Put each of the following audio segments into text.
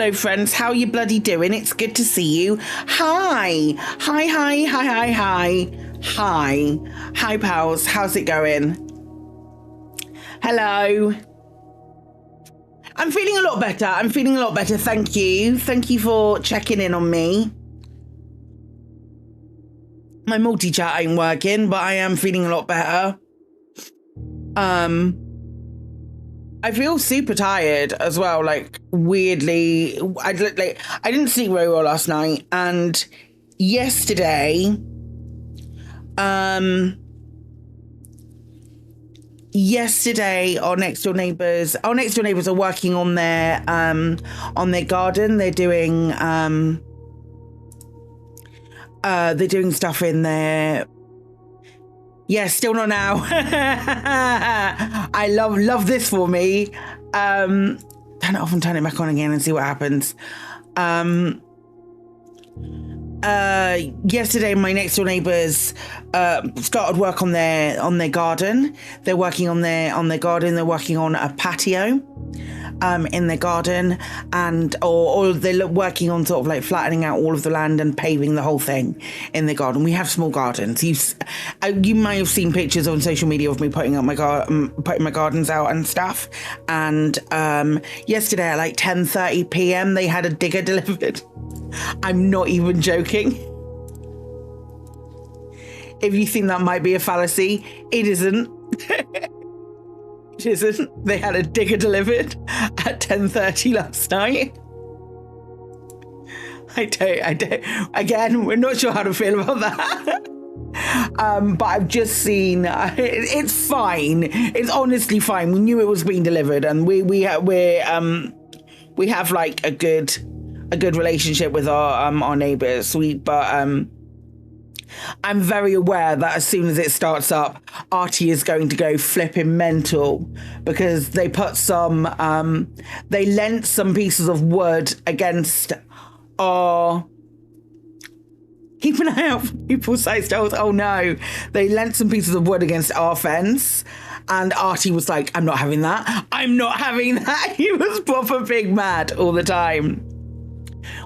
hello, friends. How you bloody doing? It's good to see you. Hi. Hi, hi, hi, hi, hi. Hi. Hi, pals. How's it going? Hello. I'm feeling a lot better. Thank you. Thank you for checking in on me. My multi-chat ain't working, but I am feeling a lot better. I feel super tired as well, like weirdly. I didn't sleep very well last night, and yesterday our next door neighbors are working on their garden. They're doing stuff in there. Yeah, still not now. I love this for me. Turn it off and turn it back on again and see what happens. Yesterday, my next door neighbours started work on their garden. They're working on their garden. They're working on a patio in their garden, or they're working on sort of like flattening out all of the land and paving the whole thing in the garden. We have small gardens. You might have seen pictures on social media of me putting my gardens out and stuff. And yesterday at like 10:30 p.m. they had a digger delivered. I'm not even joking. If you think that might be a fallacy, it isn't. It isn't. They had a digger delivered at 10:30 last night. I don't. Again, we're not sure how to feel about that. But I've just seen. It's fine. It's honestly fine. We knew it was being delivered, and we have like a good relationship with our neighbours. I'm very aware that as soon as it starts up, Artie is going to go flipping mental, because they put they lent some pieces of wood against our... Keep an eye out for people's side styles. Oh no. They lent some pieces of wood against our fence, and Artie was like, I'm not having that. I'm not having that. He was proper big mad all the time,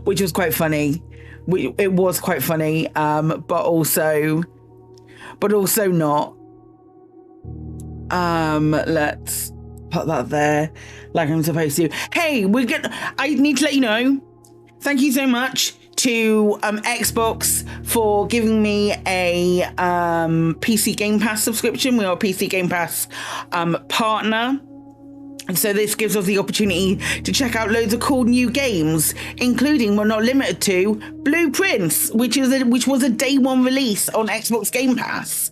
which was quite funny. It was quite funny, but also not. Let's put that there like I'm supposed to. Hey, I need to let you know, thank you so much to Xbox for giving me a PC Game Pass subscription. We are a PC Game Pass partner. And so this gives us the opportunity to check out loads of cool new games, including, but not limited to, Blueprints, which was a day one release on Xbox Game Pass.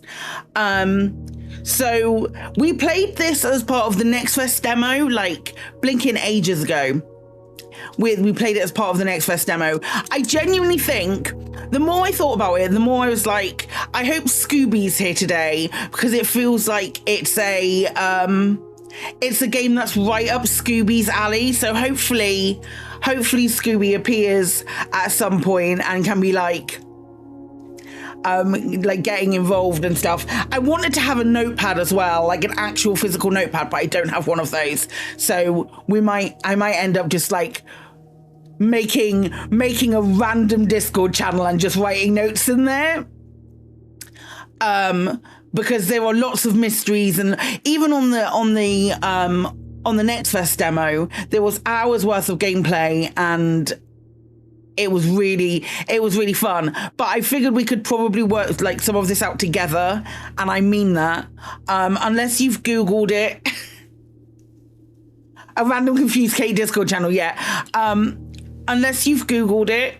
So we played this as part of the Next Fest demo, like blinking ages ago. We played it as part of the Next Fest demo. I genuinely think, the more I thought about it, the more I was like, I hope Scooby's here today, because it feels like it's a game that's right up Scooby's alley. So hopefully Scooby appears at some point and can be like getting involved and stuff. I wanted to have a notepad as well, like an actual physical notepad, but I don't have one of those. So I might end up just like making a random Discord channel and just writing notes in there. Because there are lots of mysteries, and even on the Next Fest demo, there was hours worth of gameplay, and it was really fun. But I figured we could probably work like some of this out together, and I mean that. Unless you've Googled it, a random confused Kate Discord channel, yeah. Unless you've Googled it,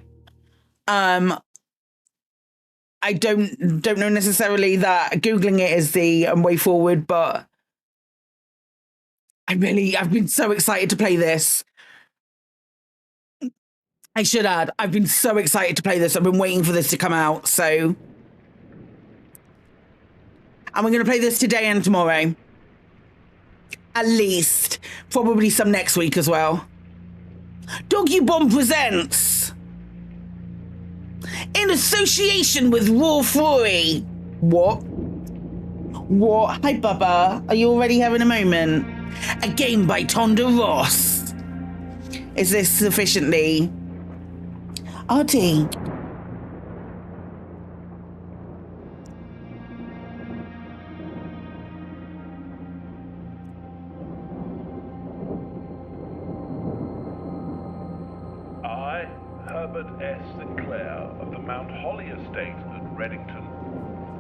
I don't know necessarily that Googling it is the way forward, but I've been so excited to play this. I should add, I've been so excited to play this. I've been waiting for this to come out, so. And we're going to play this today and tomorrow. At least. Probably some next week as well. Doggy Bomb presents, in association with Raw Fury. What? Hi, Bubba. Are you already having a moment? A game by Tonda Ross. Is this sufficiently arty? I, Herbert S. Sinclair of the Mount Holly Estate at Reddington,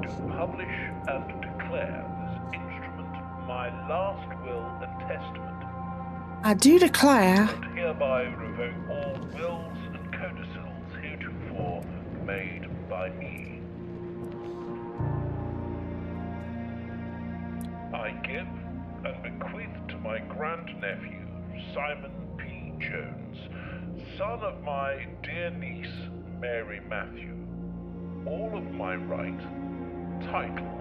do publish and declare this instrument my last will and testament. I do declare. And hereby revoke all wills and codicils heretofore made by me. I give and bequeath to my grandnephew, Simon P. Jones, son of my dear niece, Mary Matthew, all of my right, title,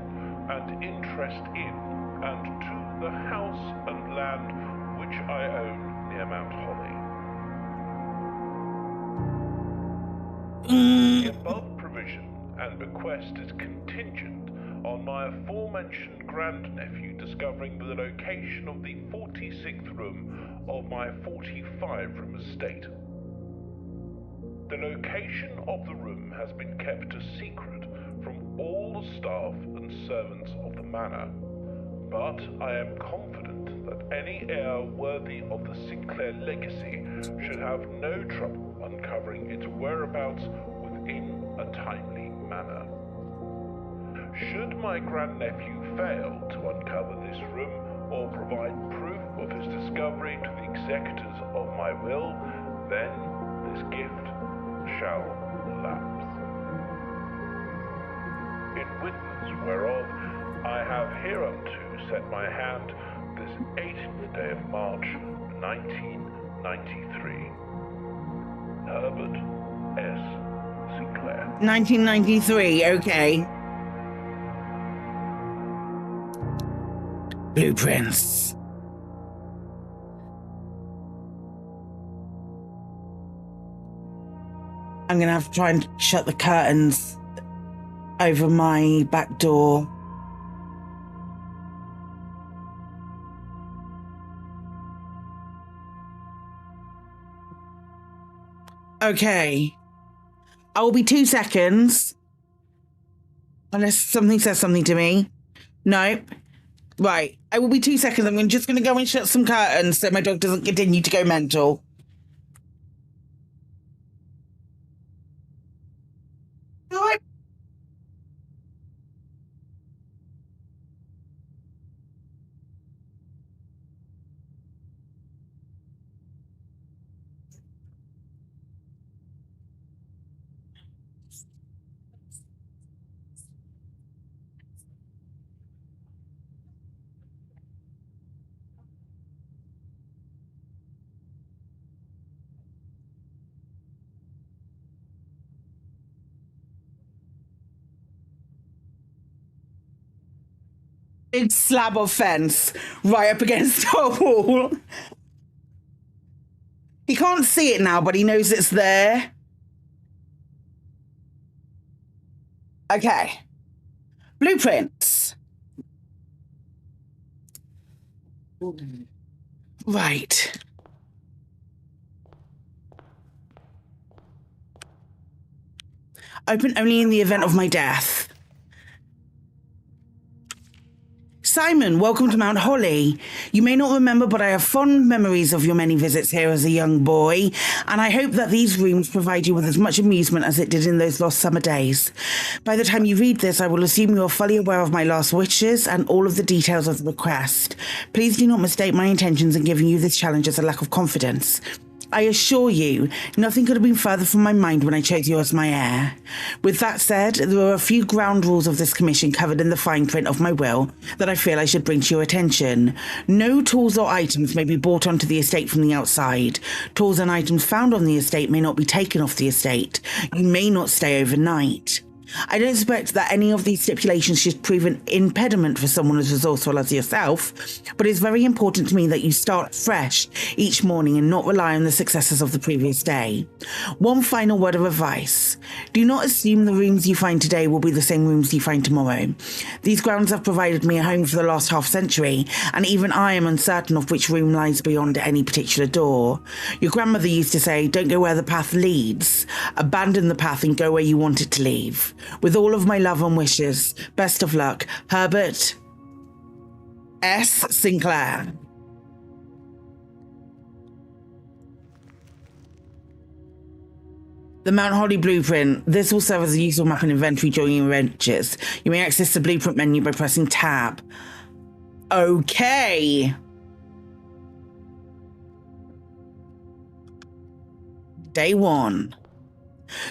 and interest in and to the house and land which I own near Mount Holly. The above provision and bequest is contingent on my aforementioned grandnephew discovering the location of the 46th room of my 45-room estate. The location of the room has been kept a secret from all the staff and servants of the manor, but I am confident that any heir worthy of the Sinclair legacy should have no trouble uncovering its whereabouts within a timely manner. Should my grandnephew fail to uncover this room or provide proof of his discovery to the executors of my will, then this gift shall lapse. In witness whereof I have hereunto set my hand this 18th day of March, 1993. Herbert S. Sinclair. 1993, okay. Blueprints. I'm gonna have to try and shut the curtains over my back door. Okay. I will be 2 seconds. Unless something says something to me. Nope. Right. I will be 2 seconds. I'm just going to go and shut some curtains so my dog doesn't continue to go mental. Right. Big slab of fence right up against our wall. He can't see it now, but he knows it's there. Okay. Blueprints. Right. Open only in the event of my death. Simon, welcome to Mount Holly. You may not remember, but I have fond memories of your many visits here as a young boy, and I hope that these rooms provide you with as much amusement as it did in those lost summer days. By the time you read this, I will assume you are fully aware of my last wishes and all of the details of the request. Please do not mistake my intentions in giving you this challenge as a lack of confidence. I assure you, nothing could have been further from my mind when I chose you as my heir. With that said, there are a few ground rules of this commission covered in the fine print of my will that I feel I should bring to your attention. No tools or items may be brought onto the estate from the outside. Tools and items found on the estate may not be taken off the estate. You may not stay overnight. I don't suspect that any of these stipulations should prove an impediment for someone as resourceful as yourself, but it's very important to me that you start fresh each morning and not rely on the successes of the previous day. One final word of advice. Do not assume the rooms you find today will be the same rooms you find tomorrow. These grounds have provided me a home for the last half century, and even I am uncertain of which room lies beyond any particular door. Your grandmother used to say, don't go where the path leads. Abandon the path and go where you want it to leave. With all of my love and wishes, best of luck, Herbert S. Sinclair. The Mount Holly blueprint. This will serve as a useful map and inventory during your adventures. You may access the blueprint menu by pressing tab. Okay. Day 1.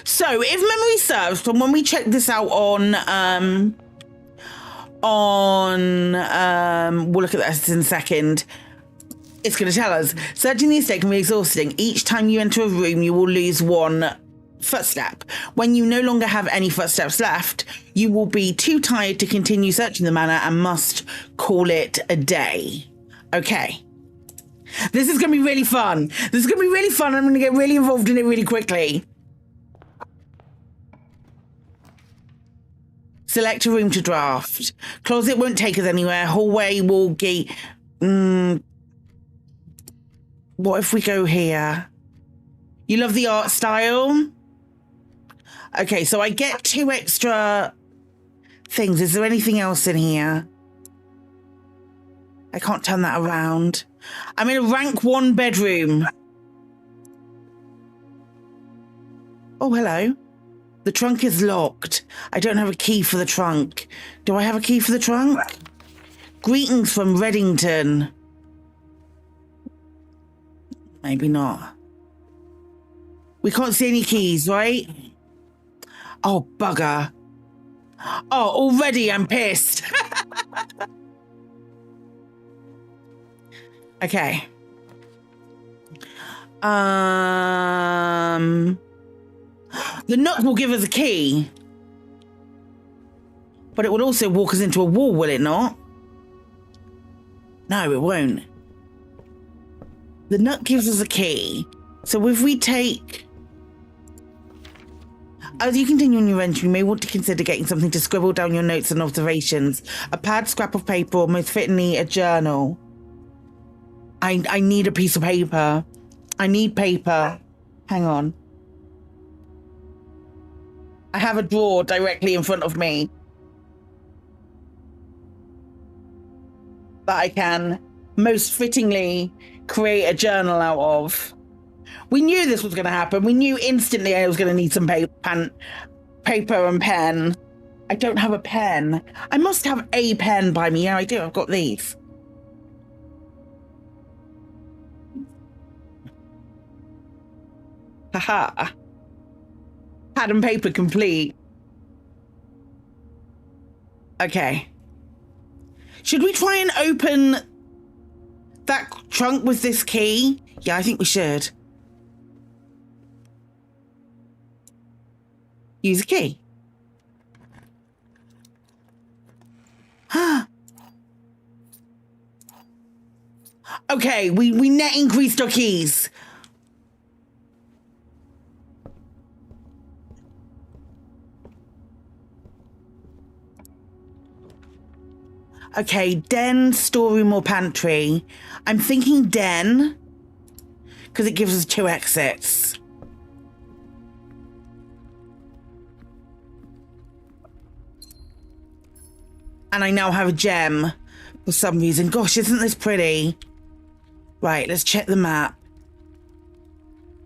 So, if memory serves, from when we checked this out on we'll look at this in a second, it's going to tell us, searching the estate can be exhausting. Each time you enter a room, you will lose 1 footstep. When you no longer have any footsteps left, you will be too tired to continue searching the manor and must call it a day. Okay. This is going to be really fun. This is going to be really fun. I'm going to get really involved in it really quickly. Select a room to draft. Closet won't take us anywhere. Hallway will be... what if we go here? You love the art style? Okay, so I get 2 extra things. Is there anything else in here? I can't turn that around. I'm in a rank 1 bedroom. Oh, hello. The trunk is locked. I don't have a key for the trunk. Do I have a key for the trunk? Greetings from Reddington. Maybe not. We can't see any keys, right? Oh, bugger. Oh, already I'm pissed. Okay. The nook will give us a key. But it will also walk us into a wall, will it not? No, it won't. The nook gives us a key. So if we take... As you continue on your entry, you may want to consider getting something to scribble down your notes and observations. A pad, scrap of paper, or most fittingly, a journal. I need a piece of paper. I need paper. Hang on. I have a drawer directly in front of me that I can most fittingly create a journal out of. We knew this was going to happen. We knew instantly I was going to need some paper and pen. I don't have a pen. I must have a pen by me. Yeah, I do. I've got these. Haha. Pad and paper complete. Okay. Should we try and open that trunk with this key? Yeah, I think we should. Use a key. Okay, we net increased our keys. Okay, den, storeroom or pantry. I'm thinking den, because it gives us 2 exits. And I now have a gem for some reason. Gosh, isn't this pretty? Right, let's check the map.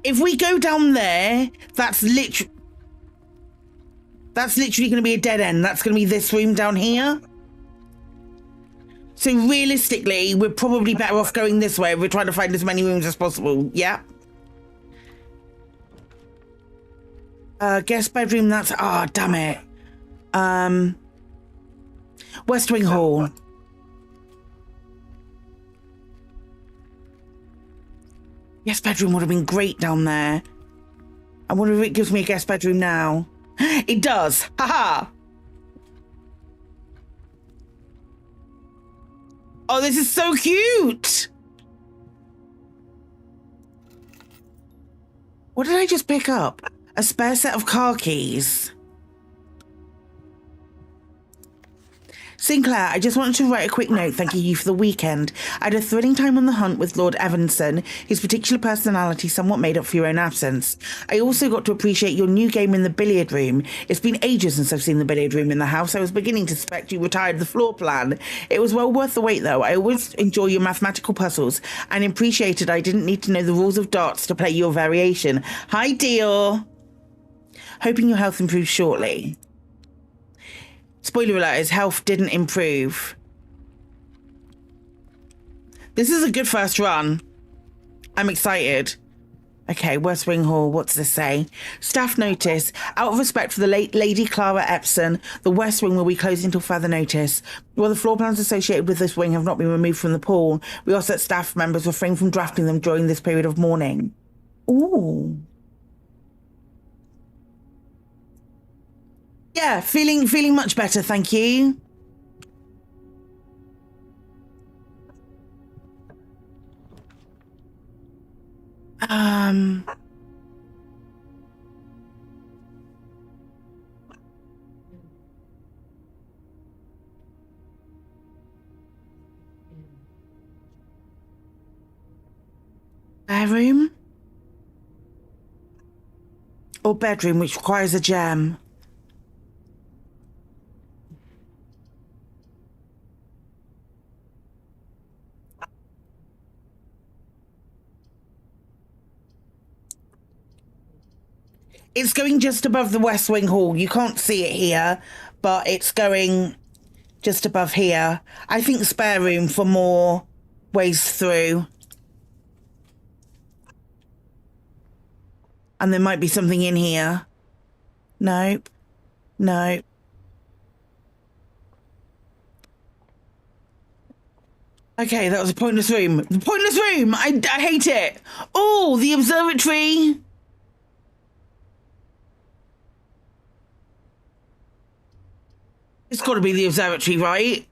If we go down there, that's literally going to be a dead end. That's going to be this room down here. So realistically, we're probably better off going this way. We're trying to find as many rooms as possible. Yeah. Guest bedroom, that's... Ah, damn it. West Wing Hall. Guest bedroom would have been great down there. I wonder if it gives me a guest bedroom now. It does. Haha. Oh, this is so cute. What did I just pick up? A spare set of car keys. Sinclair, I just wanted to write a quick note thanking you for the weekend. I had a thrilling time on the hunt with Lord Evanson, his particular personality somewhat made up for your own absence. I also got to appreciate your new game in the billiard room. It's been ages since I've seen the billiard room in the house. I was beginning to suspect you retired the floor plan. It was well worth the wait, though. I always enjoy your mathematical puzzles and appreciated I didn't need to know the rules of darts to play your variation. Hi, Dior. Hoping your health improves shortly. Spoiler alert, his health didn't improve. This is a good first run. I'm excited. Okay, West Wing Hall, what does this say? Staff notice. Out of respect for the late Lady Clara Epson, the West Wing will be closed until further notice. While the floor plans associated with this wing have not been removed from the pool, we ask that staff members refrain from drafting them during this period of mourning. Ooh. Yeah, feeling much better, thank you. Bedroom? Or bedroom, which requires a gem. It's going just above the West Wing Hall. You can't see it here, but it's going just above here. I think spare room for more ways through. And there might be something in here. Nope. Nope. Okay, that was a pointless room. Pointless room! I hate it! Oh, the observatory! It's got to be the observatory, right?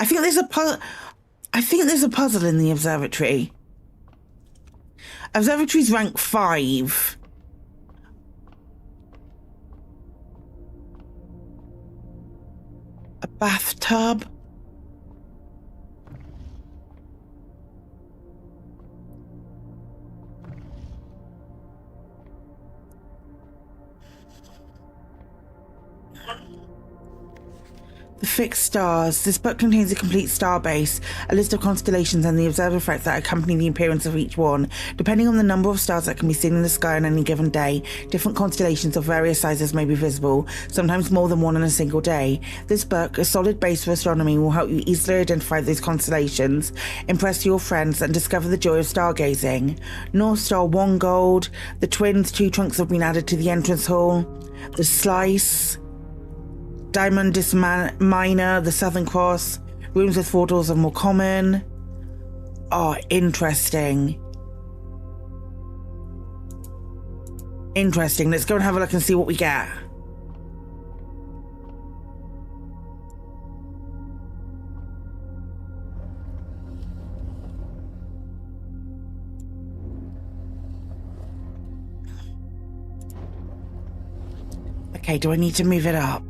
I think there's a puzzle in the observatory. Observatory's rank 5. A bathtub. The fixed stars. This book contains a complete star base, a list of constellations and the observed effects that accompany the appearance of each one. Depending on the number of stars that can be seen in the sky on any given day, different constellations of various sizes may be visible, sometimes more than one in a single day. This book, a solid base for astronomy, will help you easily identify these constellations, impress your friends, and discover the joy of stargazing. North Star 1 gold, the twins 2 trunks have been added to the entrance hall, the slice, Diamondis Minor, the Southern Cross, rooms with 4 doors are more common. Oh, interesting. Interesting. Let's go and have a look and see what we get. Okay, do I need to move it up?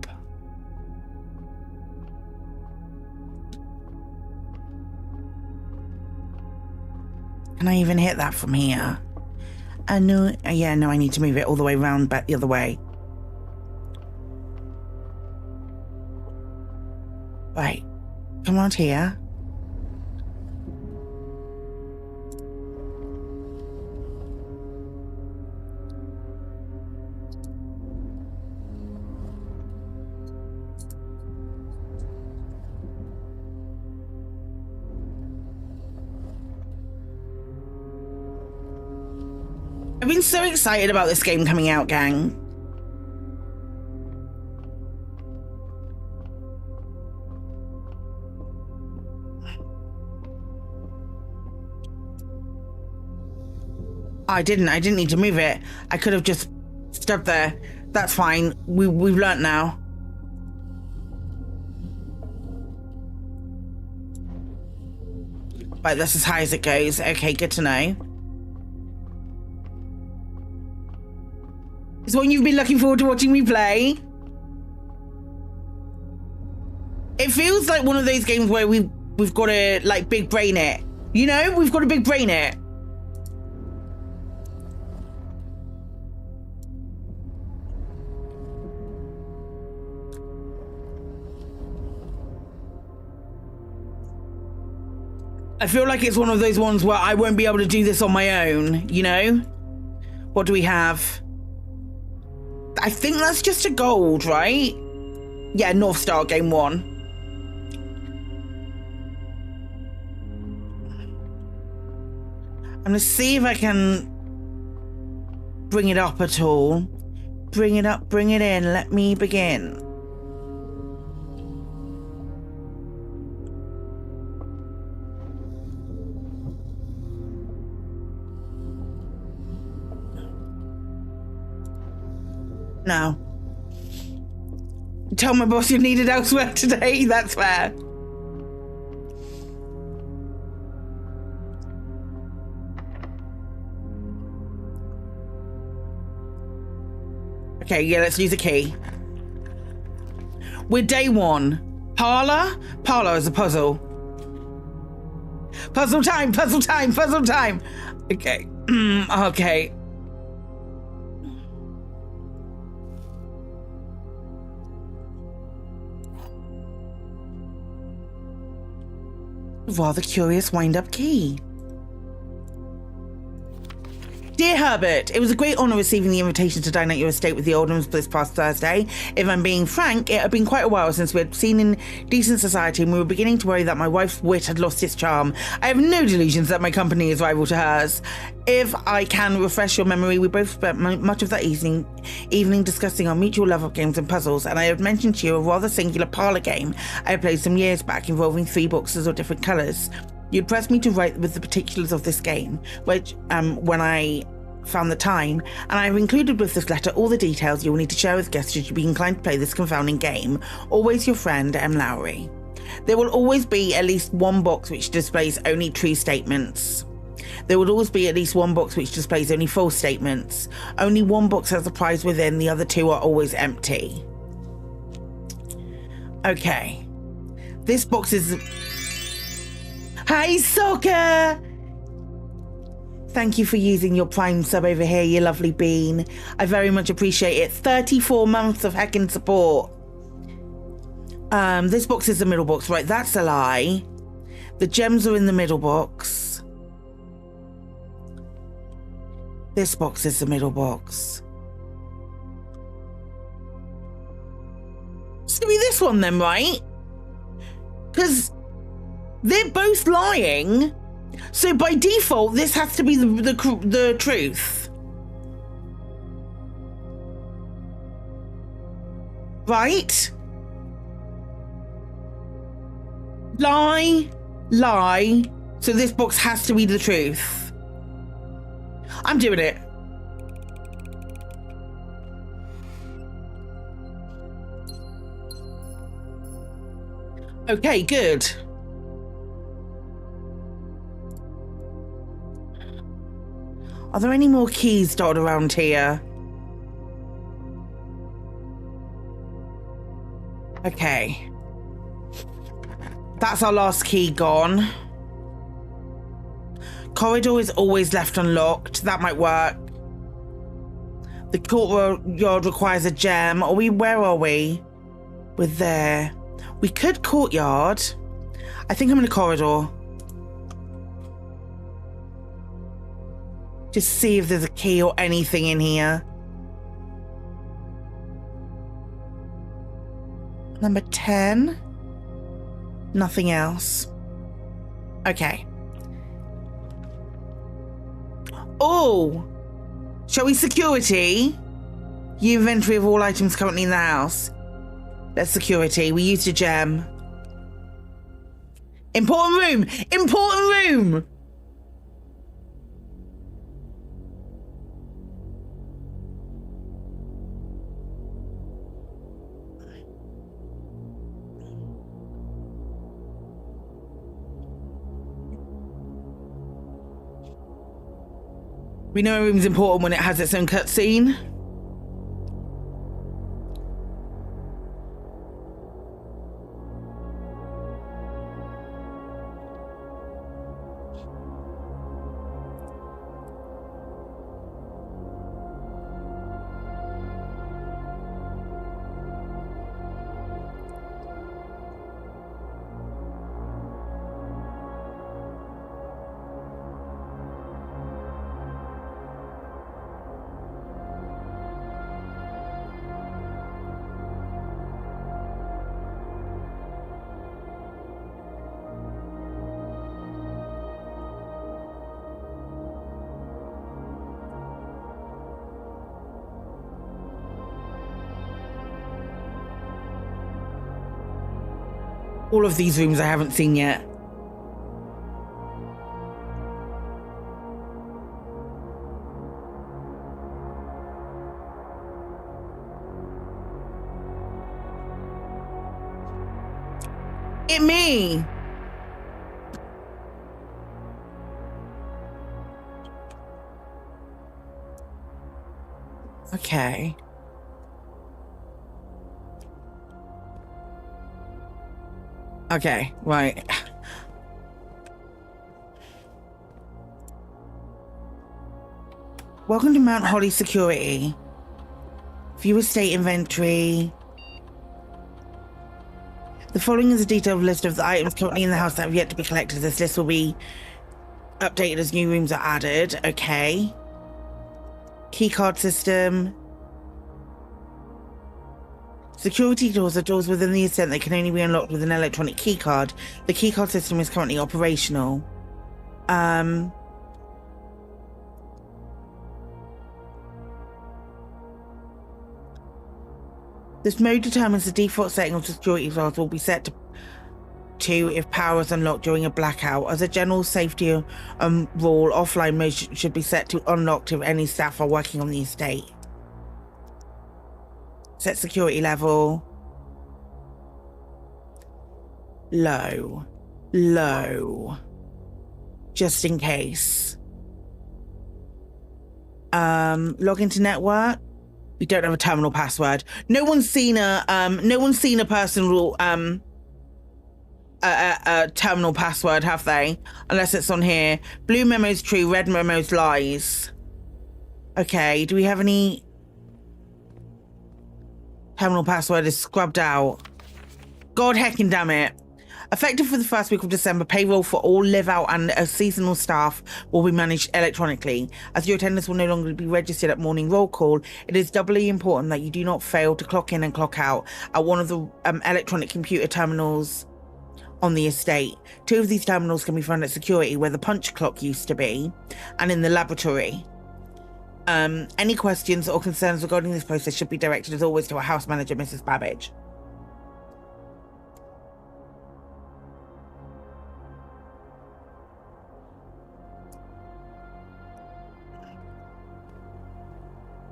Can I even hit that from here? No, yeah, no, I need to move it all the way around back the other way. Right, come on here. I've been so excited about this game coming out, gang. I didn't need to move it. I could have just Stop there. That's fine. We've learnt now. Right, that's as high as it goes. Okay, good to know. It's one you've been looking forward to watching me play. It feels like one of those games where we've got to like big brain it. You know, we've got to big brain it. I feel like it's one of those ones where I won't be able to do this on my own, you know? What do we have? I think that's just a gold, right? Yeah, North Star, game 1. I'm gonna see if I can bring it up at all. Bring it up, bring it in, let me begin. No. Tell my boss you're needed elsewhere today, that's fair. Okay, yeah, let's use a key. We're day 1. Parlor? Parlor is a puzzle. Puzzle time, puzzle time, puzzle time. Okay, okay. Rather curious wind-up key. Dear Herbert, it was a great honour receiving the invitation to dine at your estate with the Oldhams this past Thursday. If I'm being frank, it had been quite a while since we had seen in decent society, and we were beginning to worry that my wife's wit had lost its charm. I have no delusions that my company is rival to hers. If I can refresh your memory, we both spent much of that evening discussing our mutual love of games and puzzles, and I had mentioned to you a rather singular parlour game I had played some years back involving 3 boxes of different colours. You'd pressed me to write with the particulars of this game, which, when I found the time, and I have included with this letter all the details you will need to share with guests should you be inclined to play this confounding game. Always your friend, M. Lowry. There will always be at least one box which displays only true statements. There will always be at least one box which displays only false statements. Only one box has a prize within, the other 2 are always empty. Okay. This box is... Hi, Soccer! Thank you for using your Prime sub over here, you lovely bean. I very much appreciate it. 34 months of heckin' support. This box is the middle box. Right, that's a lie. The gems are in the middle box. This box is the middle box. It's gonna be this one then, right? Because they're both lying. So by default, this has to be the truth. Right? Lie, lie. So this box has to be the truth. I'm doing it. Okay, good. Are there any more keys dotted around here? Okay. That's our last key gone. Corridor is always left unlocked. That might work. The courtyard requires a gem. Where are we? We're there. We could courtyard. I think I'm in a corridor. Just see if there's a key or anything in here. Number 10. Nothing else. Okay. Oh! Shall we security? You inventory of all items currently in the house. Let's security. We used a gem. Important room! Important room! We know a room's important when it has its own cutscene. All of these rooms I haven't seen yet. It me. Okay. Okay, right. Welcome to Mount Holly Security. View estate inventory. The following is a detailed list of the items currently in the house that have yet to be collected. This list will be updated as new rooms are added. Okay. Keycard system. Security doors are doors within the estate that can only be unlocked with an electronic keycard. The keycard system is currently operational. This mode determines the default setting of the security doors will be set to if power is unlocked during a blackout. As a general safety rule, offline mode should be set to unlocked if any staff are working on the estate. Set security level. Low. Low. Just in case. Log into network. We don't have a terminal password. No one's seen a personal terminal password, have they? Unless it's on here. Blue memo's true, red memo's lies. Okay, do we have any? Terminal password is scrubbed out. God heckin' damn it. Effective for the first week of December, payroll for all live-out and seasonal staff will be managed electronically. As your attendance will no longer be registered at morning roll call, it is doubly important that you do not fail to clock in and clock out at one of the electronic computer terminals on the estate. 2 of these terminals can be found at security, where the punch clock used to be, and in the laboratory. Any questions or concerns regarding this process should be directed, as always, to our house manager, Mrs. Babbage.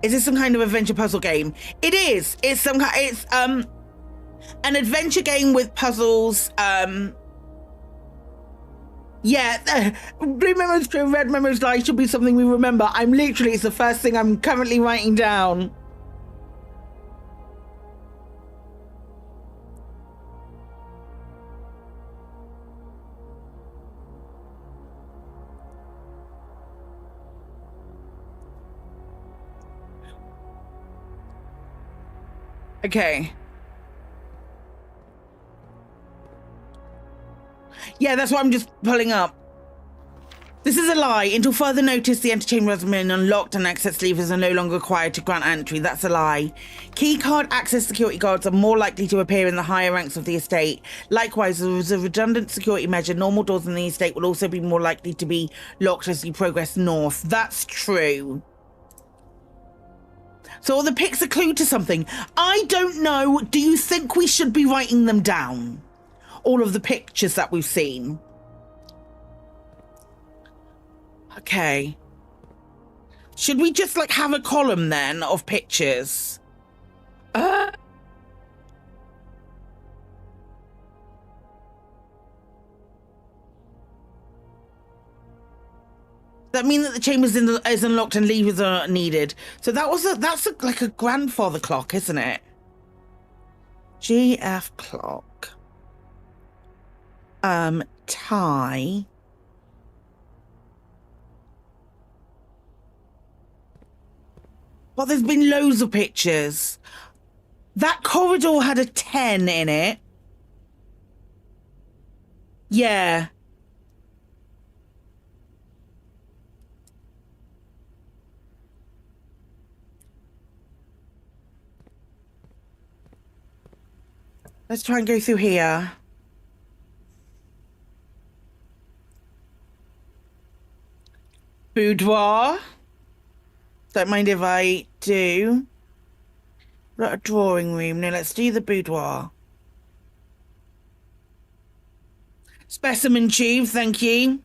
Is this some kind of adventure puzzle game? It is. It's some kind. It's an adventure game with puzzles. Yeah, blue memos true, red memos lie should be something we remember. It's the first thing I'm currently writing down. Okay. Yeah, that's what I'm just pulling up. This is a lie. Until further notice, the antechamber has been unlocked and access levers are no longer required to grant entry. That's a lie. Keycard access security guards are more likely to appear in the higher ranks of the estate. Likewise, as a redundant security measure, normal doors in the estate will also be more likely to be locked as you progress north. That's true. So the pics are clue to something. I don't know. Do you think we should be writing them down? All of the pictures that we've seen. Okay. Should we just like have a column then of pictures? That mean that the chamber's is unlocked and levers are needed. So that's like a grandfather clock, isn't it? GF clock. Tie. But there's been loads of pictures. That corridor had a 10 in it. Yeah. Let's try and go through here. Boudoir. Don't mind if I do. Not a drawing room. No, let's do the boudoir. Specimen tube, thank you.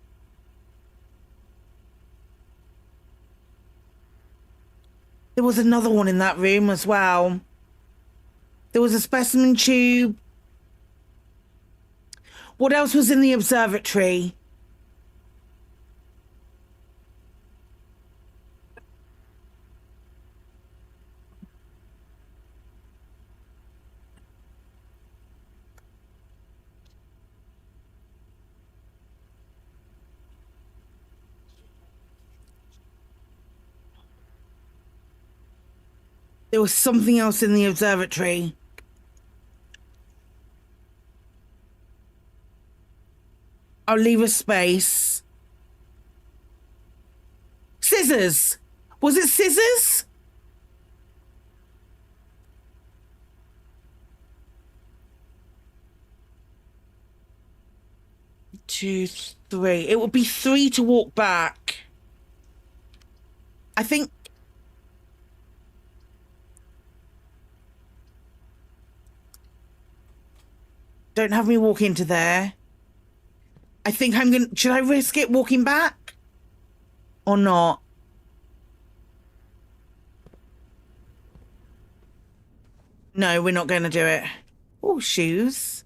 There was another one in that room as well. There was a specimen tube. What else was in the observatory? There was something else in the observatory. I'll leave a space. Scissors. Was it scissors? Two, three. It would be 3 to walk back. I think. Don't have me walk into there. I think I'm gonna. Should I risk it walking back? Or not? No, we're not going to do it. Oh, shoes.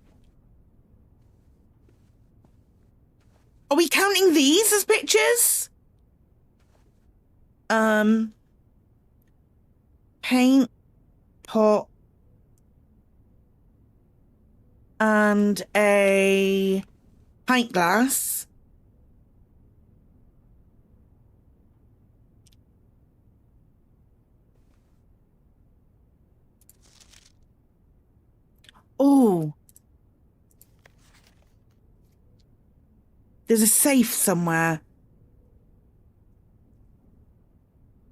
Are we counting these as pictures? Paint, pot, and a pint glass. Oh. There's a safe somewhere.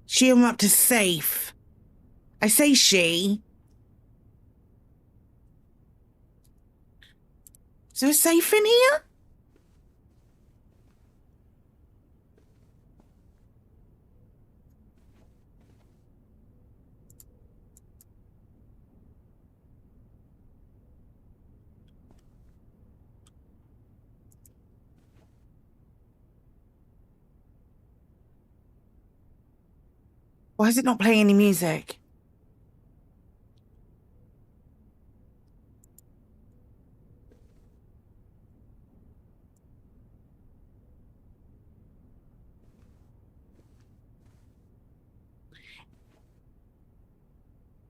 She unwrapped to safe. I say she. Is there a safe in here? Why is it not playing any music?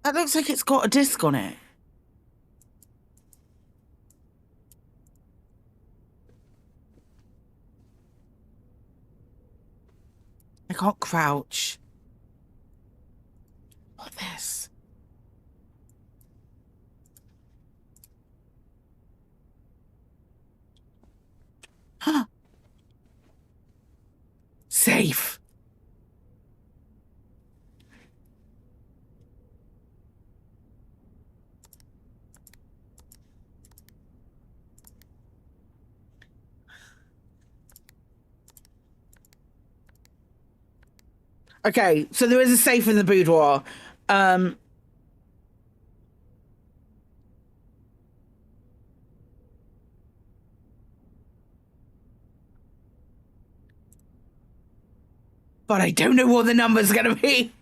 That looks like it's got a disc on it. I can't crouch. What's this? Huh. Safe. Okay, so there is a safe in the boudoir. But I don't know what the number's gonna be.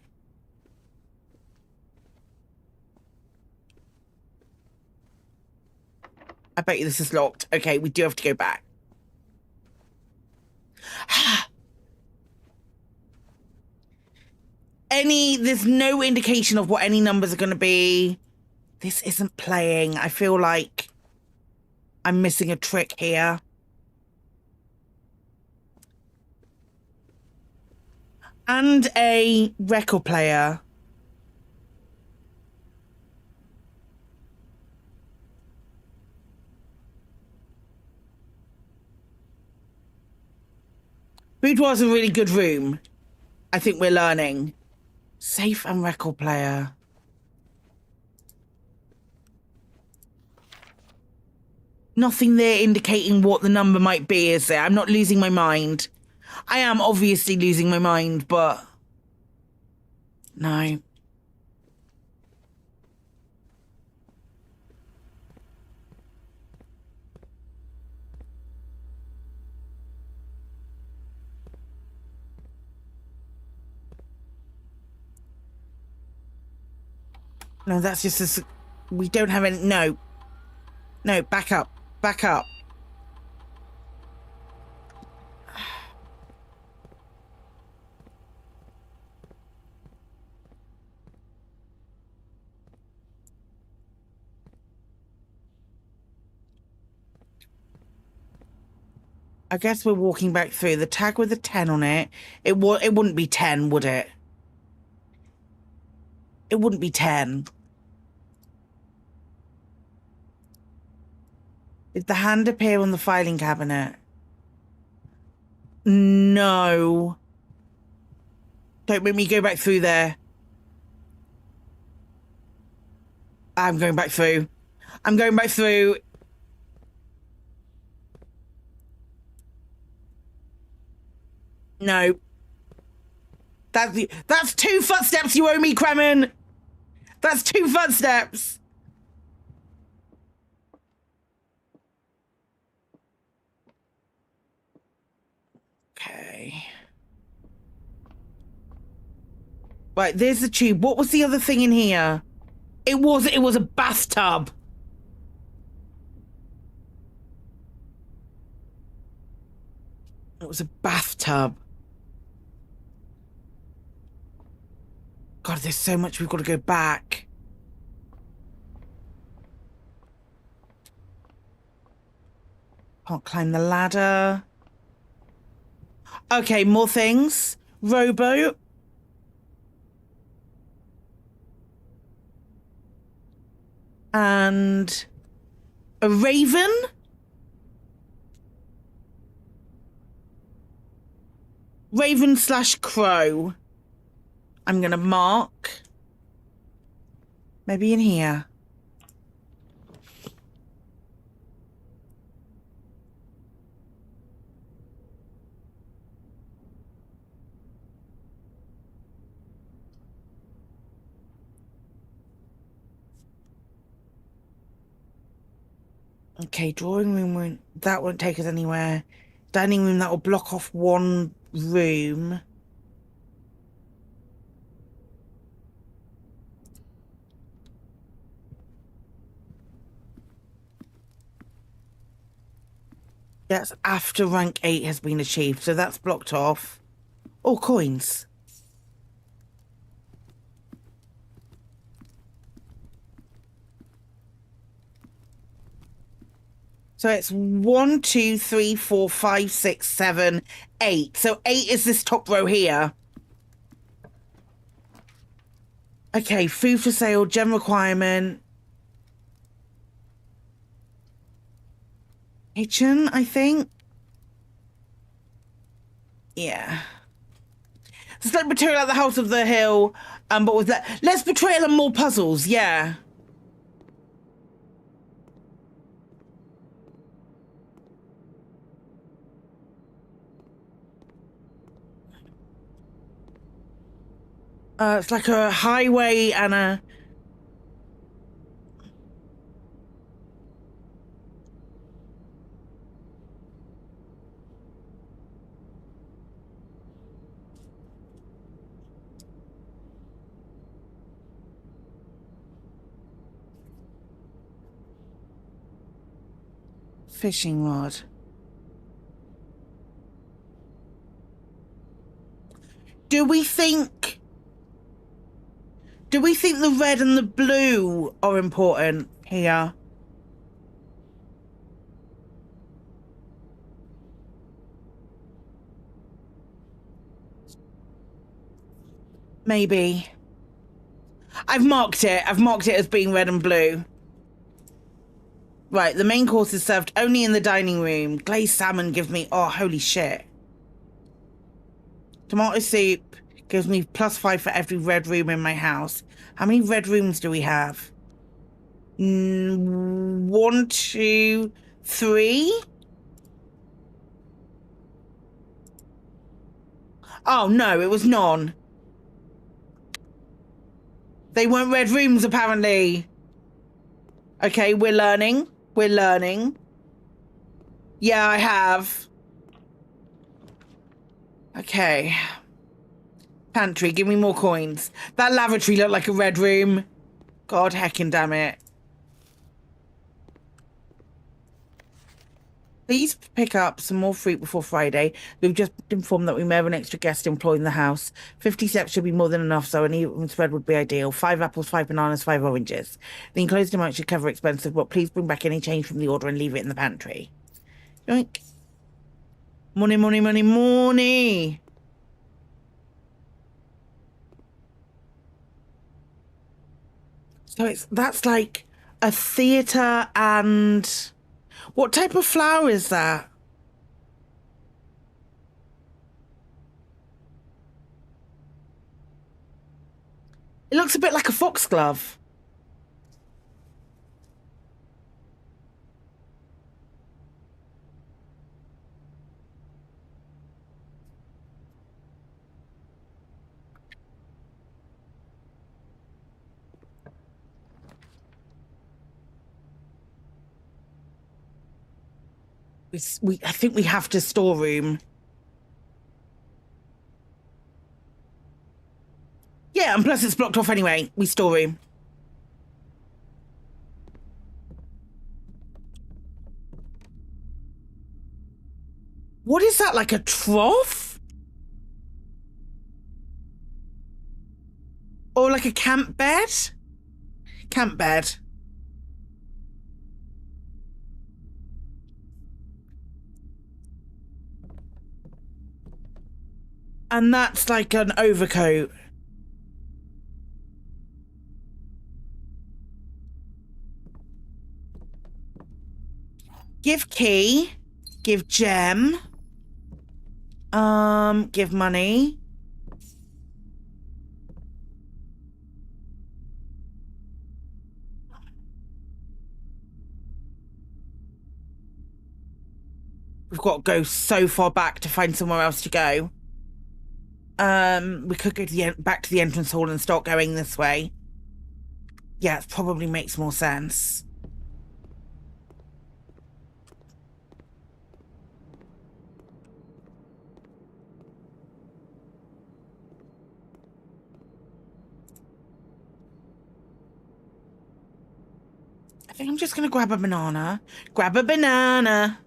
I bet you this is locked. Okay, we do have to go back. there's no indication of what any numbers are going to be. This isn't playing. I feel like I'm missing a trick here. And a record player. Boudoir is a really good room. I think we're learning. Safe and record player. Nothing there indicating what the number might be, is there? I'm not losing my mind. I am obviously losing my mind, but... No. No, that's just a... We don't have any... No. No, back up. Back up. I guess we're walking back through. The tag with the 10 on it. It wouldn't be 10, would it? It wouldn't be 10. Did the hand appear on the filing cabinet? No. Don't make me go back through there. I'm going back through. I'm going back through. No. That's 2 footsteps you owe me, Kremen! That's 2 footsteps! Okay. Right, there's the tube. What was the other thing in here? It was a bathtub. It was a bathtub. God, there's so much we've got to go back. Can't climb the ladder. Okay, more things. Rowboat. And a raven. Raven/crow. I'm gonna mark. Maybe in here. Okay, drawing room that won't take us anywhere. Dining room, that will block off one room. That's after rank 8 has been achieved, so that's blocked off. Oh, coins. So it's 1, 2, 3, 4, 5, 6, 7, 8. So 8 is this top row here. Okay, food for sale, gem requirement. Kitchen, I think. Yeah. It's like Betrayal at the House of the Hill, but with that, less betrayal and more puzzles, yeah. It's like a highway and a... fishing rod. Do we think Do we think the red and the blue are important here? Maybe. I've marked it. I've marked it as being red and blue. Right, the main course is served only in the dining room. Glazed salmon gives me... Oh, holy shit. Tomato soup gives me +5 for every red room in my house. How many red rooms do we have? 1, 2, 3. Oh, no, it was none. They weren't red rooms, apparently. Okay, we're learning. We're learning. Yeah, I have. Okay. Pantry, give me more coins. That lavatory looked like a red room. God heckin' damn it. Please pick up some more fruit before Friday. We've just been informed that we may have an extra guest employed in the house. 50 steps should be more than enough, so an even spread would be ideal. 5 apples, 5 bananas, 5 oranges. The enclosed amount should cover expensive, but please bring back any change from the order and leave it in the pantry. Yoink. Money, money, money, money. So that's like a theatre and... What type of flower is that? It looks a bit like a foxglove. I think we have to storeroom. Yeah, and plus it's blocked off anyway. We storeroom. What is that, like a trough? Or like a camp bed? Camp bed. And that's like an overcoat. Give key. Give gem. Give money. We've got to go so far back to find somewhere else to go. We could go to back to the entrance hall and start going this way. Yeah, it probably makes more sense. I think I'm just gonna grab a banana. Grab a banana.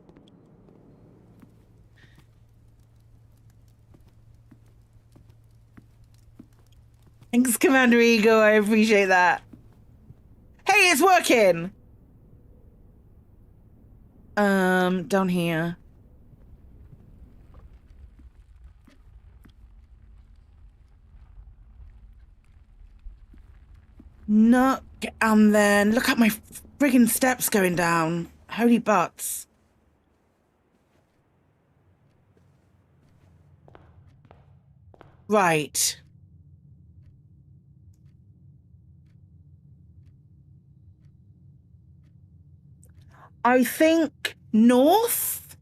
Thanks, Commander Ego. I appreciate that. Hey, it's working. Down here. Nook, and then look at my friggin' steps going down. Holy butts. Right. I think north?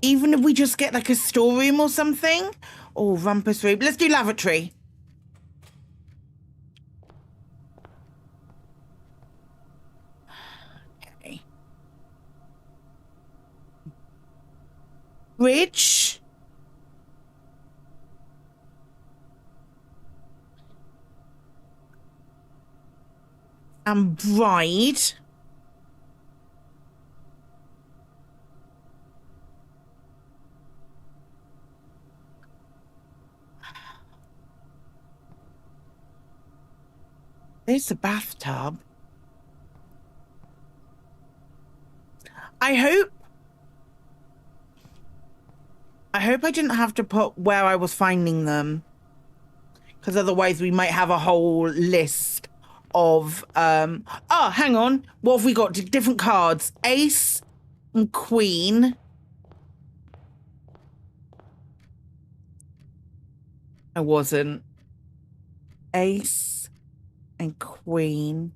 Even if we just get like a storeroom or something? Oh, rumpus room. Let's do lavatory. Okay. Bridge. And bride. Here's the bathtub. I hope I didn't have to put where I was finding them, because otherwise we might have a whole list of oh, hang on, what have we got? Different cards. Ace and Queen. I wasn't. Ace and Queen.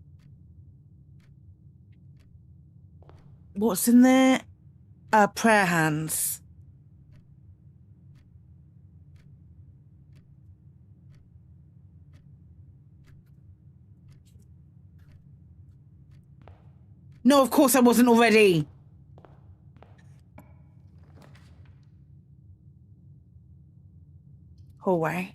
What's in there? Prayer hands. No, of course I wasn't already. Hallway.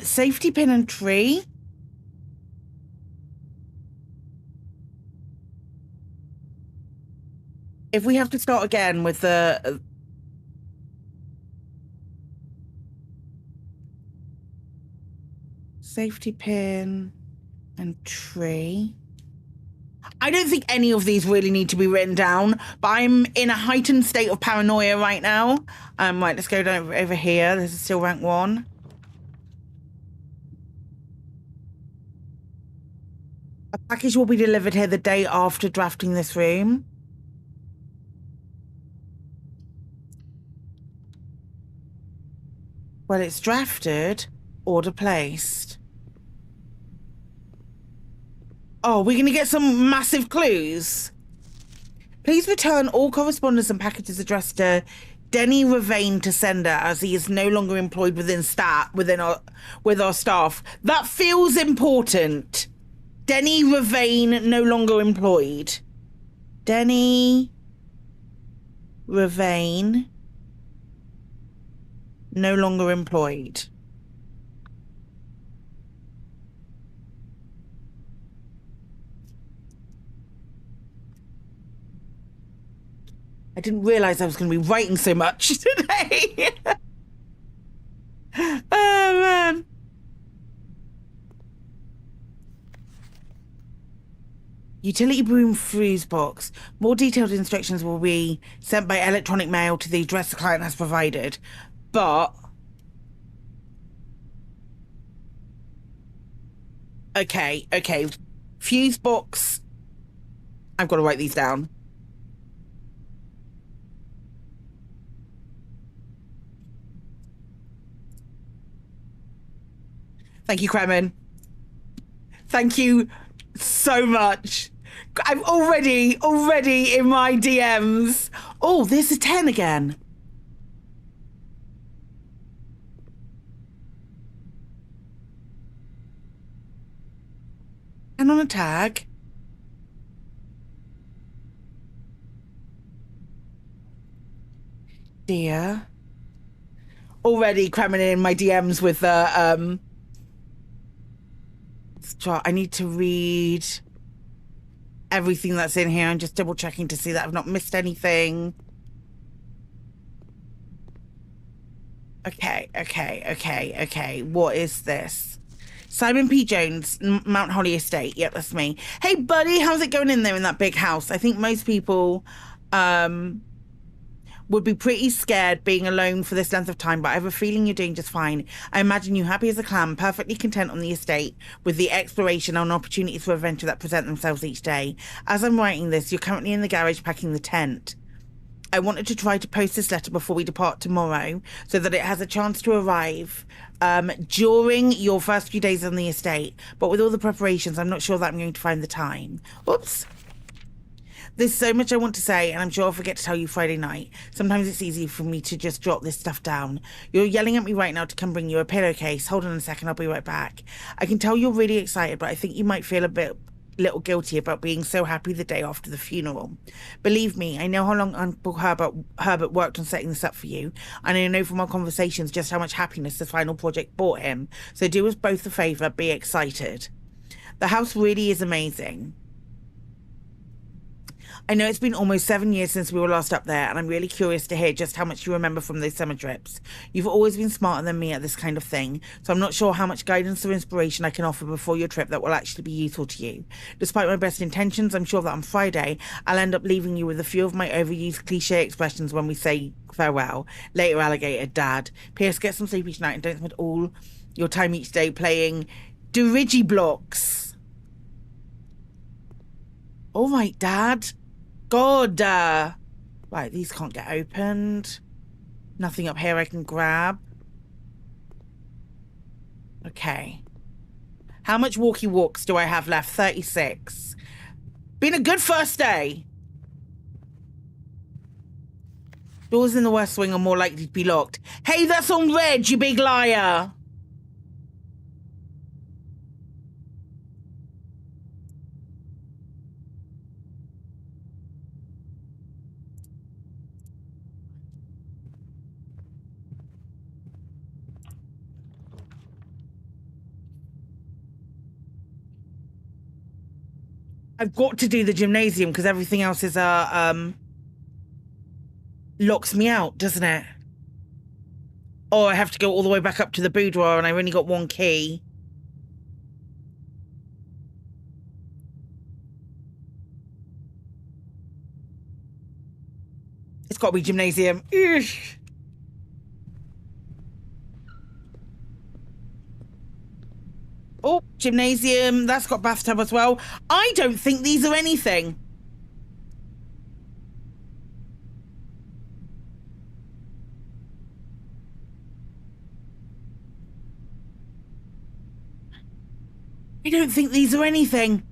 Safety pin and tree. If we have to start again with the safety pin and tree. I don't think any of these really need to be written down, but I'm in a heightened state of paranoia right now. Right, let's go down over here. This is still rank 1. A package will be delivered here the day after drafting this room. Well, it's drafted, order placed. Oh, we're going to get some massive clues. Please return all correspondence and packages addressed to Denny Ravane to sender, as he is no longer employed with our staff. That feels important. Denny Ravane no longer employed. Denny Ravane no longer employed. I didn't realize I was going to be writing so much today. Oh, man. Utility broom fuse box. More detailed instructions will be sent by electronic mail to the address the client has provided. But... Okay. Fuse box. I've got to write these down. Thank you, Kremen. Thank you so much. I'm already in my DMs. Oh, there's a 10 again. And on a tag. Dear. Already cramming in my DMs with the I need to read everything that's in here and just double checking to see that I've not missed anything. Okay. What is this? Simon P. Jones, Mount Holly Estate. Yep, that's me. Hey, buddy, how's it going in there in that big house? I think most people would be pretty scared being alone for this length of time, but I have a feeling you're doing just fine. I imagine you happy as a clam, perfectly content on the estate with the exploration and opportunities for adventure that present themselves each day. As I'm writing this, you're currently in the garage packing the tent. I wanted to try to post this letter before we depart tomorrow so that it has a chance to arrive during your first few days on the estate. But with all the preparations, I'm not sure that I'm going to find the time. Oops. There's so much I want to say, and I'm sure I'll forget to tell you Friday night. Sometimes it's easy for me to just drop this stuff down. You're yelling at me right now to come bring you a pillowcase. Hold on a second, I'll be right back. I can tell you're really excited, but I think you might feel little guilty about being so happy the day after the funeral. Believe me, I know how long Uncle Herbert worked on setting this up for you, and I know from our conversations just how much happiness this final project brought him. So do us both a favour, be excited. The house really is amazing. I know it's been almost 7 years since we were last up there, and I'm really curious to hear just how much you remember from those summer trips. You've always been smarter than me at this kind of thing, so I'm not sure how much guidance or inspiration I can offer before your trip that will actually be useful to you. Despite my best intentions, I'm sure that on Friday, I'll end up leaving you with a few of my overused cliche expressions when we say farewell. Later, alligator, Dad. P.S. Get some sleep each night and don't spend all your time each day playing dirigiblocks. All right, Dad. God. Right, these can't get opened. Nothing up here I can grab. Okay. How much walkie walks do I have left? 36. Been a good first day. Doors in the west wing are more likely to be locked. Hey, that's on red, you big liar. I've got to do the gymnasium because everything else is locks me out, doesn't it? Oh, I have to go all the way back up to the boudoir and I've only got one key. It's got to be gymnasium. Eesh. Oh, gymnasium. That's got bathtub as well. I don't think these are anything. I don't think these are anything.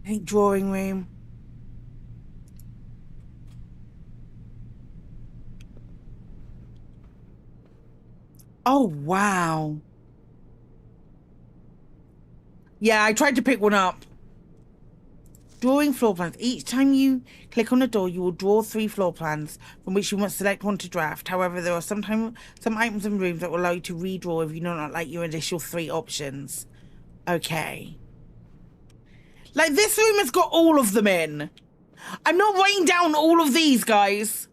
I think drawing room. Oh, wow. Yeah, I tried to pick one up. Drawing floor plans. Each time you click on a door, you will draw 3 floor plans from which you must select one to draft. However, there are some items and rooms that will allow you to redraw if you do not like your initial 3 options. Okay. Like, this room has got all of them in. I'm not writing down all of these, guys.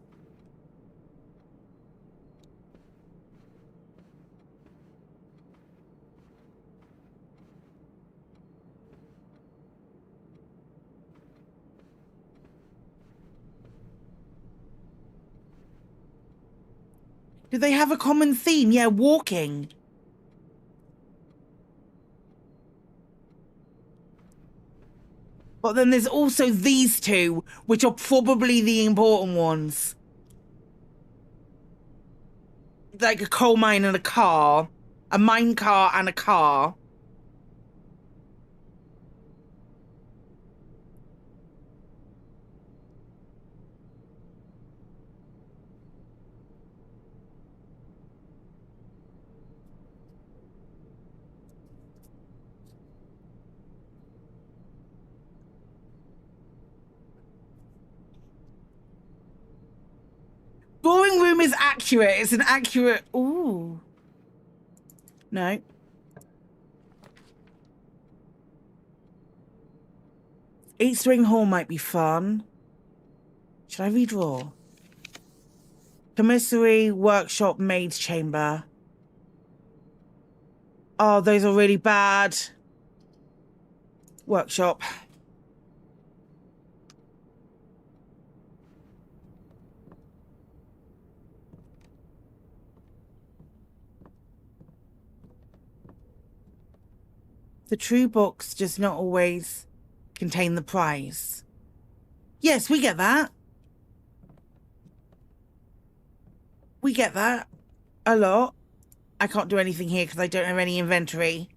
Do they have a common theme? Yeah, walking. But then there's also these 2, which are probably the important ones. Like a coal mine and a car. A mine car and a car. Drawing room is accurate. It's an accurate... Ooh. No. Eight-string hall might be fun. Should I redraw? Commissary, workshop, maid's chamber. Oh, those are really bad. Workshop. The true box does not always contain the prize. Yes, we get that. We get that. A lot. I can't do anything here because I don't have any inventory.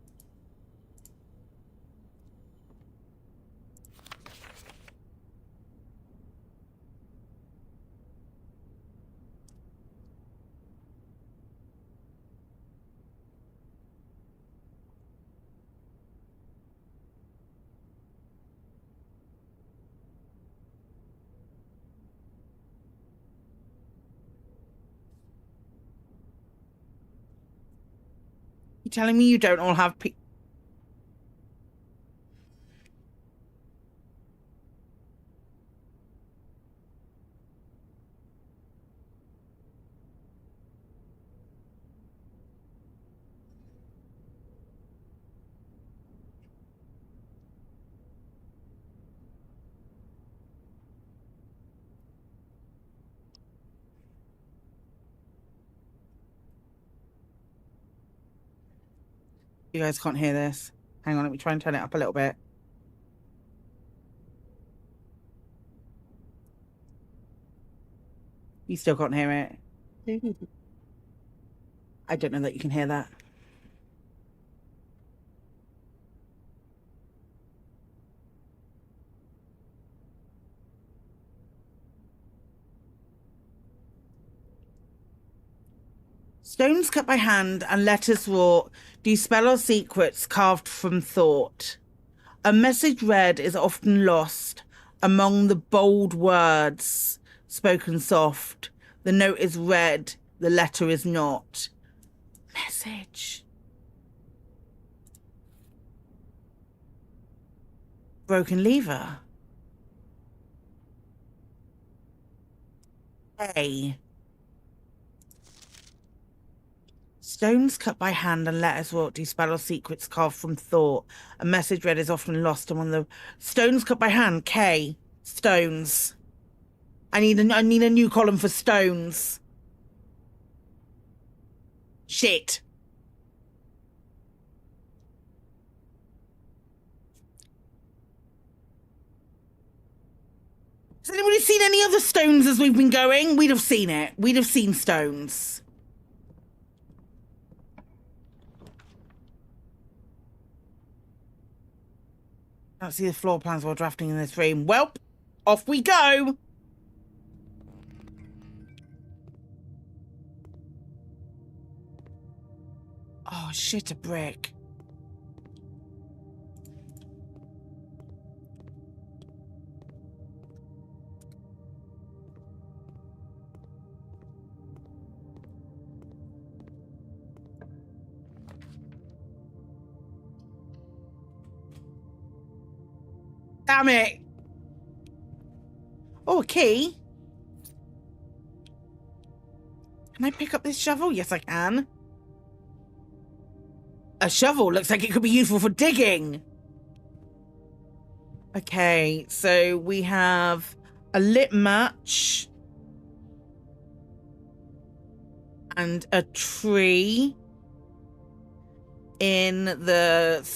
You telling me you don't all have You guys can't hear this. Hang on, let me try and turn it up a little bit. You still can't hear it. I don't know that you can hear that. Stones cut by hand and letters wrought do spell or secrets carved from thought. A message read is often lost among the bold words spoken soft. The note is read, the letter is not. Message. Broken lever. A. Stones cut by hand and letters wrought do spell or secrets carved from thought. A message read is often lost among the stones cut by hand. K. Stones. I need a new column for stones. Shit. Has anybody seen any other stones as we've been going? We'd have seen it. We'd have seen stones. Can't see the floor plans while drafting in this room. Welp, off we go. Oh, shit, a brick. Damn it. Oh, a key. Can I pick up this shovel? Yes, I can. A shovel looks like it could be useful for digging. Okay, so we have a lit match and a tree in the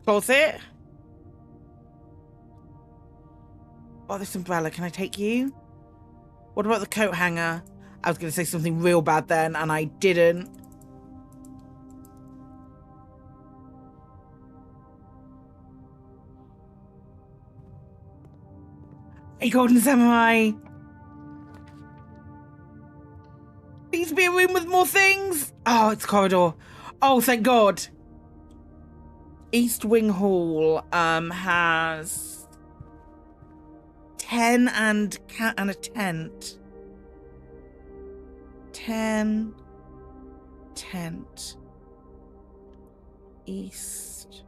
closet. Oh, this umbrella, can I take you? What about the coat hanger? I was going to say something real bad then, and I didn't. Hey, Golden Samurai. Please be a room with more things. Oh, it's a corridor. Oh, thank God. East Wing Hall has 10 and a tent. 10 tent. East.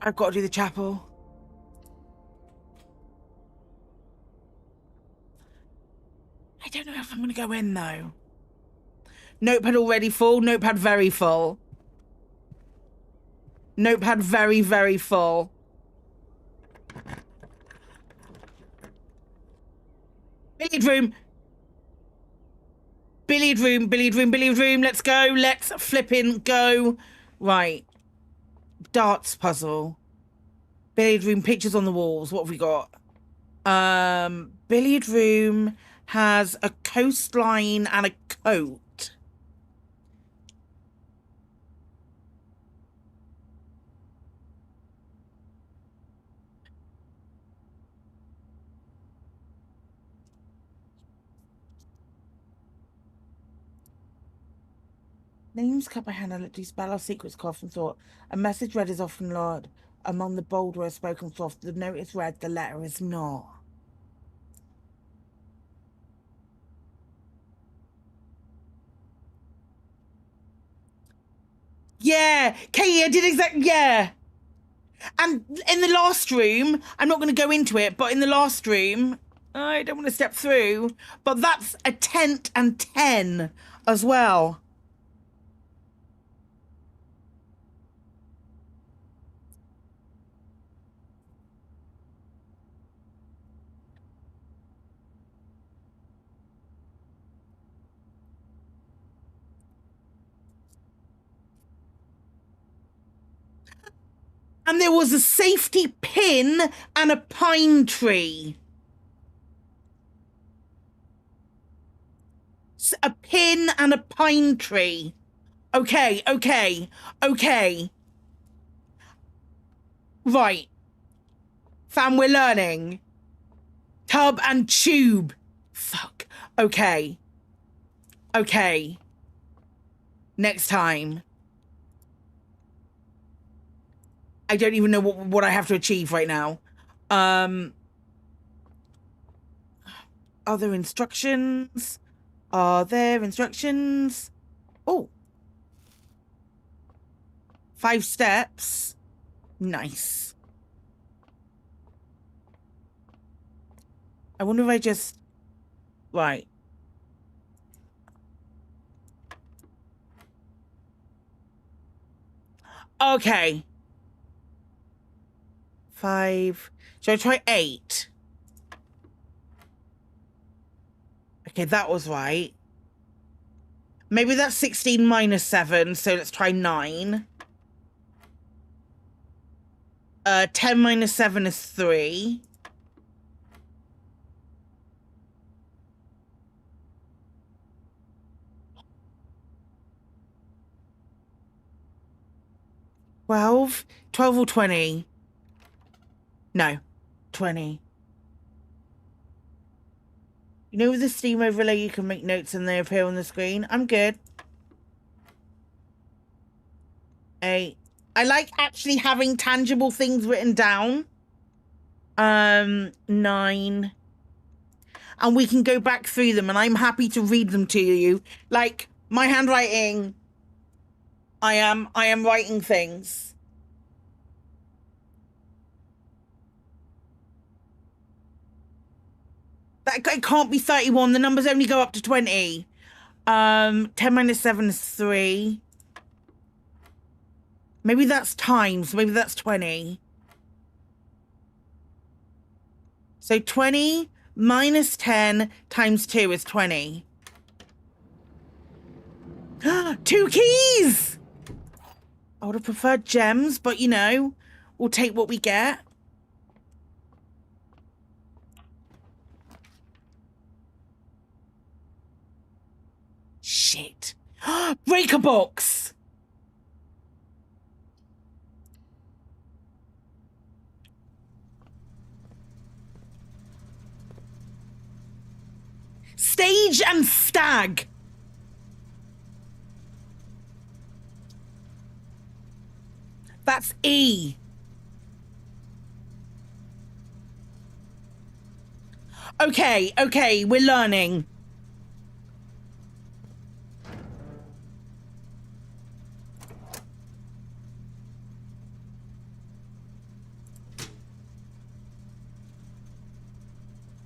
I've got to do the chapel. I don't know if I'm going to go in, though. Notepad already full. Notepad very full. Notepad very, very full. Billiard room. Billiard room, billiard room, billiard room. Let's go. Let's flipping go. Right. Darts puzzle. Billiard room, pictures on the walls. What have we got? Billiard room has a coastline and a coat. Names cut by hand and do spell our secrets carved from thought. A message read is often loud. Among the bold words spoken soft. The note is read, the letter is not. Yeah, Katie, I did exactly, yeah. And in the last room, I'm not going to go into it, but in the last room, I don't want to step through, but that's a tent and 10 as well. And there was a safety pin and a pine tree. A pin and a pine tree. Okay, okay, okay. Right. Fam, we're learning. Tub and tube. Fuck. Okay. Okay. Next time. I don't even know what I have to achieve right now. Are there instructions? Are there instructions? Oh. 5 steps. Nice. I wonder if I just... Right. Okay. 5. Should I try 8? Okay, that was right. Maybe that's 16 minus 7, so let's try 9. 10 minus 7 is 3. $12 or 20? No, 20. You know, with the Steam overlay, you can make notes and they appear on the screen. I'm good. 8. I like actually having tangible things written down. 9. And we can go back through them, and I'm happy to read them to you. Like, my handwriting, I am writing things. That it can't be 31. The numbers only go up to 20. 10 minus 7 is 3. Maybe that's times. Maybe that's 20. So 20 minus 10 times 2 is 20. 2 keys! I would have preferred gems, but you know, we'll take what we get. Shit. Breaker box! Stage and stag. That's E. Okay, okay, we're learning.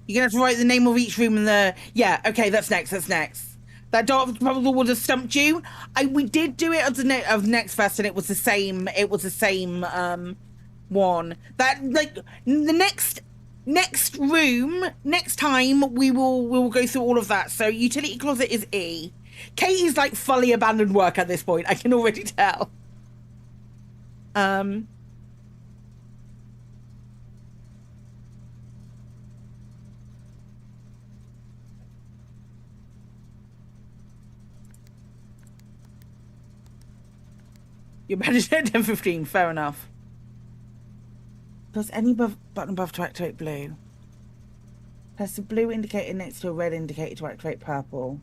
You're gonna have to write the name of each room in the... Yeah, okay, that's next, that's next. That dark puzzle would have stumped you. We did do it of next fest, and it was the same one. That, like, the next room, next time, we will go through all of that. So utility closet is E. Katie's like fully abandoned work at this point, I can already tell. You managed it at 10:15, fair enough. Press any button above to activate blue. Press the blue indicator next to a red indicator to activate purple.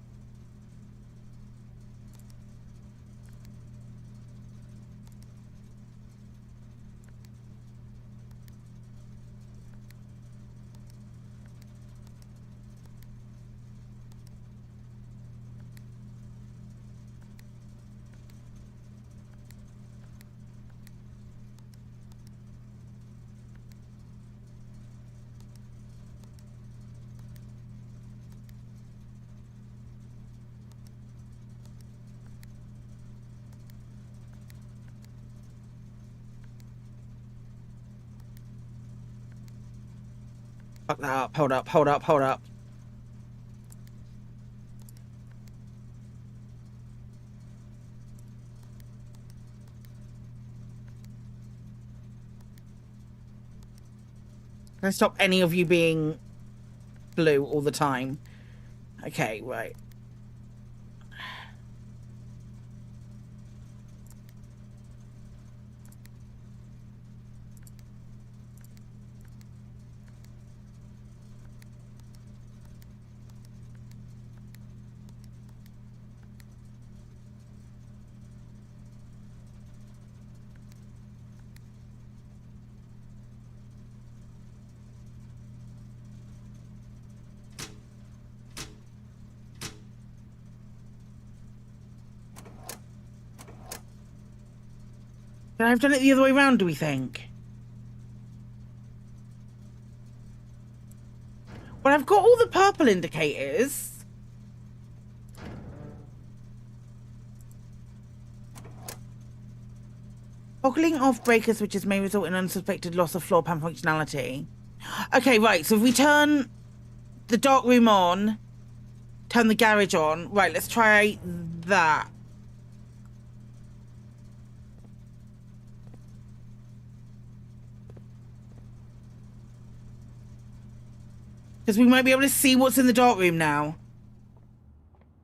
Fuck that up. Hold up, hold up, hold up. Can I stop any of you being blue all the time? Okay, right. Could I have done it the other way around, do we think? Well, I've got all the purple indicators. Toggling off breaker switches may result in unsuspected loss of floor pan functionality. Okay, right, so if we turn the dark room on, turn the garage on. Right, let's try that. Because we might be able to see what's in the dark room now.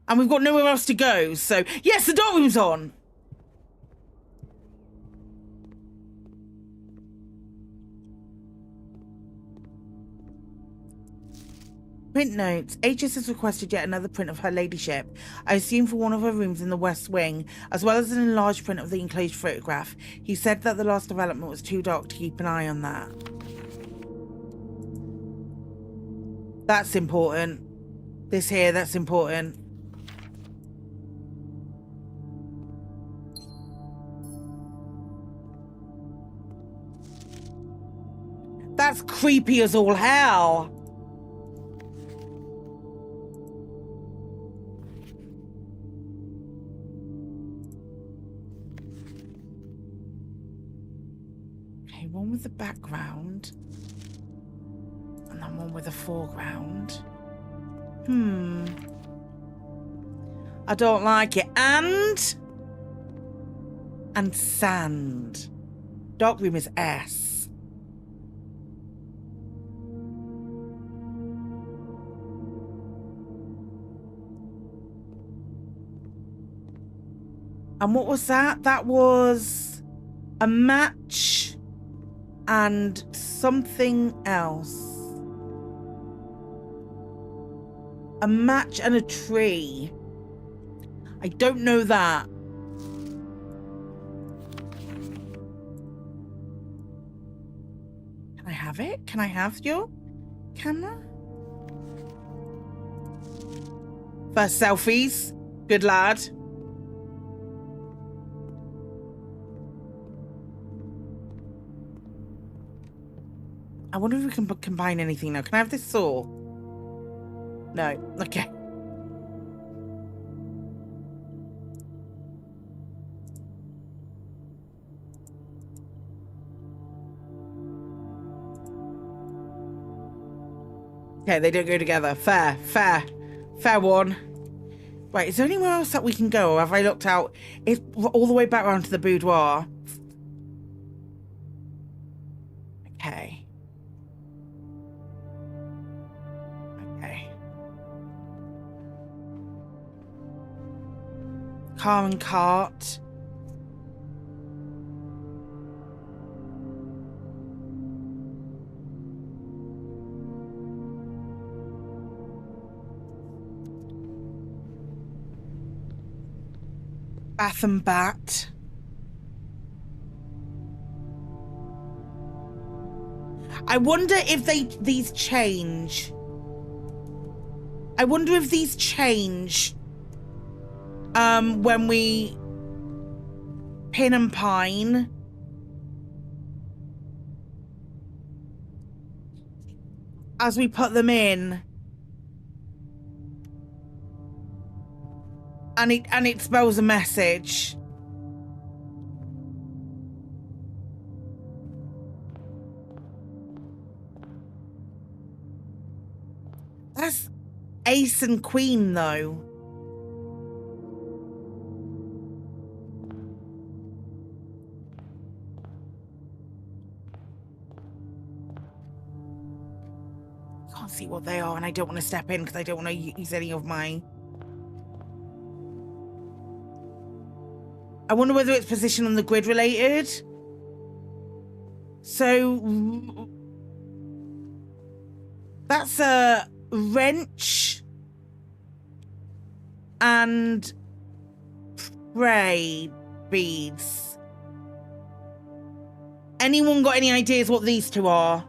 And we've got nowhere else to go, so... Yes, the dark room's on! Print notes. HS has requested yet another print of her ladyship. I assume for one of her rooms in the west wing, as well as an enlarged print of the enclosed photograph. He said that the last development was too dark to keep an eye on that. That's important. This here, that's important. That's creepy as all hell. Okay, one with the background. And then one with the foreground. I don't like it. And sand. Dark room is S. And what was that? That was a match and something else. A match and a tree. I don't know that. Can I have it? Can I have your camera? First selfies. Good lad. I wonder if we can combine anything now. Can I have this saw? No. Okay. Okay, they don't go together. Fair, fair. Fair one. Right, is there anywhere else that we can go? Or have I looked out? It's all the way back around to the boudoir. Okay. Car and cart. Bath and bat. I wonder if these change. I wonder if these change when we pin and pine. As we put them in. And it spells a message. ace and queen, though. Can't see what they are, and I don't want to step in because I don't want to use any of my... I wonder whether it's position on the grid related. So that's a wrench and pray beads. Anyone got any ideas what these two are?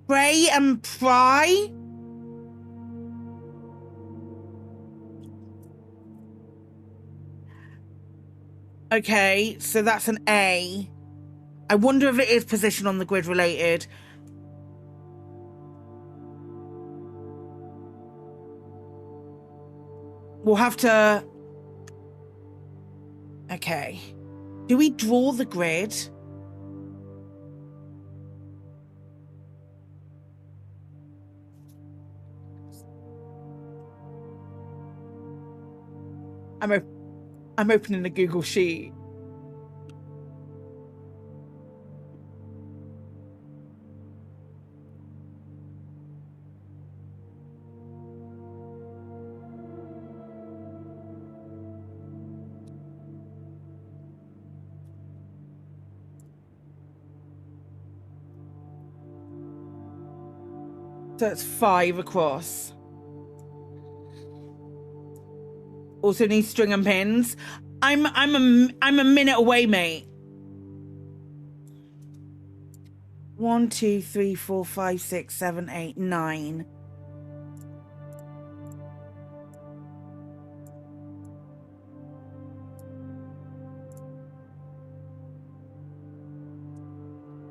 Pray and pry? Okay, so that's an A. I wonder if it is position on the grid related. We'll have to... Okay. Do we draw the grid? I'm opening a Google Sheet. So it's 5 across. Also need string and pins. I'm a minute away, mate. 1, 2, 3, 4, 5, 6, 7, 8, 9.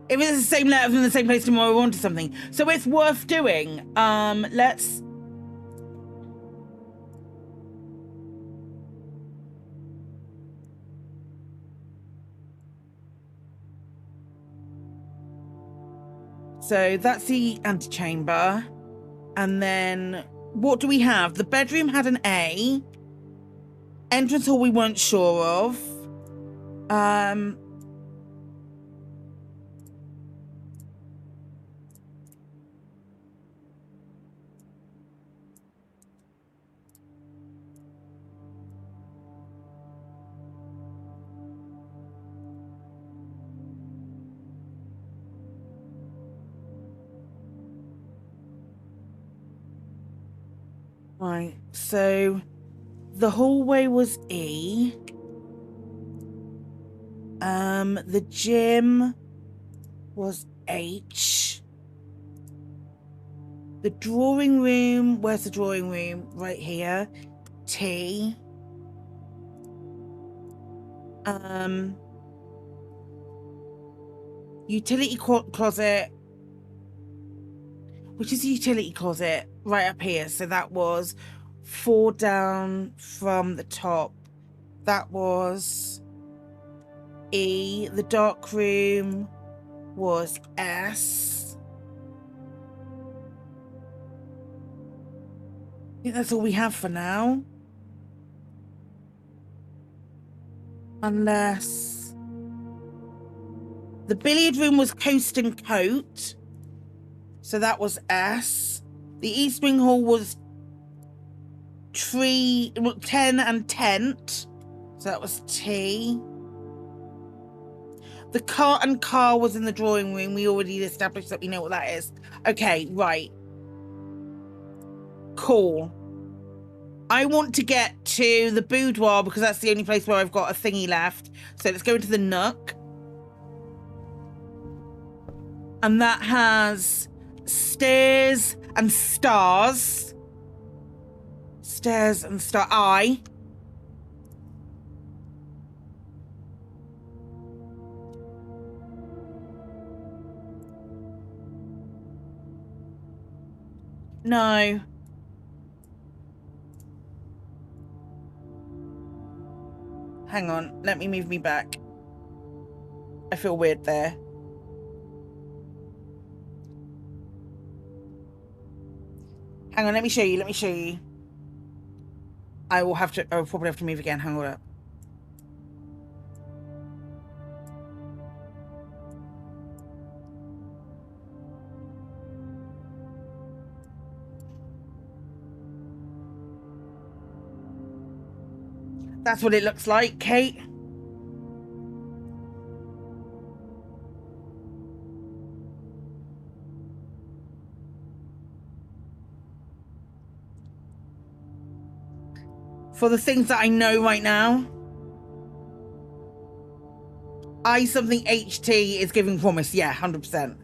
If it's the same letter from the same place tomorrow, on to something. So it's worth doing. Let's... So that's the antechamber. And then what do we have? The bedroom had an A. Entrance hall we weren't sure of. Right, so the hallway was E. The gym was H. The drawing room, where's the drawing room? Right here. T. Utility closet. Which is the utility closet? Right up here. So that was 4 down from the top. That was E. The dark room was S. I think that's all we have for now. Unless... The billiard room was coast and coat. So that was S. The East Wing Hall was 10 and tent. So that was T. The cart and car was in the drawing room. We already established that we know what that is. Okay, right. Cool. I want to get to the boudoir because that's the only place where I've got a thingy left. So let's go into the nook. And that has stairs and stars. Stairs and star. I. No. Hang on. Let me move me back. I feel weird there. Hang on, let me show you. Let me show you. I will probably have to move again. Hang on up. That's what it looks like, Kate. For the things that I know right now, something HT is giving promise. Yeah, 100%.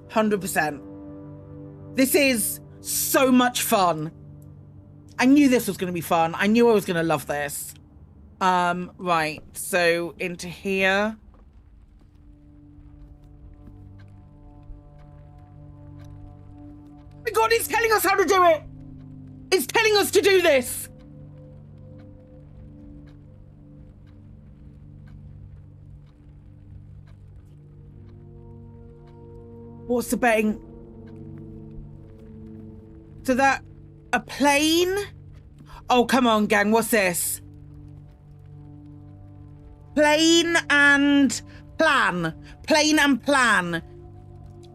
100%. This is so much fun. I knew this was going to be fun. I knew I was going to love this. Right. So into here. Oh my God, it's telling us how to do it. It's telling us to do this. What's the betting? So that a plane? Oh, come on, gang. What's this? Plane and plan. Plane and plan.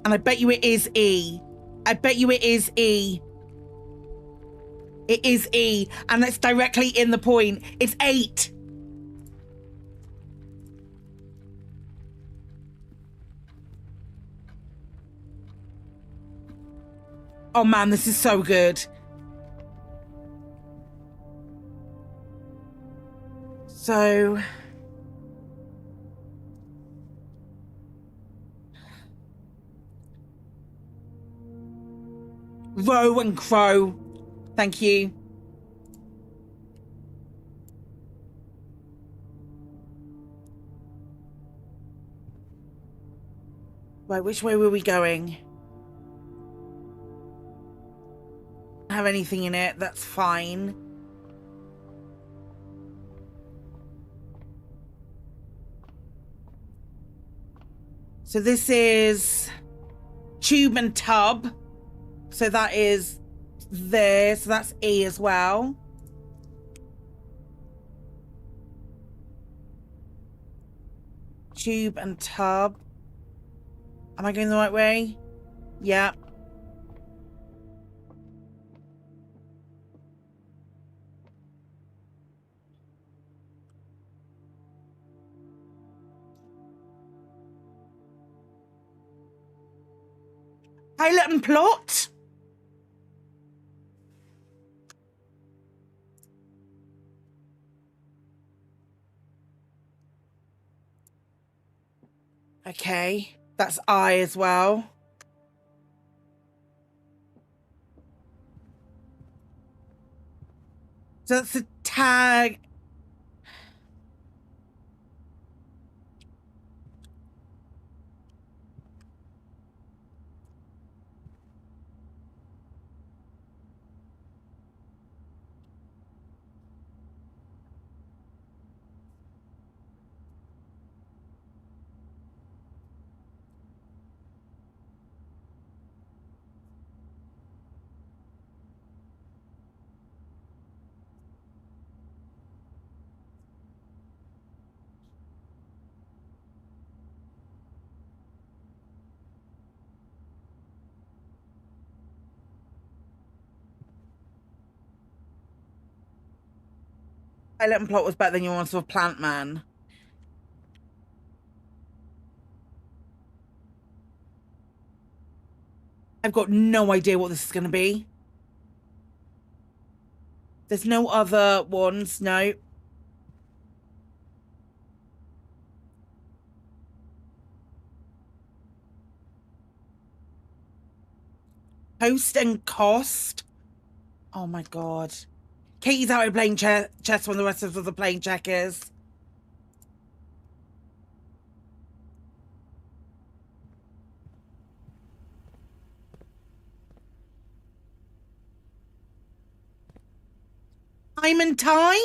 And I bet you it is E. I bet you it is E. It is E. And that's directly in the point. It's 8. Oh man, this is so good. So... Row and crow. Thank you. Right, which way were we going? Have anything in it, that's fine. So this is tube and tub. So that is there. So that's E as well. Tube and tub. Am I going the right way? Yeah. Pilot and plot? Okay, that's I as well. So that's the tag. Pilot and plot was better than your one sort of plant man. I've got no idea what this is going to be. There's no other ones, no. Host and cost. Oh my God. Katie's out here playing chess when the rest of us are playing checkers. Time and time?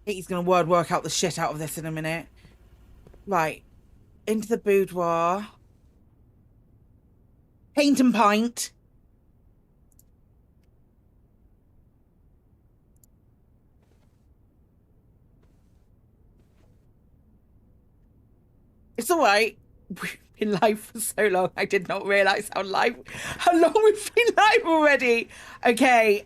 He's gonna work out the shit out of this in a minute. Right. Into the boudoir. Paint and pint. It's all right. We've been live for so long. I did not realise how long we've been live already. Okay.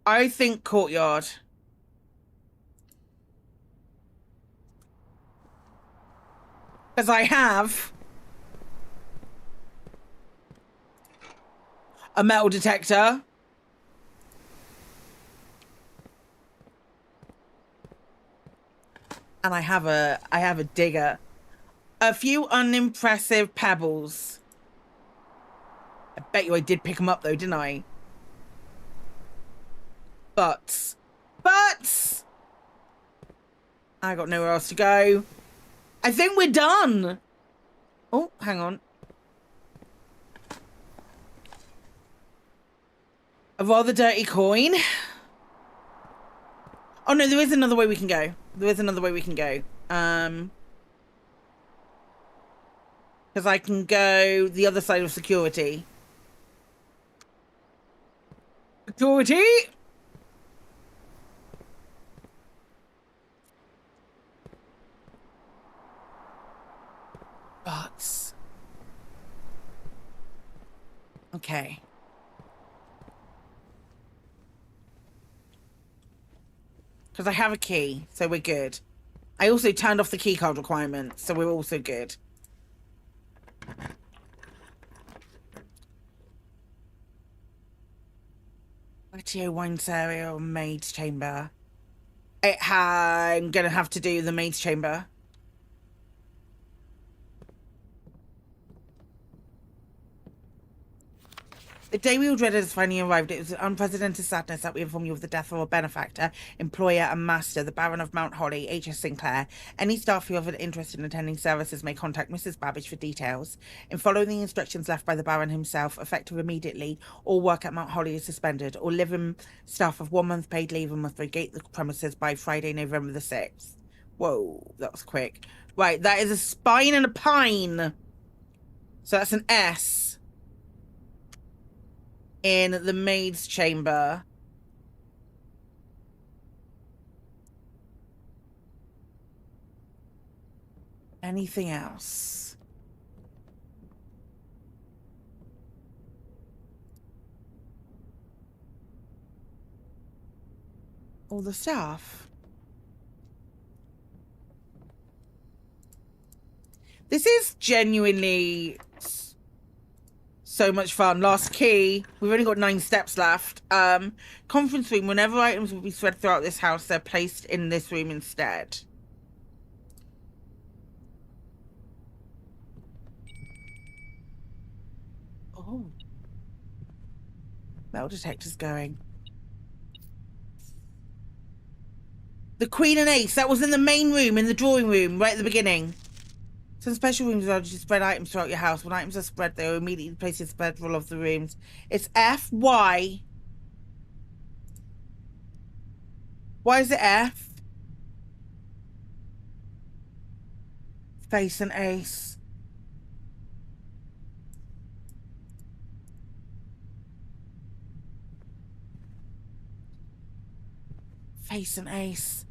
I think courtyard. Because I have a metal detector. And I have a digger. A few unimpressive pebbles. I bet you I did pick them up though, didn't I? But I got nowhere else to go. I think we're done. Oh, hang on. A rather dirty coin. Oh no, there is another way we can go. There is another way we can go. Because I can go the other side of security. Security? But... Okay. Because I have a key, so we're good. I also turned off the keycard requirement, so we're also good. Patio, wines area, or maid's chamber. I'm gonna have to do the maid's chamber. The day we all dreaded has finally arrived. It was an unprecedented sadness that we inform you of the death of our benefactor, employer and master, the Baron of Mount Holly, H.S. Sinclair. Any staff who have an interest in attending services may contact Mrs. Babbage for details. In following the instructions left by the Baron himself, effective immediately, all work at Mount Holly is suspended. All living staff of 1 month paid leave and must vacate the premises by Friday, November the 6th. Whoa, that was quick. Right, that is a spine and a pine. So that's an S. In the maid's chamber. Anything else? All the stuff. This is genuinely so much fun. Last key. We've only got 9 steps left. Conference room. Whenever items will be spread throughout this house, they're placed in this room instead. Oh. Metal detector's going. The Queen and Ace. That was in the main room, in the drawing room, right at the beginning. Some special rooms allow you to spread items throughout your house. When items are spread, they are immediately placed in several of the rooms. It's F, Y. Why is it F? Face and Ace. Face and Ace.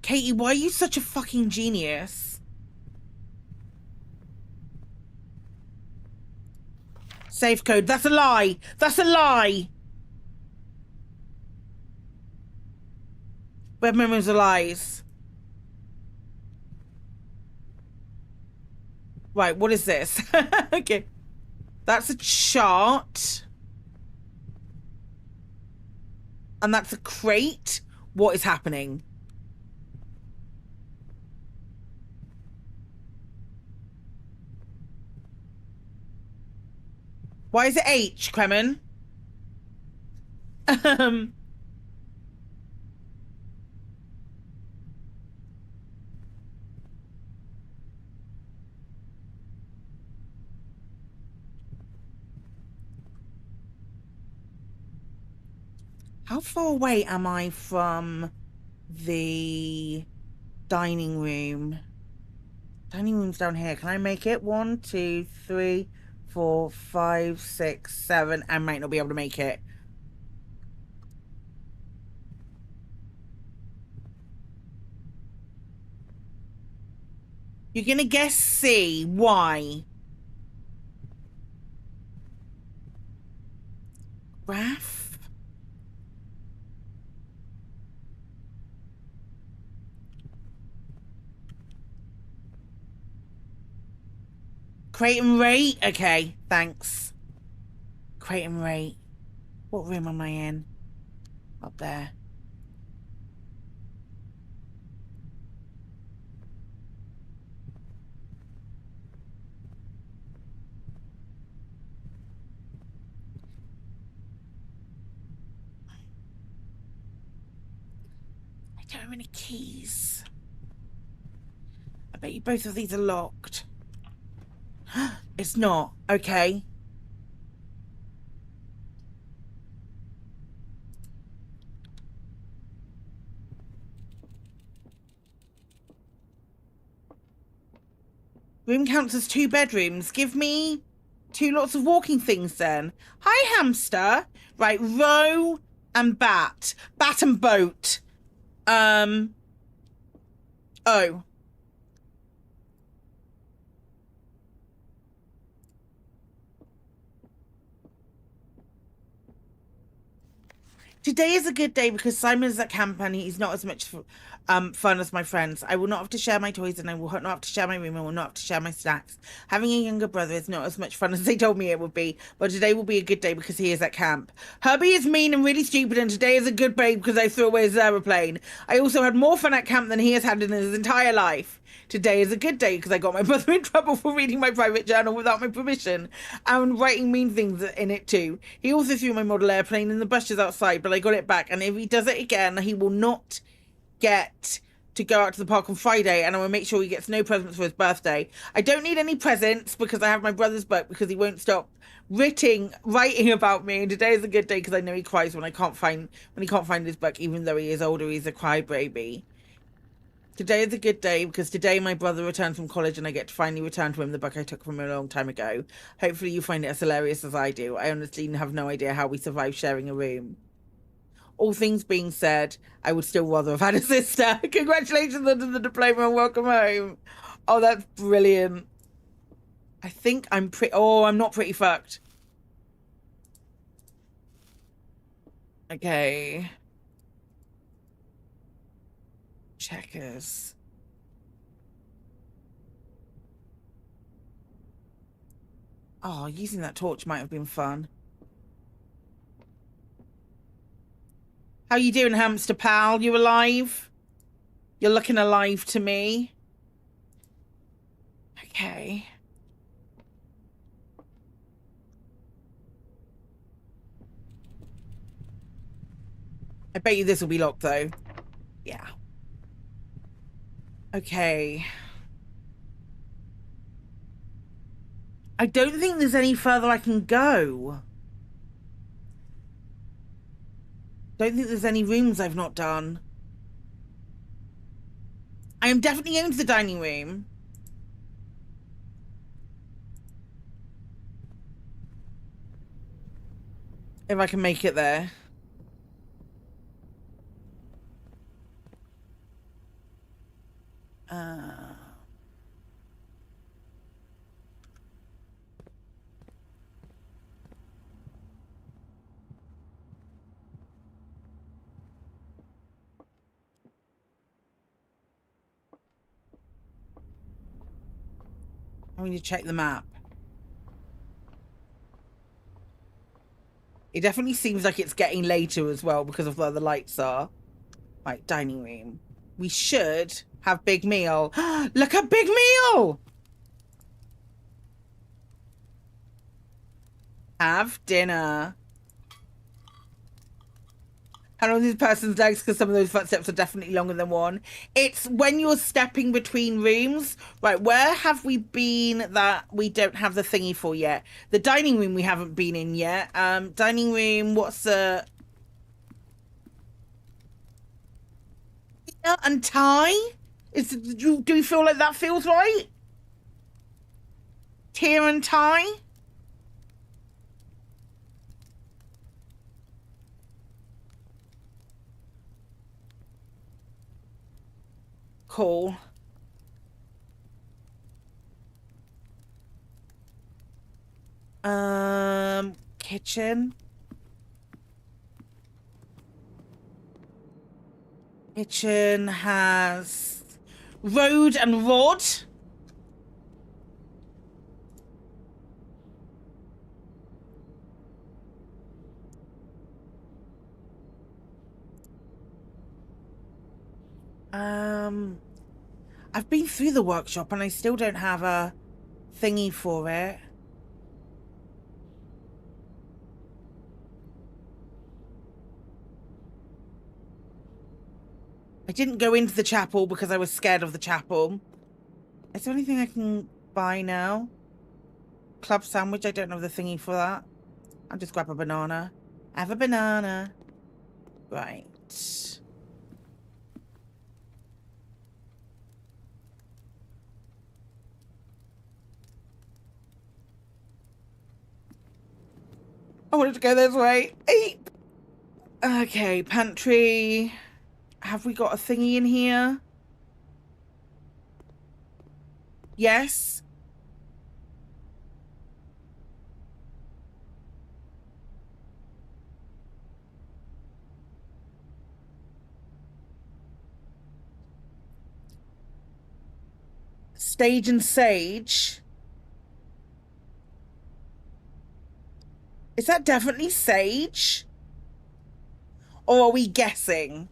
Katie, why are you such a fucking genius? Safe code. That's a lie. That's a lie. Red memories are lies. Right, what is this? Okay. That's a chart. And that's a crate. What is happening? Why is it H, Kremen? How far away am I from the dining room? Dining room's down here. Can I make it? 1, 2, 3, 4, 5, 6, 7. I might not be able to make it. You're gonna guess C. Why? Graph? Crate and rate? Okay, thanks. Crate and rate. What room am I in? Up there. I don't have any keys. I bet you both of these are locked. It's not. Okay. Room counts as 2 bedrooms. Give me 2 lots of walking things then. Hi, hamster. Right, row and bat. Bat and boat. Oh. Today is a good day because Simon is at camp and he's not as much fun as my friends. I will not have to share my toys and I will not have to share my room. I will not have to share my snacks. Having a younger brother is not as much fun as they told me it would be, but today will be a good day because he is at camp. Herbie is mean and really stupid and today is a good day because I threw away his aeroplane. I also had more fun at camp than he has had in his entire life. Today is a good day because I got my brother in trouble for reading my private journal without my permission and writing mean things in it too. He also threw my model airplane in the bushes outside, but I got it back. And if he does it again, he will not get to go out to the park on Friday, and I will make sure he gets no presents for his birthday. I don't need any presents because I have my brother's book because he won't stop writing about me. And today is a good day because I know he cries when he can't find his book, even though he is older. He's a crybaby. Today is a good day because today my brother returns from college and I get to finally return to him the book I took from him a long time ago. Hopefully you find it as hilarious as I do. I honestly have no idea how we survived sharing a room. All things being said, I would still rather have had a sister. Congratulations on the diploma and welcome home. Oh, that's brilliant. I think I'm I'm not pretty fucked. Okay. Checkers. Oh, using that torch might have been fun. How you doing, hamster pal? You alive? You're looking alive to me. Okay. I bet you this will be locked, though. Yeah. Okay. I don't think there's any further I can go. Don't think there's any rooms I've not done. I am definitely going to the dining room. If I can make it there. I need to check the map. It definitely seems like it's getting later as well because of where the lights are. Right, dining room. We should have big meal. Look at big meal! Have dinner. How long is this person's legs? Because some of those footsteps are definitely longer than one. It's when you're stepping between rooms. Right, where have we been that we don't have the thingy for yet? The dining room we haven't been in yet. Dining room, what's the... And tie? Do we feel like that feels right? Tear and tie? Cool. Kitchen. Kitchen has road and rod. I've been through the workshop and I still don't have a thingy for it. I didn't go into the chapel because I was scared of the chapel. Is there anything I can buy now? Club sandwich, I don't have the thingy for that. I'll just grab a banana. I have a banana. Right. I wanted to go this way. Eep. Okay, pantry. Have we got a thingy in here? Yes. Stage and sage. Is that definitely sage? Or are we guessing?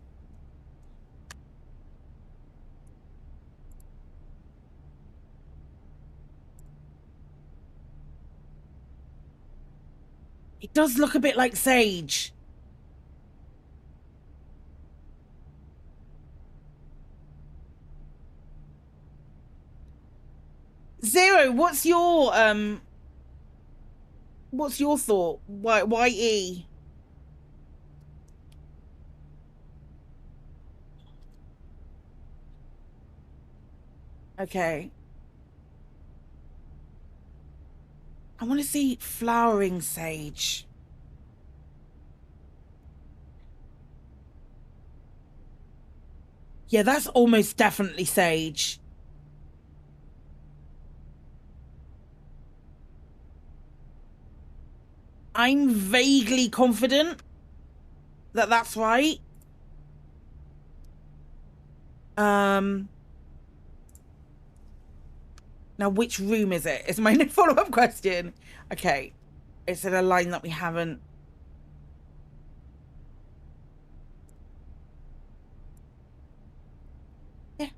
It does look a bit like sage. Zero, what's your thought? Why E? Okay. I want to see flowering sage. Yeah, that's almost definitely sage. I'm vaguely confident that that's right. Now which room is it? Is my follow-up question. Okay. Is it a line that we haven't? Yeah.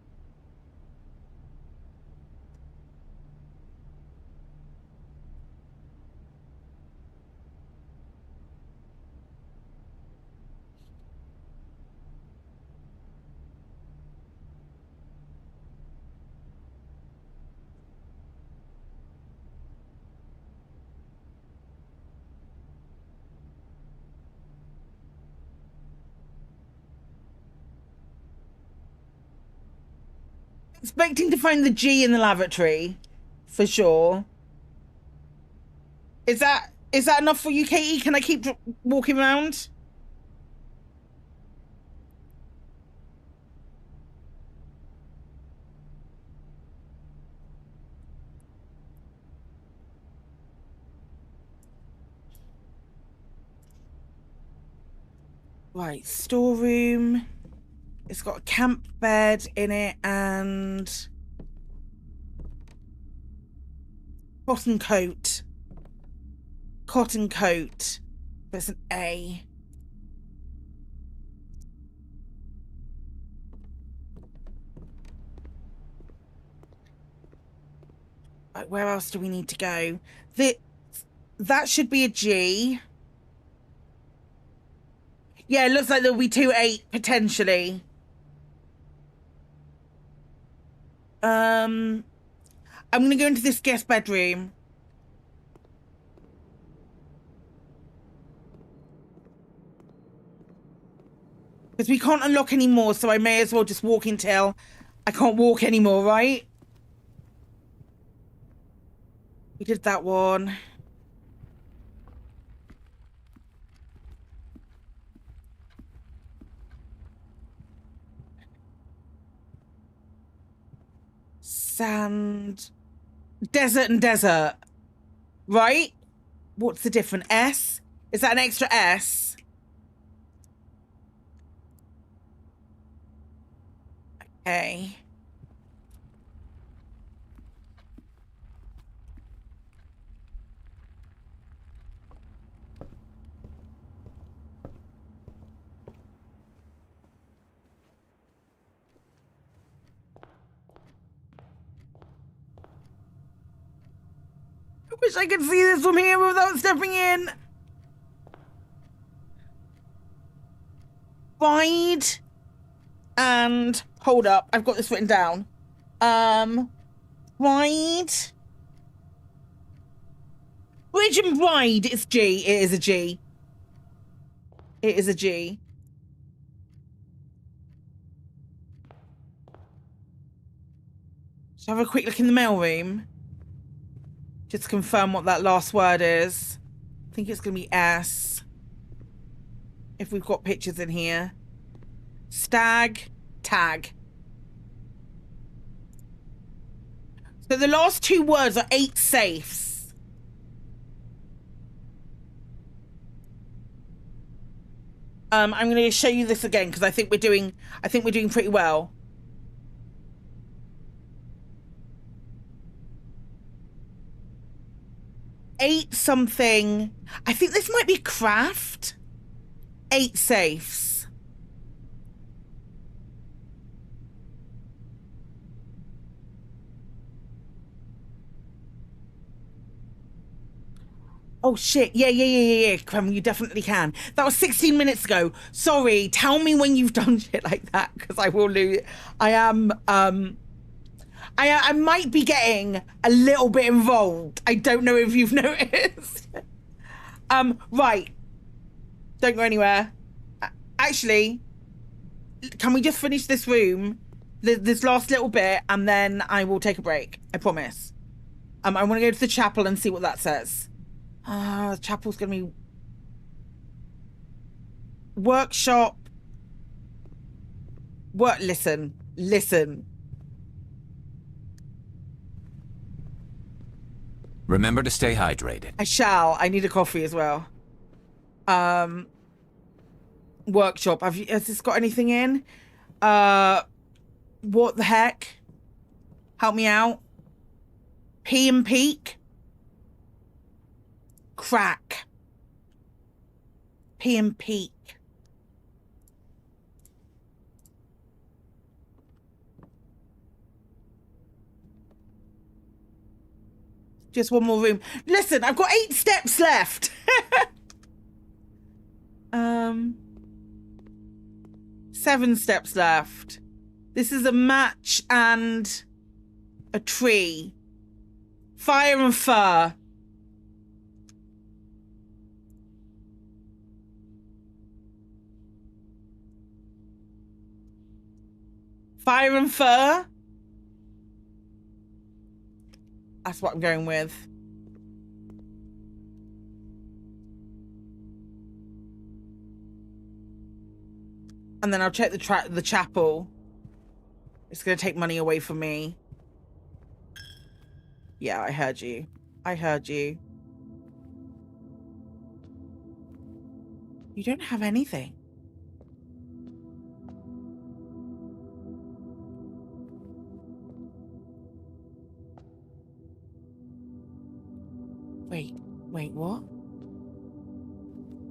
Expecting to find the G in the lavatory, for sure. Is that enough for you, Katie? Can I keep walking around? Right, storeroom. It's got a camp bed in it and cotton coat. Cotton coat. There's an A. Right, where else do we need to go? That should be a G. Yeah, it looks like there'll be 2-8 potentially. I'm gonna go into this guest bedroom. Because we can't unlock anymore, so I may as well just walk until I can't walk anymore, right? We did that one. Sand. Desert and desert. Right? What's the difference? S? Is that an extra S? Okay. I wish I could see this from here without stepping in. Ride and hold up. I've got this written down. Ride. Bridge and ride. It's G. It is a G. It is a G. Shall I have a quick look in the mailroom? Just to confirm what that last word is. I think it's going to be S. If we've got pictures in here. Stag. Tag. So the last two words are 8 safes. I'm going to show you this again because I think we're doing pretty well. Eight something. I think this might be craft. 8 safes. Oh shit. Yeah. Crumb, you definitely can. That was 16 minutes ago. Sorry. Tell me when you've done shit like that because I will lose. I might be getting a little bit involved. I don't know if you've noticed. Right. Don't go anywhere. Actually, can we just finish this room, this last little bit, and then I will take a break. I promise. I want to go to the chapel and see what that says. The chapel's going to be... Workshop. Listen. Remember to stay hydrated. I shall. I need a coffee as well. Workshop. Has this got anything in? What the heck? Help me out. P and peak. Crack. P and peak. Just one more room. Listen, I've got 8 steps left. 7 steps left. This is a match and a tree. Fire and fur. Fire and fur. That's what I'm going with. And then I'll check the chapel. It's going to take money away from me. Yeah, I heard you. You don't have anything. Wait, what?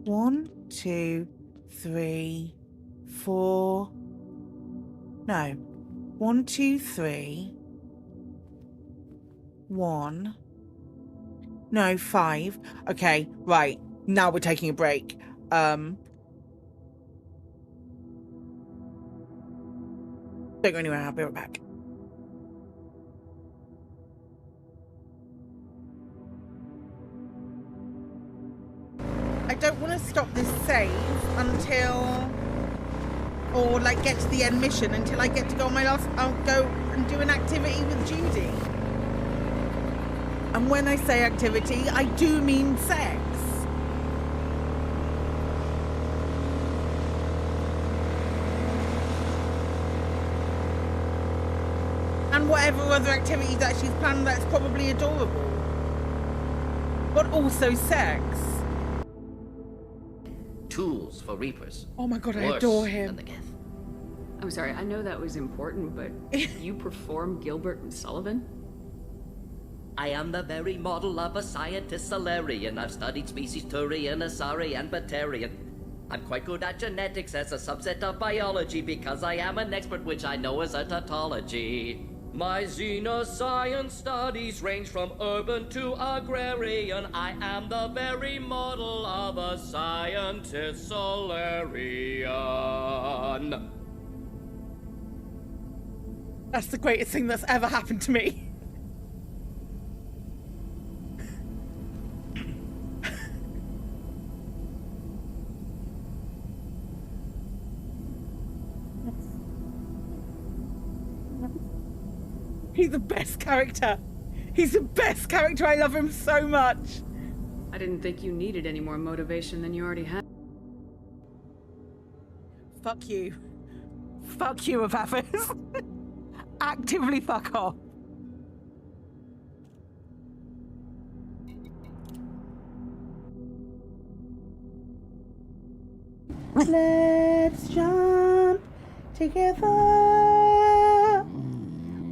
1, 2, 3, 4. No. 1, 2, 3. 1. No, 5. Okay, right. Now we're taking a break. Don't go anywhere, I'll be right back. I don't want to stop this save until or like get to the end mission until I get to go on my last. I'll go and do an activity with Judy. And when I say activity, I do mean sex. And whatever other activities that she's planned, that's probably adorable. But also sex. Tools for Reapers. Oh my god, I Worse adore than him. the Geth. I'm sorry, I know that was important, but you perform Gilbert and Sullivan? I am the very model of a scientist Solarian. I've studied species Turian, Asari, and Batarian. I'm quite good at genetics as a subset of biology because I am an expert, which I know is a tautology. My xenoscience studies range from urban to agrarian. I am the very model of a scientist Solarian. That's the greatest thing that's ever happened to me. He's the best character. He's the best character. I love him so much. I didn't think you needed any more motivation than you already had. Fuck you. Fuck you, Apathis. Actively fuck off. Let's jump together.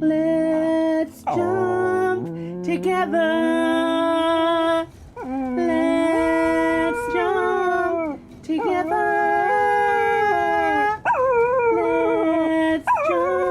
Let's jump together. Let's jump together. Let's jump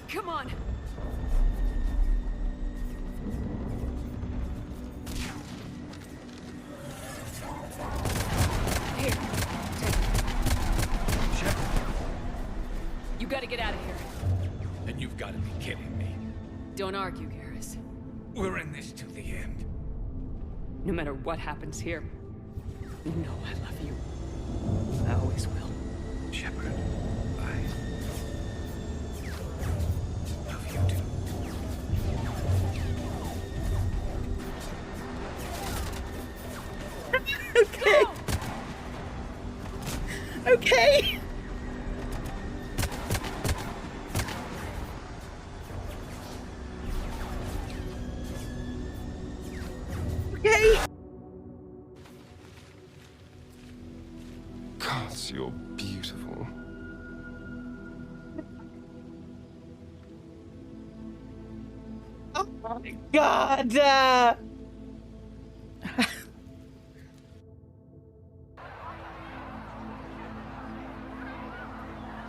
Come on! Here, take it. You gotta get out of here. And you've got to be kidding me. Don't argue, Garrus. We're in this to the end. No matter what happens here, you know I love you. I always will. Shepard, I love you too. Okay. Okay. Okay. Gods, you're beautiful. Oh my god.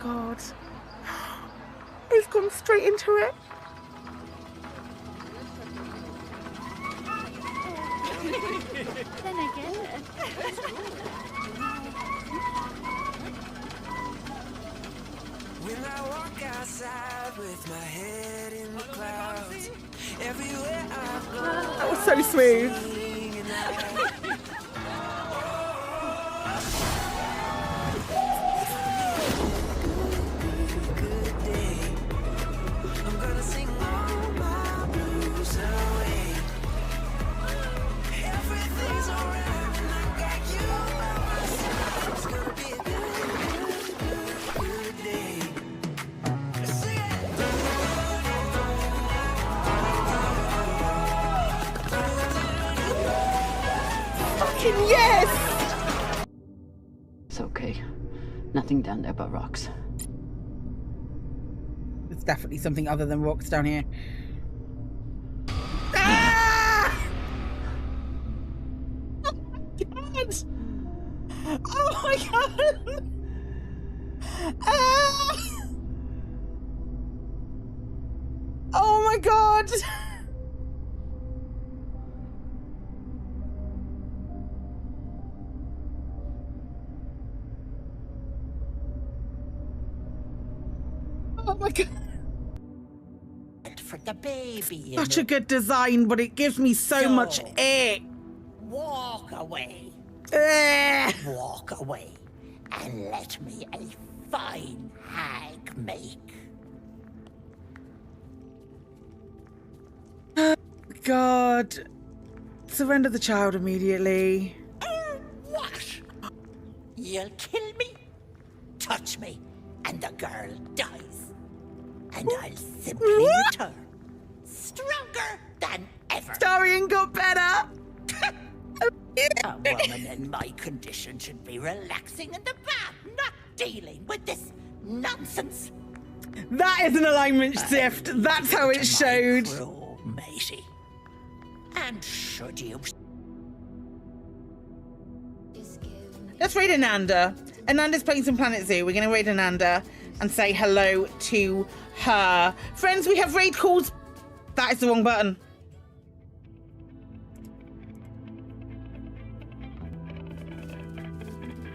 God. He's gone straight into it. Then again. When I walk outside with my head in the clouds, everywhere I go, That was so smooth. singing good day. I'm gonna sing all my blues away. Everything's alright when I got you by my side. It's gonna be a good day. Sing it. Fucking yes! It's okay. Nothing down there but rocks. It's definitely something other than rocks down here. Ah! Oh my god! Ah! Oh my god! Oh my god! For the baby. Such a good design, but it gives me so much ick. Walk away. Walk away and let me a fine hag make. God. Surrender the child immediately. What? You'll kill me, touch me, and the girl dies. And I'll simply return, stronger than ever. Darian got better. A woman in my condition should be relaxing in the bath, not dealing with this nonsense. That is an alignment shift. That's how it showed. Crew, matey. And should you... Let's raid Ananda. Ananda's playing some Planet Zoo. We're going to raid Ananda and say hello to her. Friends, we have raid calls. That is the wrong button.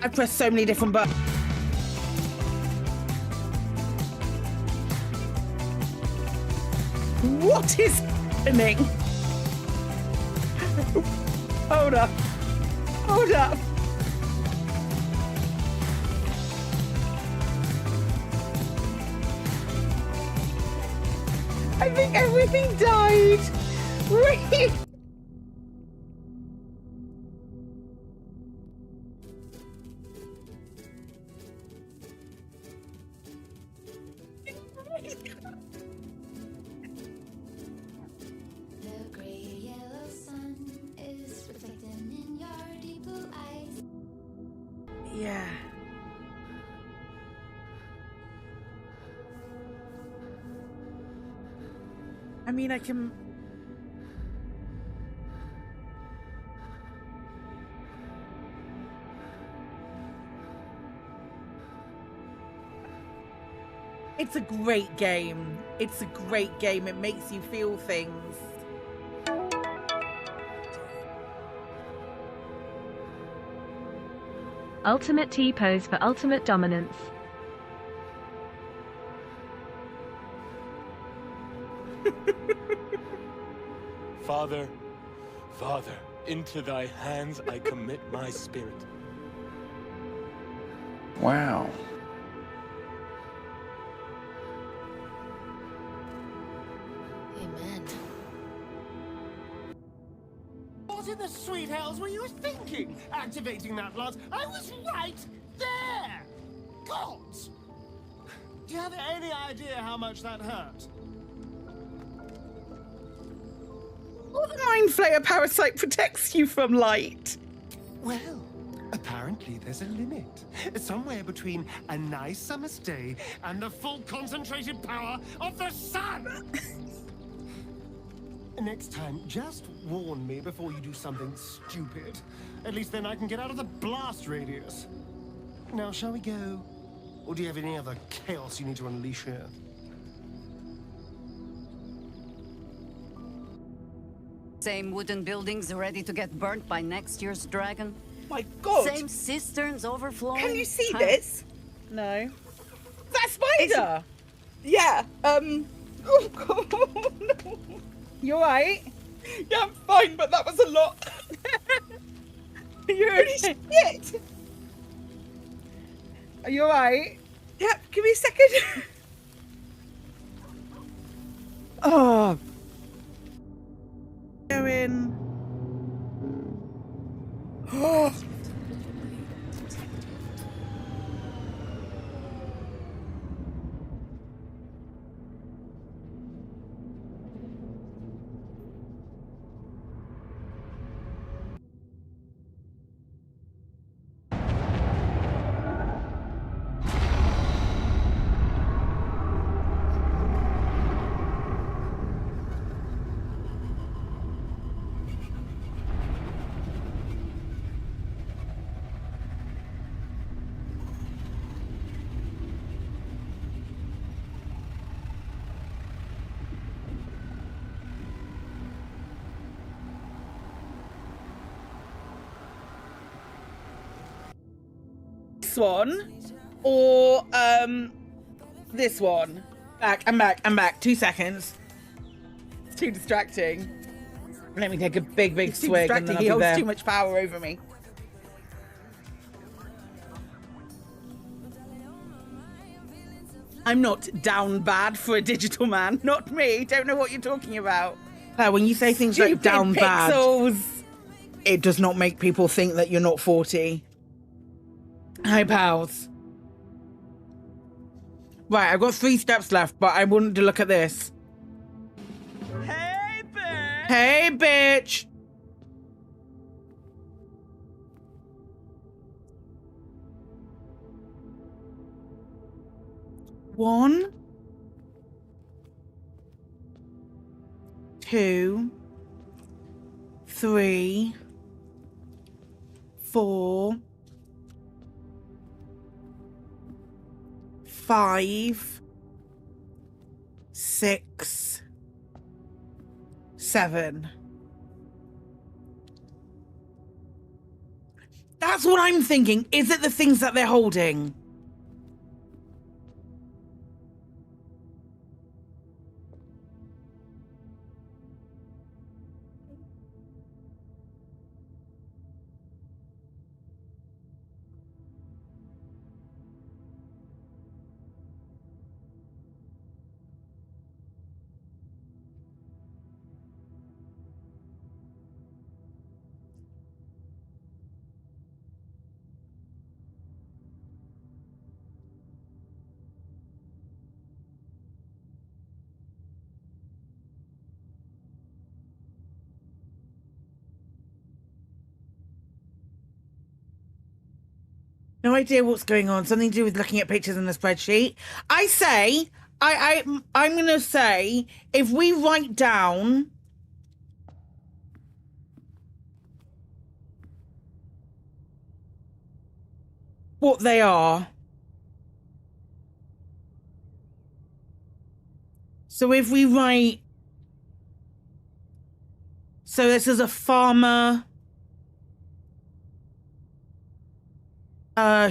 I pressed so many different buttons. What is happening? Hold up. Hold up. I think everything died. Wait. Yeah. I mean, I can... It's a great game. It's a great game. It makes you feel things. Ultimate T-pose for ultimate dominance. Father, Father, into thy hands I commit my spirit. Wow. Amen. What in the sweet hells were you thinking? Activating that lance? I was right there! Gods! Do you have any idea how much that hurt? Well, the Mind Flayer parasite protects you from light. Well, apparently there's a limit. Somewhere between a nice summer's day and the full concentrated power of the sun! Next time, just warn me before you do something stupid. At least then I can get out of the blast radius. Now, shall we go? Or do you have any other chaos you need to unleash here? Same wooden buildings ready to get burnt by next year's dragon? My God! Same cisterns overflowing? Can you see this? No. That spider! Yeah, oh God, no. You alright? Yeah, I'm fine, but that was a lot. You're Holy shit! Are you alright? Yep, give me a second. Oh. Go in. Oh. this one or this one? I'm back. 2 seconds. It's too distracting. Let me take a big swig and then I'll He be holds there. too much power over me. I'm not down bad for a digital man. Not me. Don't know what you're talking about. When you say things like down pixels. bad, it does not make people think that you're not 40. Hi, pals. Right, I've got 3 steps left, but I wanted to look at this. Hey, bitch. Hey, bitch. One, 2, 3, 4, 5, 6, 7. That's what I'm thinking. Is it the things that they're holding? No idea what's going on. Something to do with looking at pictures in the spreadsheet. I say, I'm gonna say, if we write down what they are. So if we write, so this is a farmer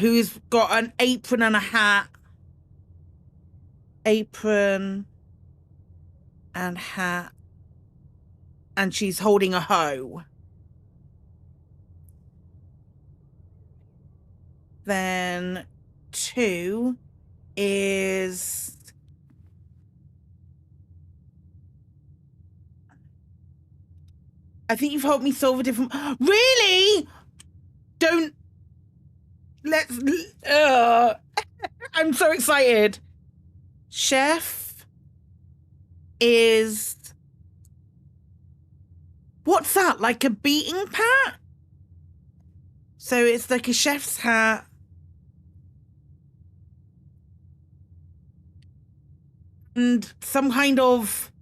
who's got an apron and a hat. Apron and hat. And she's holding a hoe. Then 2 is... I think you've helped me solve a different... Really? Don't... Let's... I'm so excited. Chef is... What's that? Like a beating pat? So it's like a chef's hat. And some kind of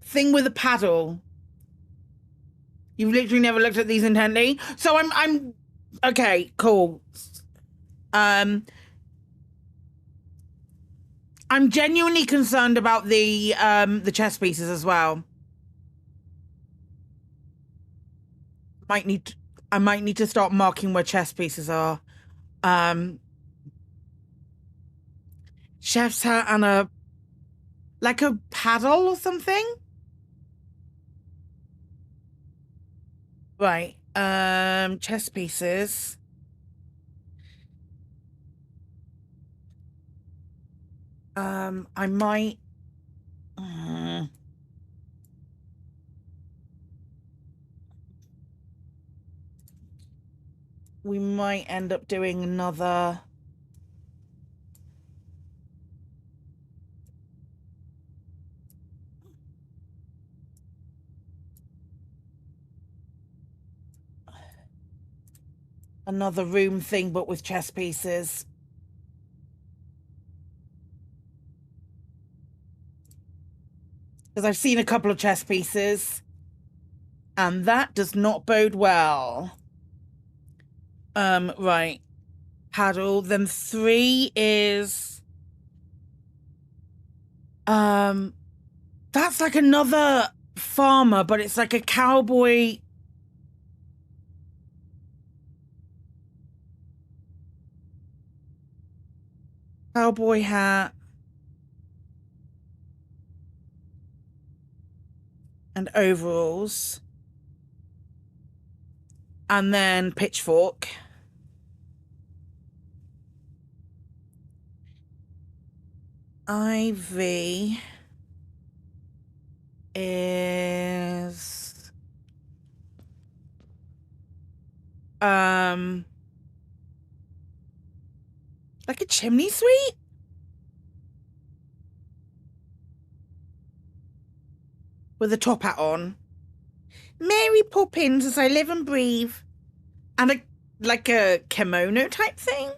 thing with a paddle. You've literally never looked at these intently. So I'm okay, cool. I'm genuinely concerned about the chess pieces as well. I might need to start marking where chess pieces are. Chef's hat and a like a paddle or something. Right. Chess pieces. I might we might end up doing another room thing, but with chess pieces. Because I've seen a couple of chess pieces, and that does not bode well. Right. Paddle. Then 3 is... That's like another farmer, but it's like a cowboy... Cowboy hat. And overalls. And then pitchfork. Ivy is like a chimney sweep? With a top hat on. Mary Poppins as I live and breathe. And a kimono type thing.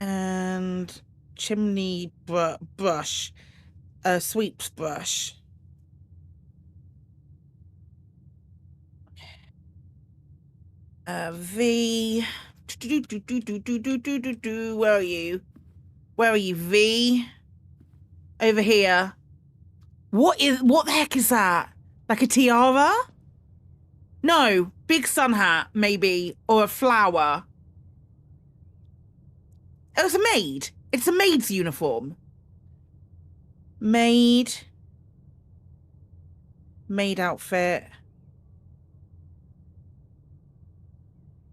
And chimney brush. A sweeps brush. V. Where are you? Where are you, V? Over here. What the heck is that? Like a tiara? No, big sun hat, maybe, or a flower. Oh, it's a maid. It's a maid's uniform. Maid outfit.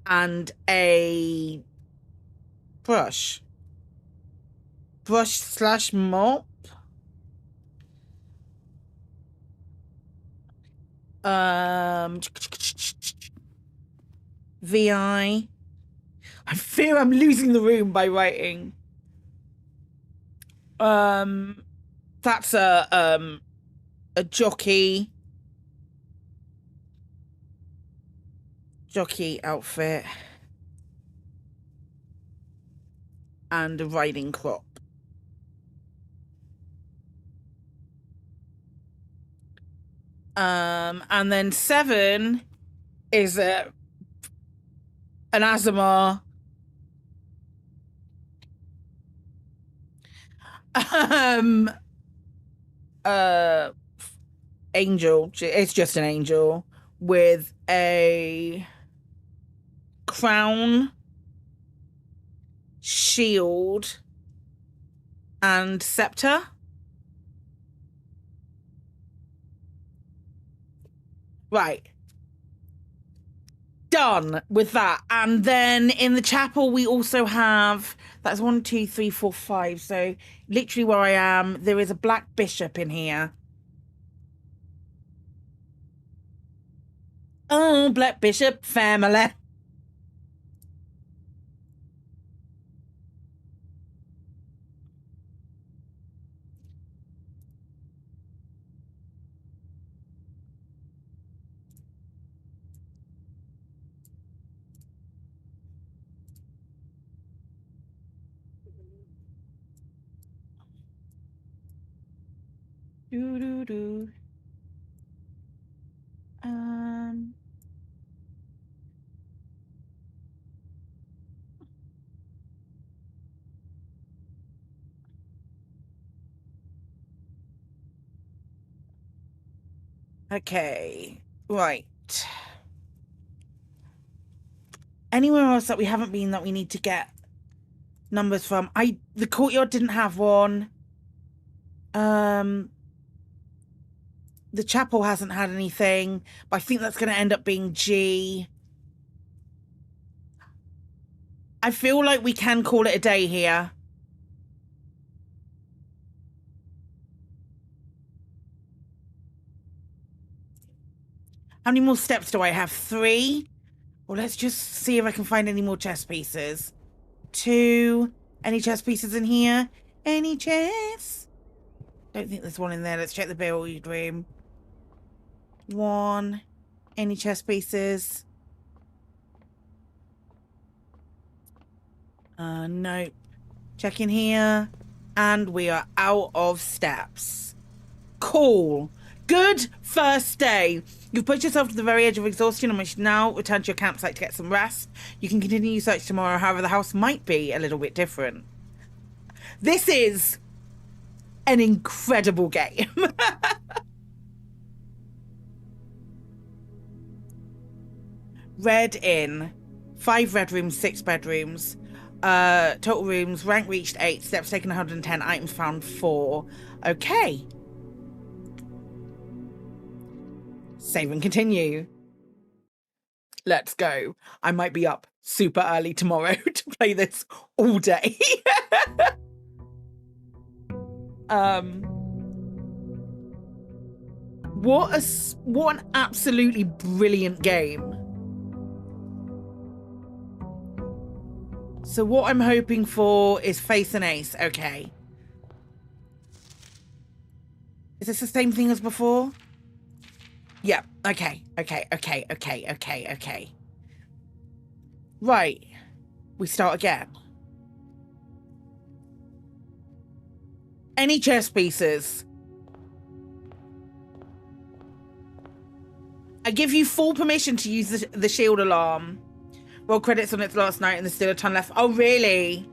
And a brush. Brush / mop. VI. I fear I'm losing the room by writing. That's a jockey outfit and a riding crop. And then 7 is an Azamar. Angel. It's just an angel with a crown, shield, and scepter. Right. Done with that. And then in the chapel, we also have, that's 1, 2, 3, 4, 5. So literally where I am, there is a black bishop in here. Oh, black bishop family. Do. Okay, right. Anywhere else that we haven't been that we need to get numbers from? The courtyard didn't have one. The chapel hasn't had anything, but I think that's going to end up being G. I feel like we can call it a day here. How many more steps do I have? 3? Well, let's just see if I can find any more chess pieces. 2. Any chess pieces in here? Any chess? Don't think there's one in there. Let's check the billiard room. 1. Any chess pieces? Nope. Check in here. And we are out of steps. Cool. Good first day. You've pushed yourself to the very edge of exhaustion and must now return to your campsite to get some rest. You can continue your search tomorrow, however the house might be a little bit different. This is an incredible game. Red in. 5 bedrooms, 6 bedrooms. Total rooms, rank reached 8, steps taken 110, items found 4. Okay. Save and continue. Let's go. I might be up super early tomorrow to play this all day. What an absolutely brilliant game. So what I'm hoping for is face and ace. Okay. Is this the same thing as before? Yeah. Okay. Okay. Right. We start again. Any chess pieces? I give you full permission to use the shield alarm. Roll credits on its last night and there's still a ton left. Oh, really?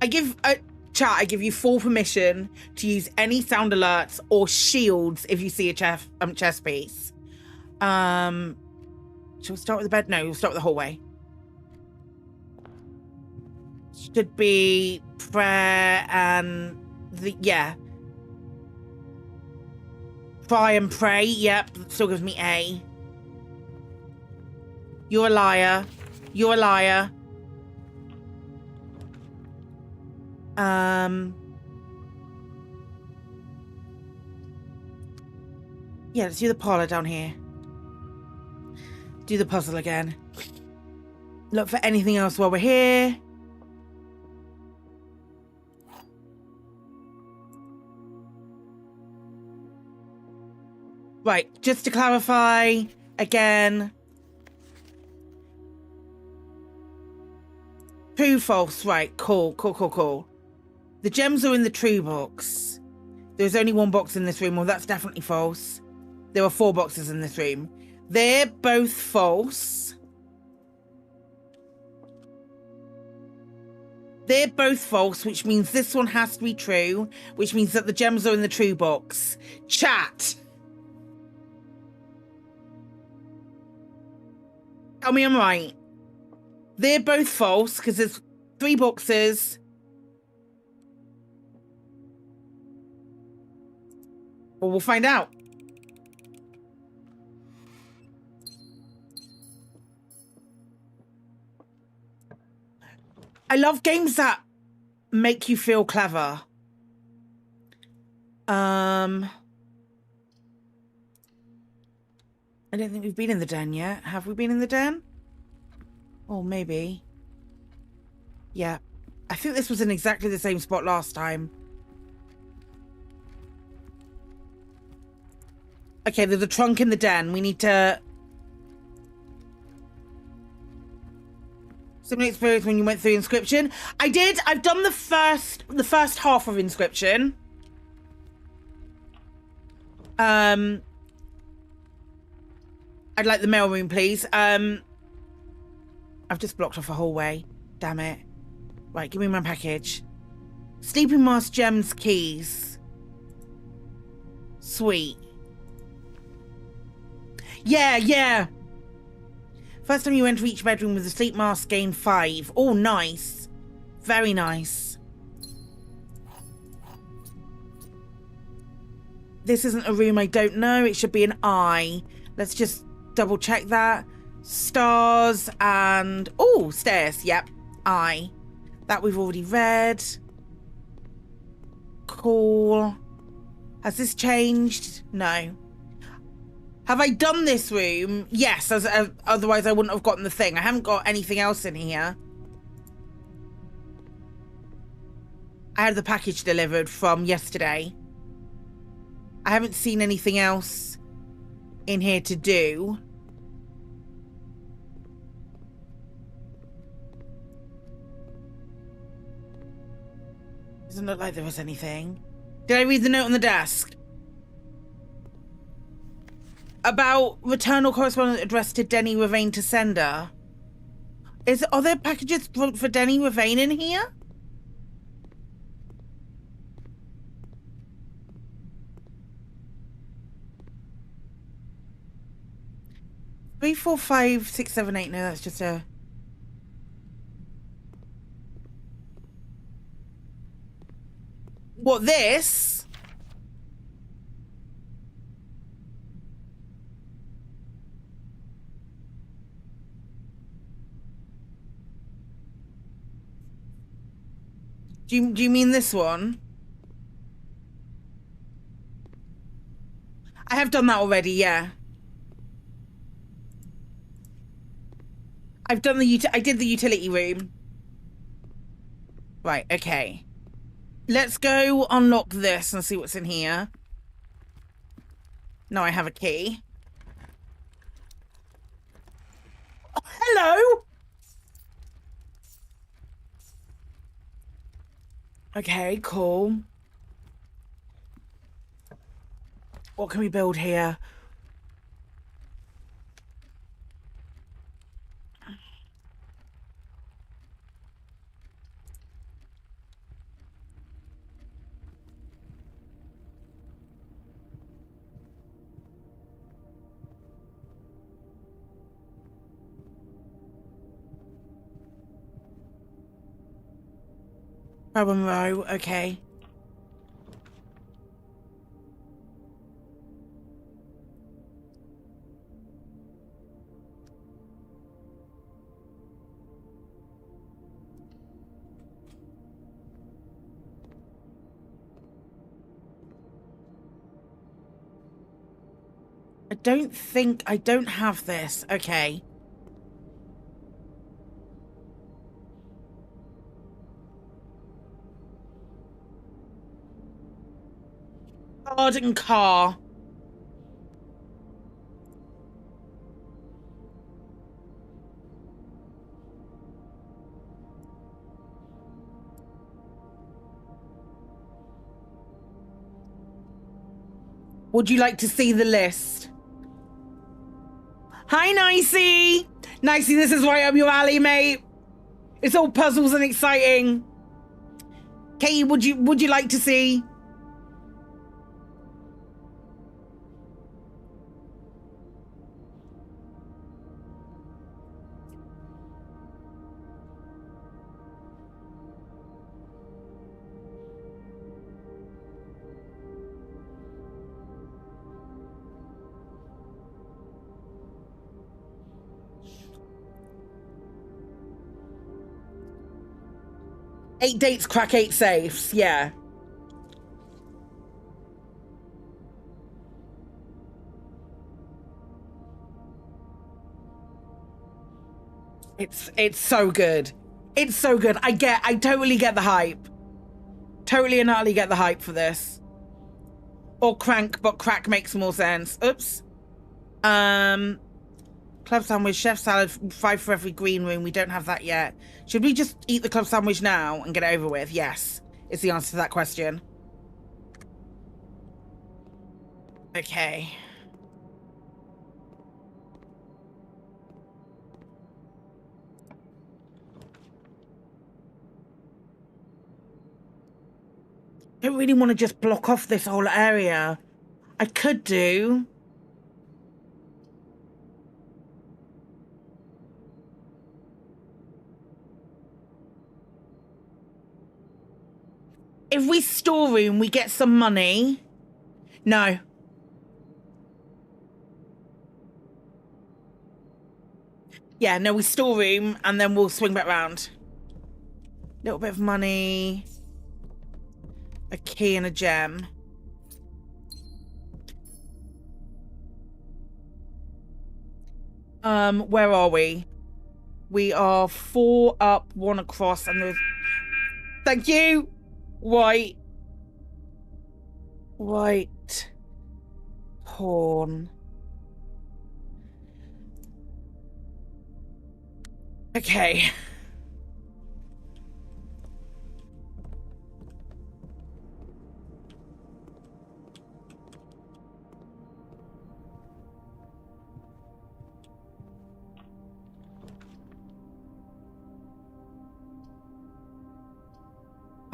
Chat, I give you full permission to use any sound alerts or shields if you see a chess piece. Shall we start with the bed? No, we'll start with the hallway. Should be prayer and yeah. Try and pray. Yep, still gives me A. You're a liar. You're a liar. Yeah, let's do the parlor down here. Do the puzzle again. Look for anything else while we're here. Right, just to clarify again. True, false. Right, cool. The gems are in the true box. There's only 1 box in this room. Well, that's definitely false. There are 4 boxes in this room. They're both false. They're both false, which means this one has to be true, which means that the gems are in the true box. Chat. Tell me I'm right. They're both false because there's 3 boxes. Well, we'll find out. I love games that make you feel clever. I don't think we've been in the den yet. Have we been in the den? Oh, maybe. Yeah. I think this was in exactly the same spot last time. Okay, there's a trunk in the den. We need to... Similar experience when you went through Inscription. I did. I've done the first half of Inscription. I'd like the mail room, please. I've just blocked off a hallway. Damn it. Right, give me my package. Sleeping Mask Gems keys. Sweet. Yeah. First time you enter each bedroom with a sleep mask, gain 5. Oh, nice. Very nice. This isn't a room I don't know. It should be an I. Let's just double check that. Stars and... Oh, stairs. Yep. I. That we've already read. Cool. Has this changed? No. Have I done this room? Yes, otherwise I wouldn't have gotten the thing. I haven't got anything else in here. I had the package delivered from yesterday. I haven't seen anything else in here to do. Doesn't look like there was anything. Did I read the note on the desk? About return or correspondence addressed to Denny Ravane to sender. Are there packages for Denny Ravane in here? 3, 4, 5, 6, 7, 8. No, that's just a... What, this? Do you mean this one? I have done that already, yeah. I've done I did the utility room. Right, okay. Let's go unlock this and see what's in here. Now I have a key. Oh, hello! Okay, cool. What can we build here? Problem row, okay. I don't have this. Okay. Garden car. Would you like to see the list? Hi, Nicey! Nicey, this is right up your alley, mate. It's all puzzles and exciting. Katie, would you like to see? Eight dates, crack 8 safes, yeah. It's so good. It's so good. I totally get the hype. Totally and utterly get the hype for this. Or crank, but crack makes more sense. Oops. Club sandwich, chef salad, 5 for every green room. We don't have that yet. Should we just eat the club sandwich now and get it over with? Yes, is the answer to that question. Okay. I don't really want to just block off this whole area. I could do... If we storeroom, we get some money. No. Yeah, no, we storeroom and then we'll swing back round. Little bit of money. A key and a gem. Where are we? We are 4 up, 1 across, and there's... Thank you! White. Pawn. Okay.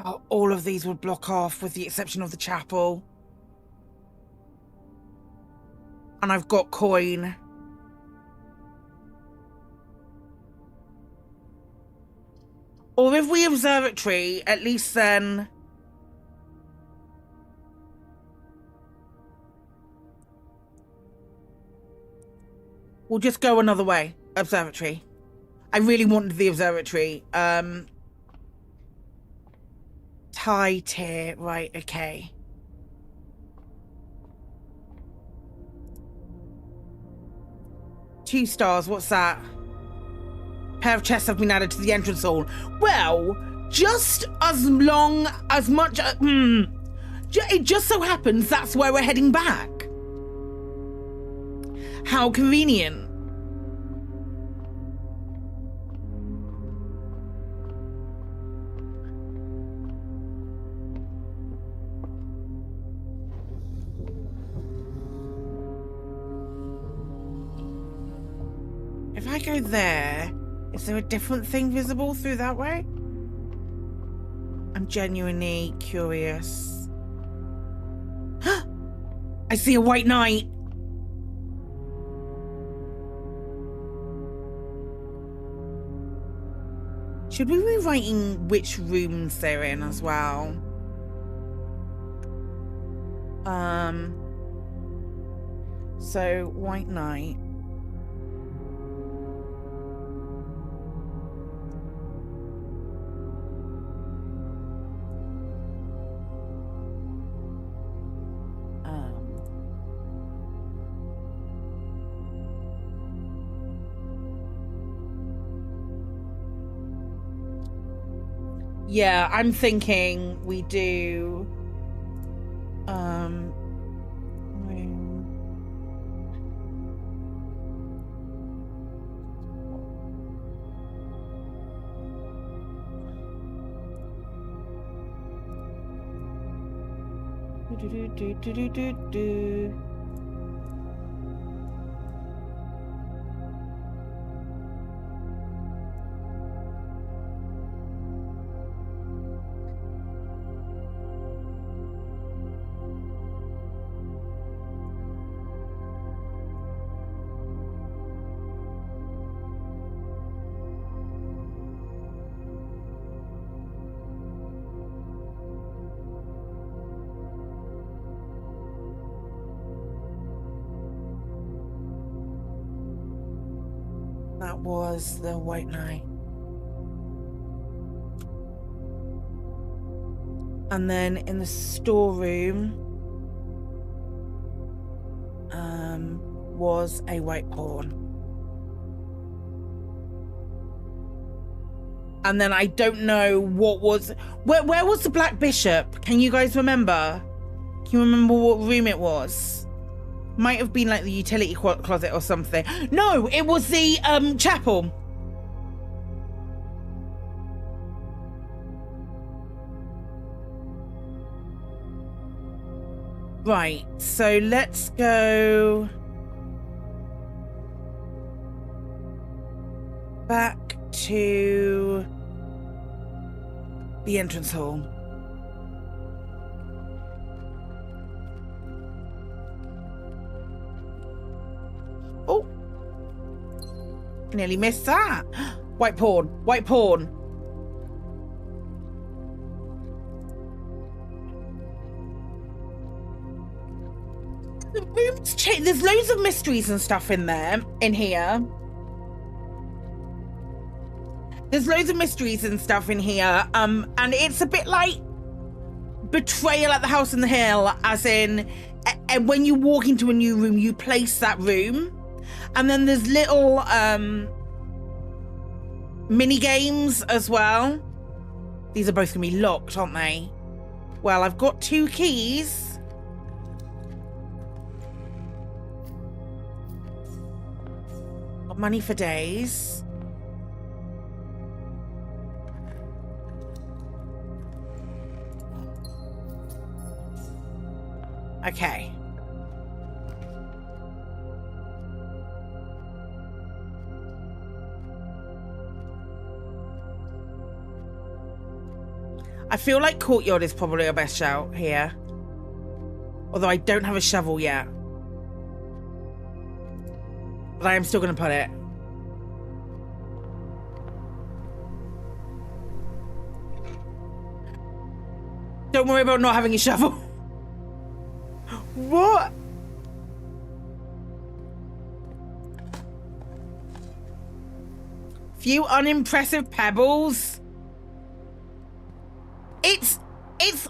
Oh, all of these would block off with the exception of the chapel. And I've got coin. Or if we observatory, at least then... we'll just go another way. Observatory. I really wanted the observatory. Tie tier. Right, okay. Two stars, what's that? Pair of chests have been added to the entrance hall. Well, just as long as much... it just so happens that's where we're heading back. How convenient. If I go there, is there a different thing visible through that way? I'm genuinely curious. I see a white knight. Should we be writing which rooms they're in as well? So white knight. Yeah, I'm thinking we do room. Do. That was the white knight. And then in the storeroom was a white pawn. And then I don't know what was... Where was the Black Bishop? Can you guys remember? Can you remember what room it was? Might have been like the utility closet or something. No, it was the chapel. Right, so let's go back to the entrance hall. Oh, nearly missed that. White pawn, white pawn. The room's changed. There's loads of mysteries and stuff in there, in here. There's loads of mysteries and stuff in here. And it's a bit like Betrayal at the House on the Hill, as in, and when you walk into a new room, you place that room. And then there's little mini games as well. These are both gonna be locked, aren't they? Well, I've got 2 keys. Got money for days. Okay. I feel like Courtyard is probably our best shout here. Although I don't have a shovel yet. But I am still going to put it. Don't worry about not having a shovel. What? Few unimpressive pebbles. It's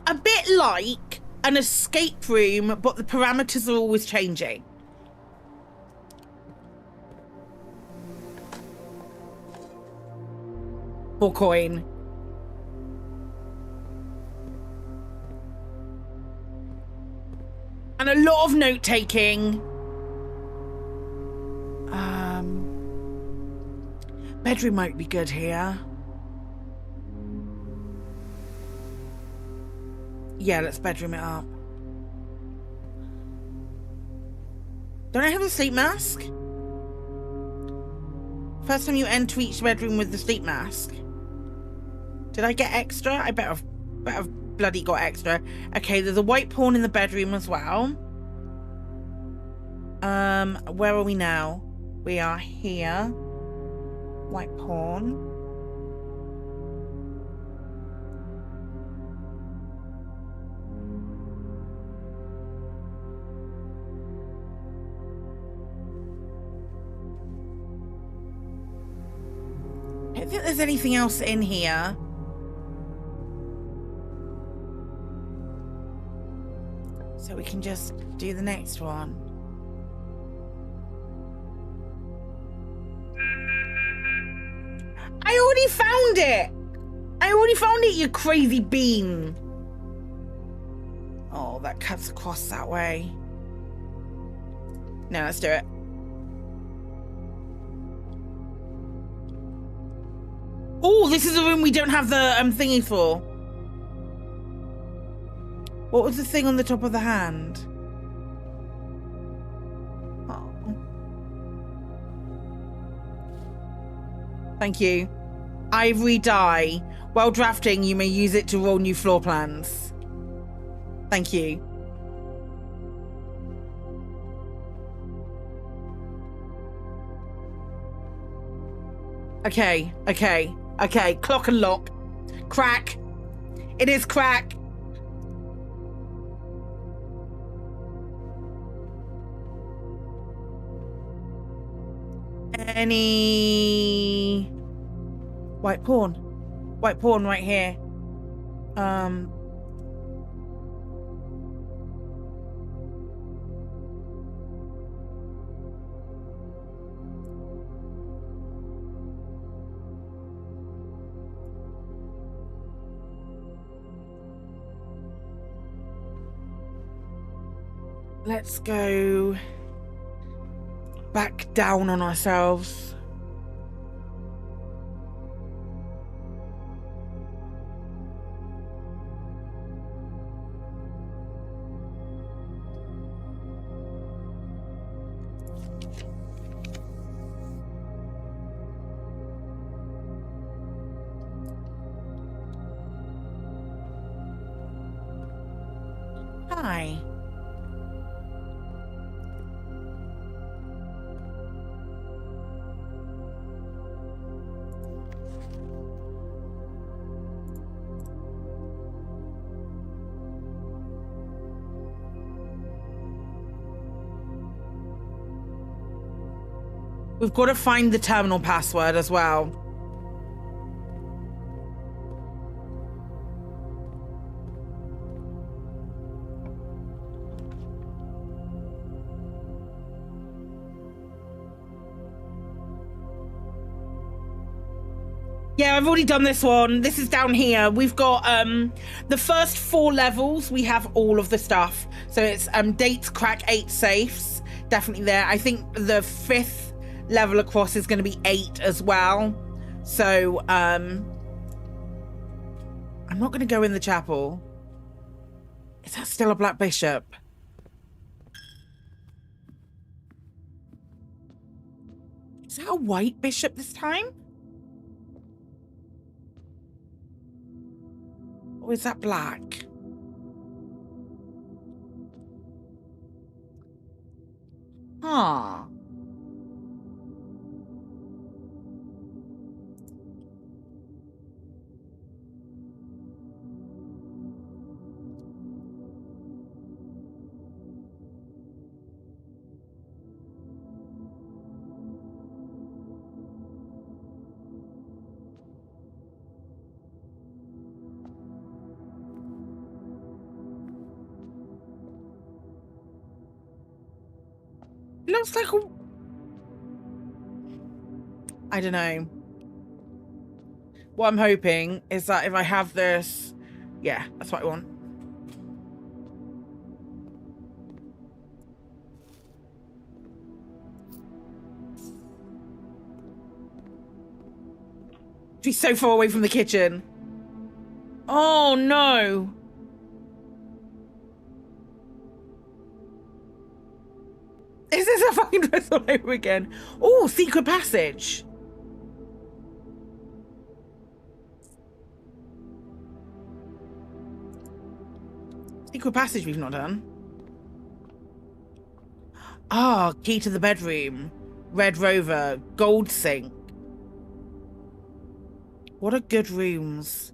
a bit like an escape room, but the parameters are always changing. Or coin. And a lot of note taking. Bedroom might be good here. Yeah, let's bedroom it up. Don't I have a sleep mask? First time you enter each bedroom with the sleep mask. Did I get extra? I better have bloody got extra. Okay, there's a white pawn in the bedroom as well. Where are we now? We are here. White pawn. I don't think there's anything else in here. So we can just do the next one. I already found it! I already found it, you crazy bean! Oh, that cuts across that way. No, let's do it. Oh, this is a room we don't have the thingy for. What was the thing on the top of the hand? Oh. Thank you. Ivory dye. While drafting, you may use it to roll new floor plans. Thank you. Okay, okay, okay. Clock and lock. Crack. It is crack. Any white pawn? White pawn right here. Let's go back down on ourselves. Hi. We've got to find the terminal password as well. Yeah, I've already done this one. This is down here. We've got the first 4 levels. We have all of the stuff. So it's dates, crack 8 safes. Definitely there. I think the 5th level across is going to be 8 as well. So I'm not going to go in the chapel. Is that still a black bishop? Is that a white bishop this time? Or is that black? Huh. looks like a... I don't know. What I'm hoping is that if I have this... Yeah, that's what I want. She's so far away from the kitchen. Oh, no. Is this a fucking dress all over again? Oh, secret passage. Secret passage we've not done. Ah, key to the bedroom. Red Rover. Gold sink. What are good rooms?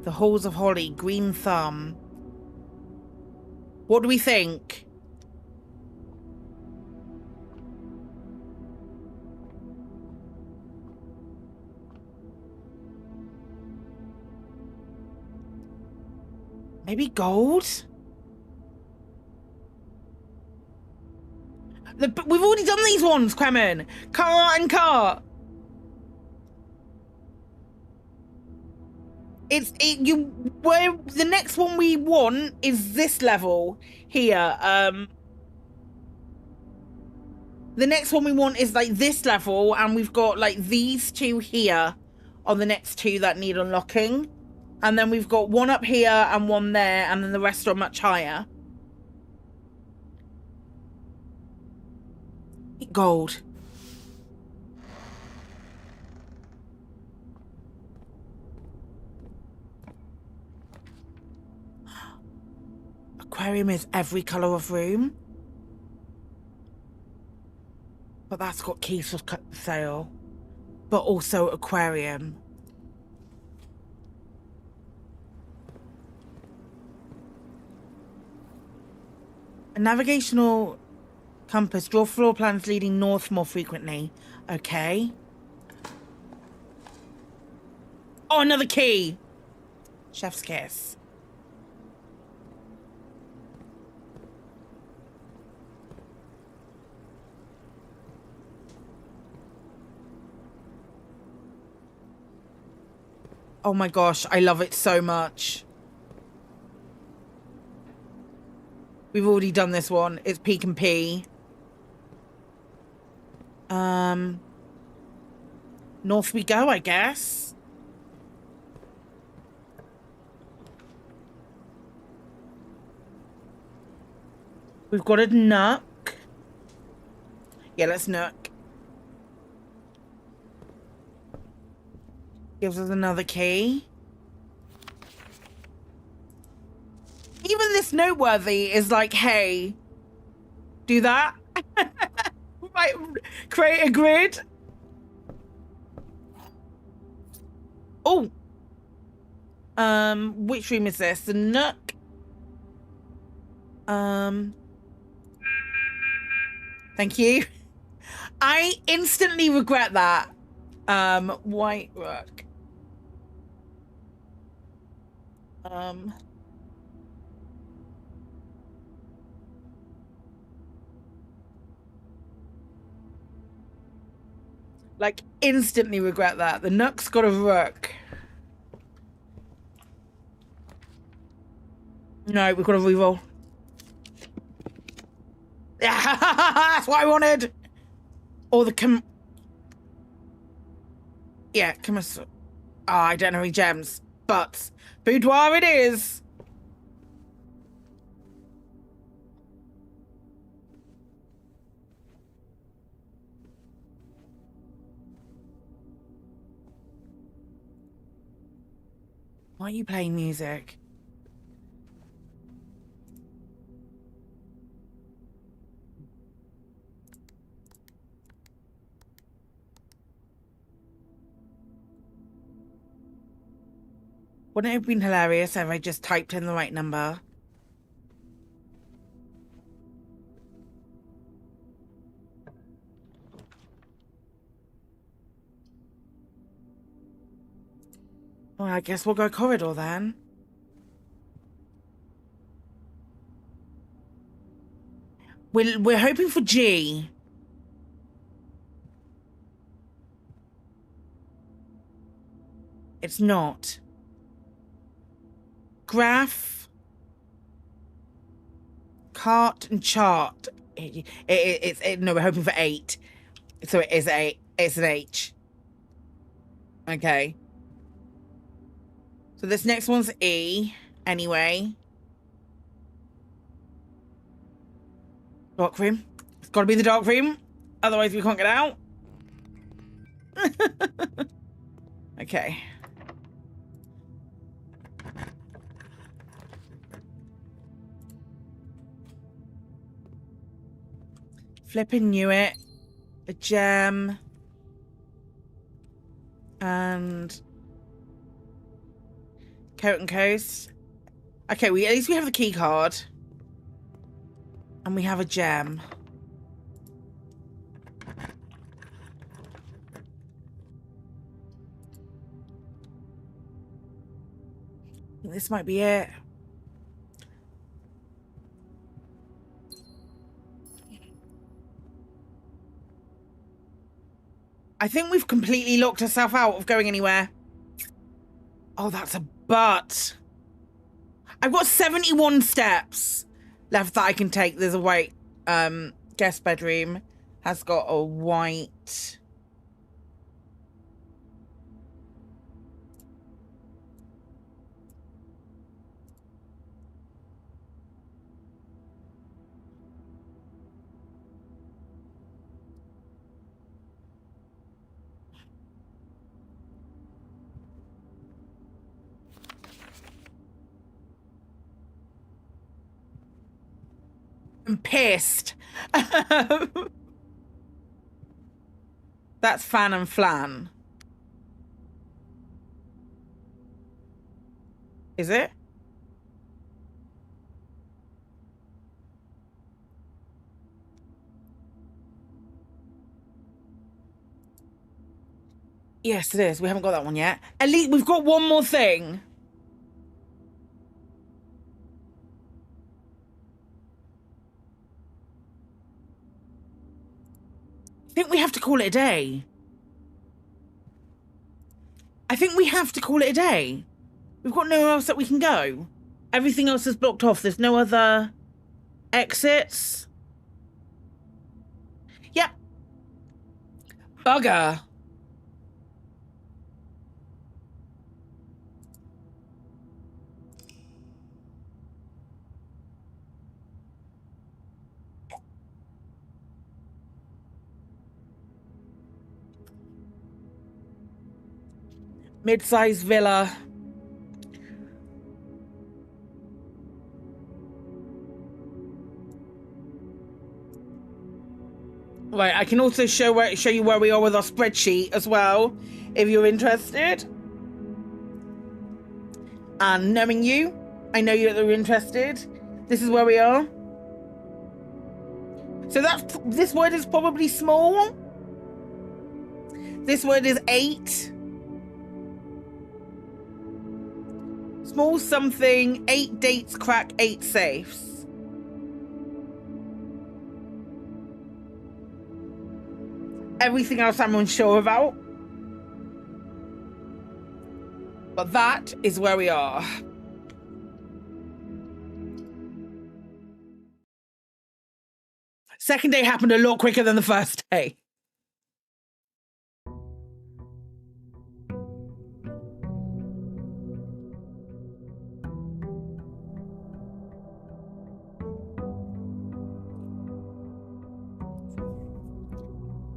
The Halls of Holly. Green Thumb. What do we think? Maybe gold? We've already done these ones, Kremen. Car and car. Where the next one we want is this level here. The next one we want is like this level, and we've got like these two here on the next two that need unlocking. And then we've got one up here and one there, and then the rest are much higher. Gold. Aquarium is every colour of room. But that's got keys for sale. But also aquarium. A navigational compass. Draw floor plans leading north more frequently. Okay. Oh, another key. Chef's kiss. Oh my gosh, I love it so much. We've already done this one. It's Peek and Pee. North we go, I guess. We've got a nook. Yeah, let's nook. Gives us another key. Even this noteworthy is like, hey, do that. Right, create a grid. Oh. Which room is this? The nook. Thank you. I instantly regret that. White rook. Like, instantly regret that. The nook's got a rook. No, we've got to reroll. That's what I wanted. Or the yeah, I don't know any gems, but boudoir it is. Why are you playing music? Wouldn't it have been hilarious if I just typed in the right number? Well, I guess we'll go corridor then. We're hoping for G. It's not. Graph, cart, and chart. No, we're hoping for 8. So it is it's an H. Okay. So this next one's E, anyway. Dark room. It's got to be the dark room. Otherwise we can't get out. Okay. Flipping knew it. A gem. And coat and coast. Okay, at least we have the key card. And we have a gem. I think this might be it. I think we've completely locked ourselves out of going anywhere. Oh, that's a butt. I've got 71 steps left that I can take. There's a white guest bedroom. Has got a white... I'm pissed. That's Fan and Flan. Is it? Yes, it is. We haven't got that one yet. At least we've got one more thing. I think we have to call it a day. I think we have to call it a day. We've got nowhere else that we can go. Everything else is blocked off. There's no other exits. Yep. Bugger. Mid-sized villa. Right, I can also show you where we are with our spreadsheet as well, if you're interested. And knowing you, I know you're interested. This is where we are. So this word is probably small. This word is 8. Small something, 8 dates, crack, 8 safes. Everything else I'm unsure about. But that is where we are. Second day happened a lot quicker than the first day.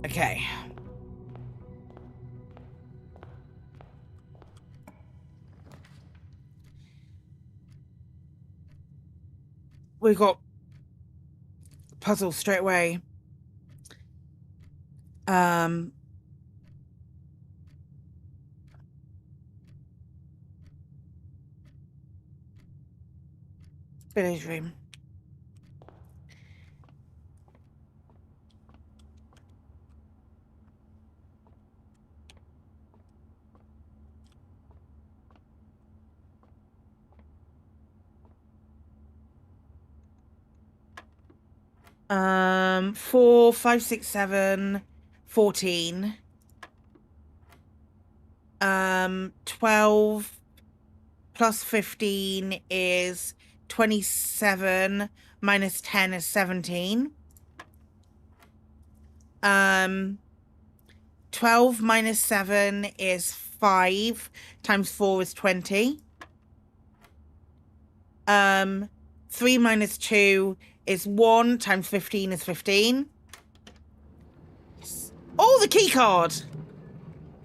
Okay. We got puzzle straight away. Village room. 4, 5, 6, 7, 14. 12 plus 15 is 27, minus 10 is 17. 12 minus 7 is 5, times 4 is 20. 3 minus 2 is 1, times 15 is 15. Yes. Oh, the key card!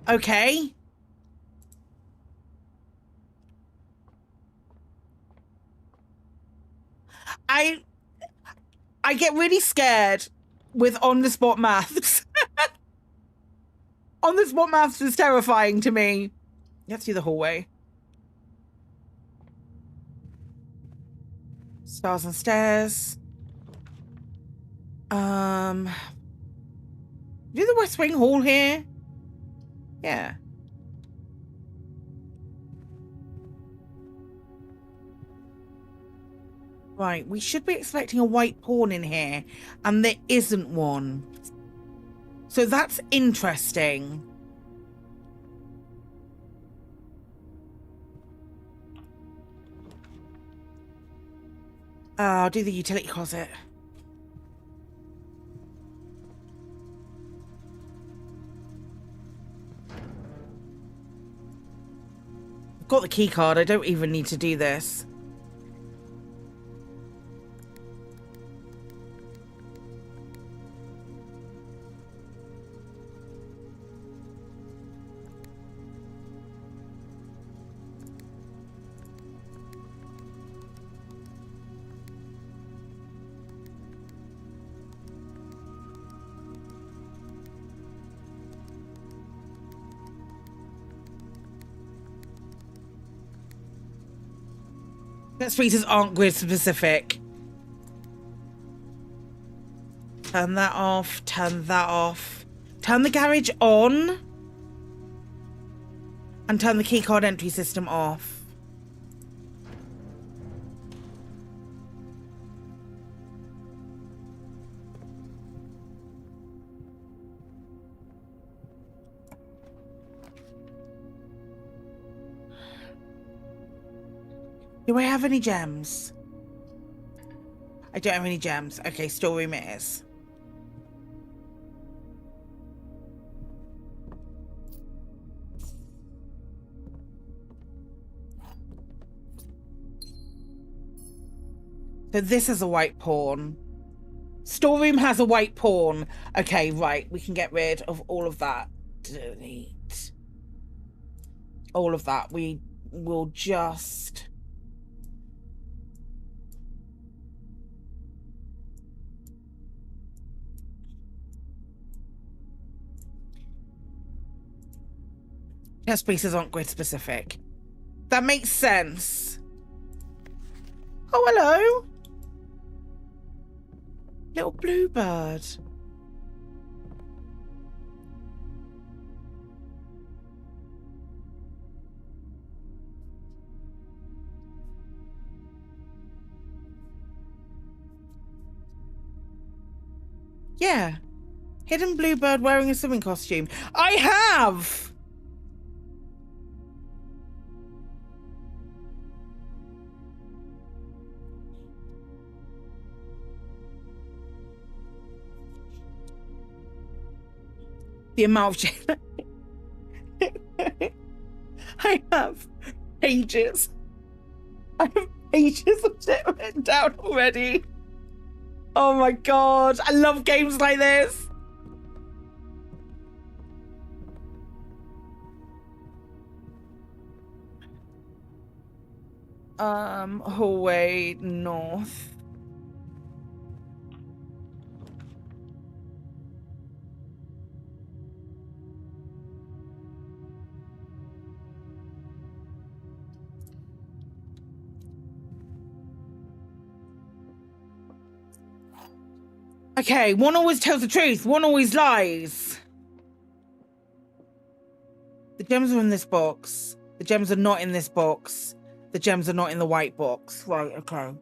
Okay. I get really scared with on-the-spot maths. On-the-spot maths is terrifying to me. Let's do the hallway. Stars and stairs. Do the West Wing Hall here? Yeah. Right, we should be expecting a white pawn in here, and there isn't one. So that's interesting. I'll do the utility closet. I've got the key card. I don't even need to do this. Let's freezers aren't grid specific. Turn that off, turn that off. Turn the garage on. And turn the keycard entry system off. Do I have any gems? I don't have any gems. Okay, storeroom it is. So this is a white pawn. Storeroom has a white pawn. Okay, right. We can get rid of all of that. Delete. All of that. We will just... Chess pieces aren't grid specific. That makes sense. Oh, hello. Little bluebird. Yeah. Hidden bluebird wearing a swimming costume. I have! The amount of I have pages. I have pages of shit written down already. Oh my god, I love games like this. Hallway north. Okay, one always tells the truth, one always lies. The gems are in this box. The gems are not in this box. The gems are not in the white box. Right, okay.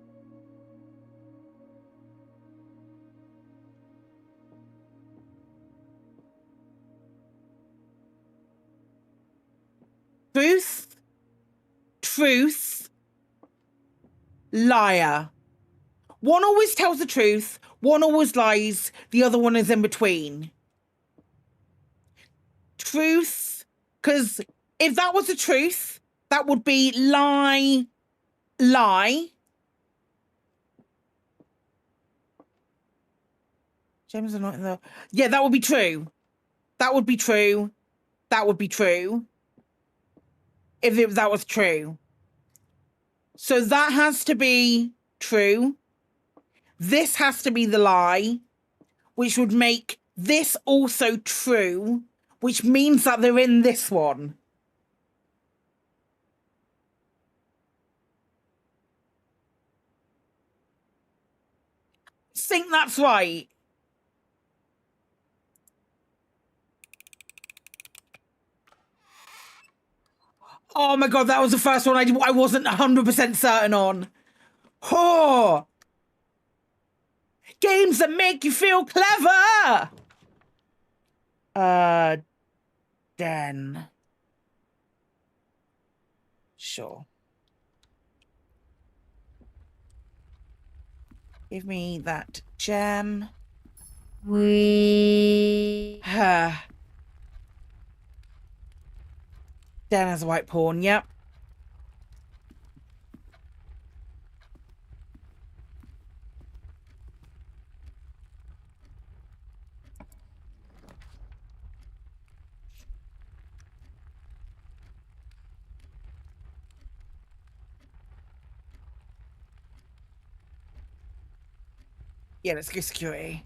truth, liar. One always tells the truth, one always lies, the other one is in between. Truth, because if that was the truth, that would be lie, lie. Gems are not in the... Yeah, that would be true. That would be true. That would be true. If that was true. So that has to be true. This has to be the lie, which would make this also true, which means that they're in this one. I think that's right. Oh my god, that was the first one I wasn't 100% certain on. Oh! Games that make you feel clever! Den. Sure. Give me that gem. Den has a white pawn, yep. Yeah, let's go security.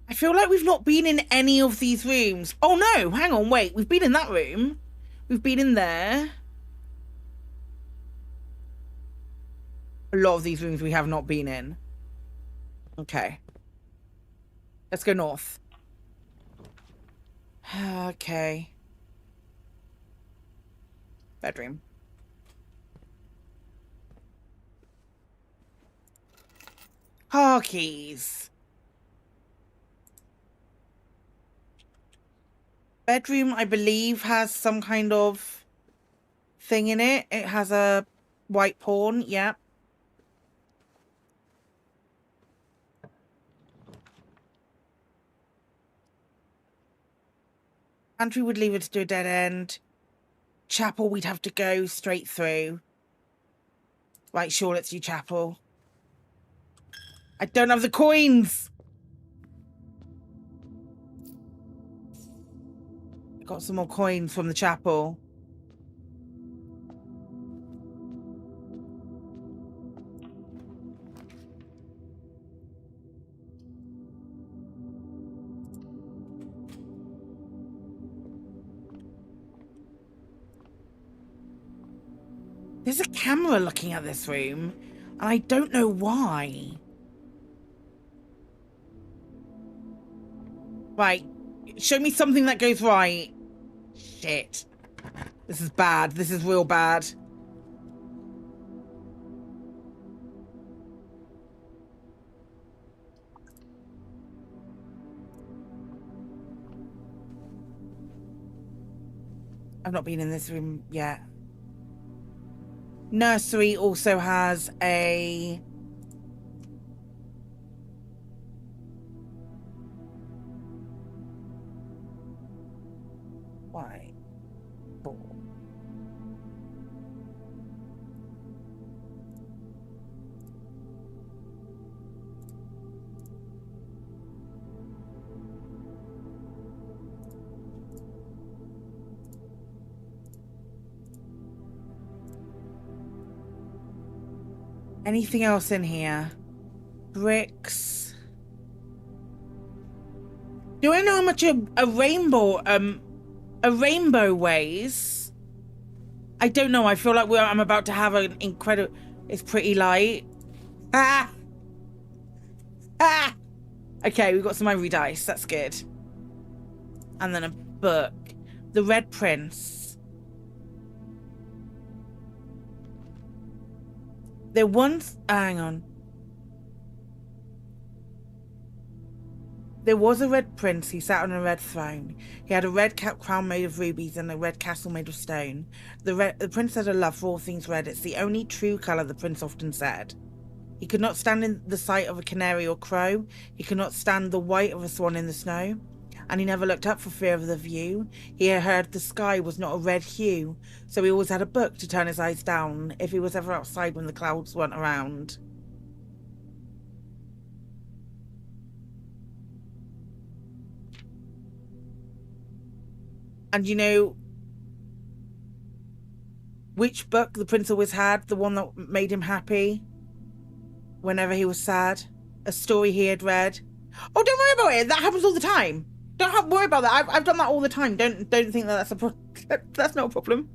I feel like we've not been in any of these rooms. Oh no, hang on, wait. We've been in that room. We've been in there. A lot of these rooms we have not been in. Okay. Let's go north. Okay. Bedroom. Car keys. Bedroom, I believe, has some kind of thing in it. It has a white pawn, yeah. Pantry would leave it to a dead end. Chapel, we'd have to go straight through. Right, sure, let's do chapel. I don't have the coins! I got some more coins from the chapel. There's a camera looking at this room, and I don't know why. Right. Show me something that goes right. Shit. This is bad. This is real bad. I've not been in this room yet. Nursery also has a... White ball. Anything else in here? Bricks. Do I know how much a rainbow weighs? I don't know. I feel like I'm about to have an incredible... It's pretty light. Ah! Ah! Okay, we've got some ivory dice. That's good. And then a book. The Red Prince. There once, hang on. There was a red prince who sat on a red throne. He had a red crown made of rubies and a red castle made of stone. The prince had a love for all things red. It's the only true colour, the prince often said. He could not stand in the sight of a canary or crow. He could not stand the white of a swan in the snow. And he never looked up for fear of the view. He had heard the sky was not a red hue, so he always had a book to turn his eyes down if he was ever outside when the clouds weren't around. And you know which book the prince always had? The one that made him happy whenever he was sad? A story he had read. Oh, don't worry about it. That happens all the time. Don't worry about that. I've done that all the time. Don't think that that's not a problem.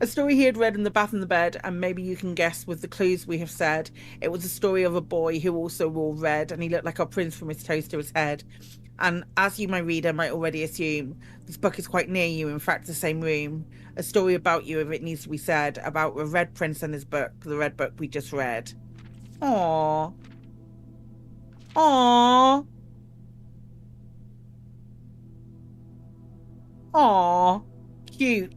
A story he had read in the bath and the bed, and maybe you can guess with the clues we have said. It was a story of a boy who also wore red, and he looked like a prince from his toes to his head. And as you, my reader, might already assume, this book is quite near you, in fact, the same room. A story about you, if it needs to be said, about a red prince and his book, the red book we just read. Aww. Aww. Aww. Cute.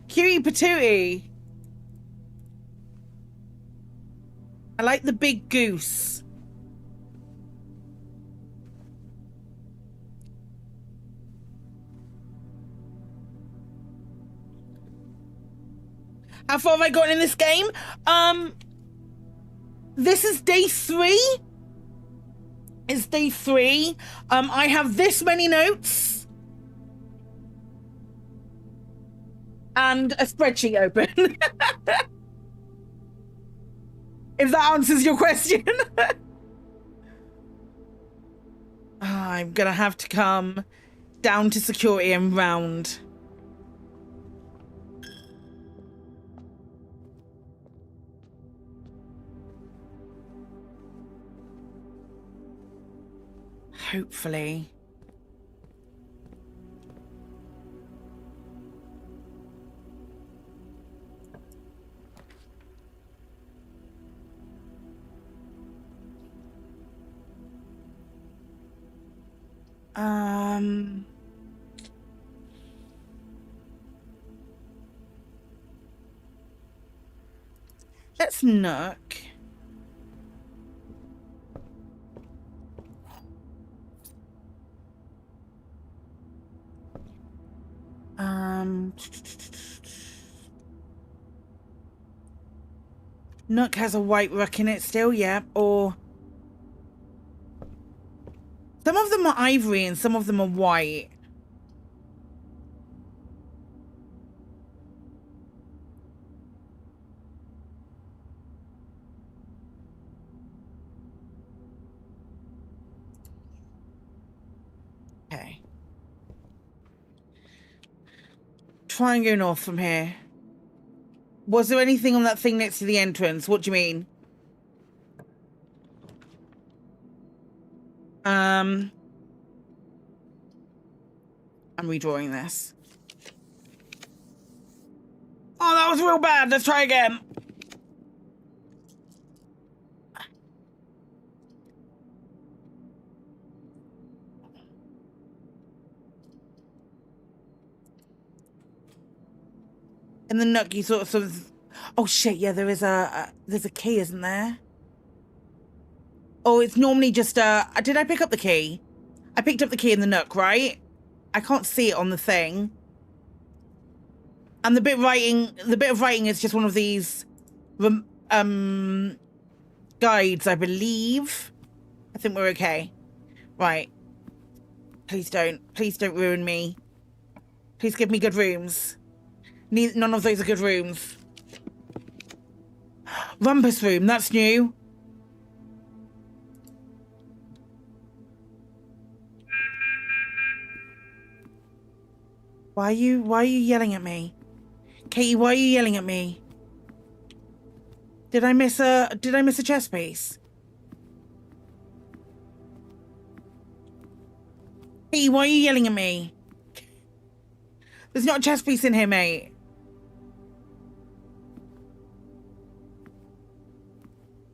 Cutie patootie. I like the big goose. How far have I gotten in this game? This is day 3. It's day 3. I have this many notes. And a spreadsheet open. If that answers your question. I'm gonna have to come down to security and round. Hopefully. Let's knock. Nook has a white rook in it still, yeah, or some of them are ivory and some of them are white. Okay. Try and go north from here. Was there anything on that thing next to the entrance? What do you mean? I'm redrawing this. Oh, that was real bad. Let's try again. In the nook, you sort of... Oh, shit, yeah, there is there's a key, isn't there? Oh, it's normally just did I pick up the key? I picked up the key in the nook, right? I can't see it on the thing. And the bit of writing is just one of these guides, I believe. I think we're okay. Right. Please don't ruin me. Please give me good rooms. None of those are good rooms. Rumpus room, that's new. Why are you yelling at me? Katie, why are you yelling at me? Did I miss a chess piece? Katie, why are you yelling at me? There's not a chess piece in here, mate.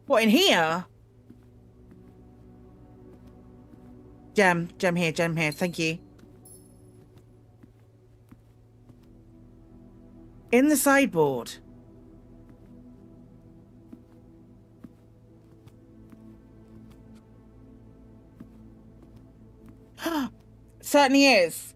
What, in here? Gem here, thank you. In the sideboard. Certainly is.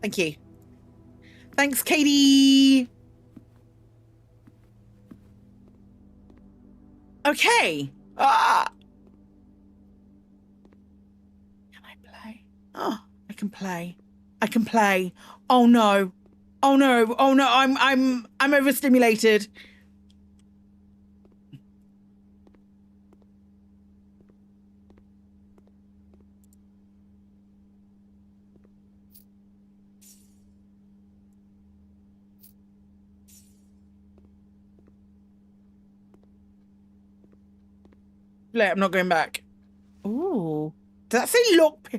Thank you. Thanks, Katie. Okay. Ah. Can I play? Oh, I can play. I can play. Oh no. Oh no. Oh no. I'm overstimulated. I'm not going back. Ooh. Did that say lock?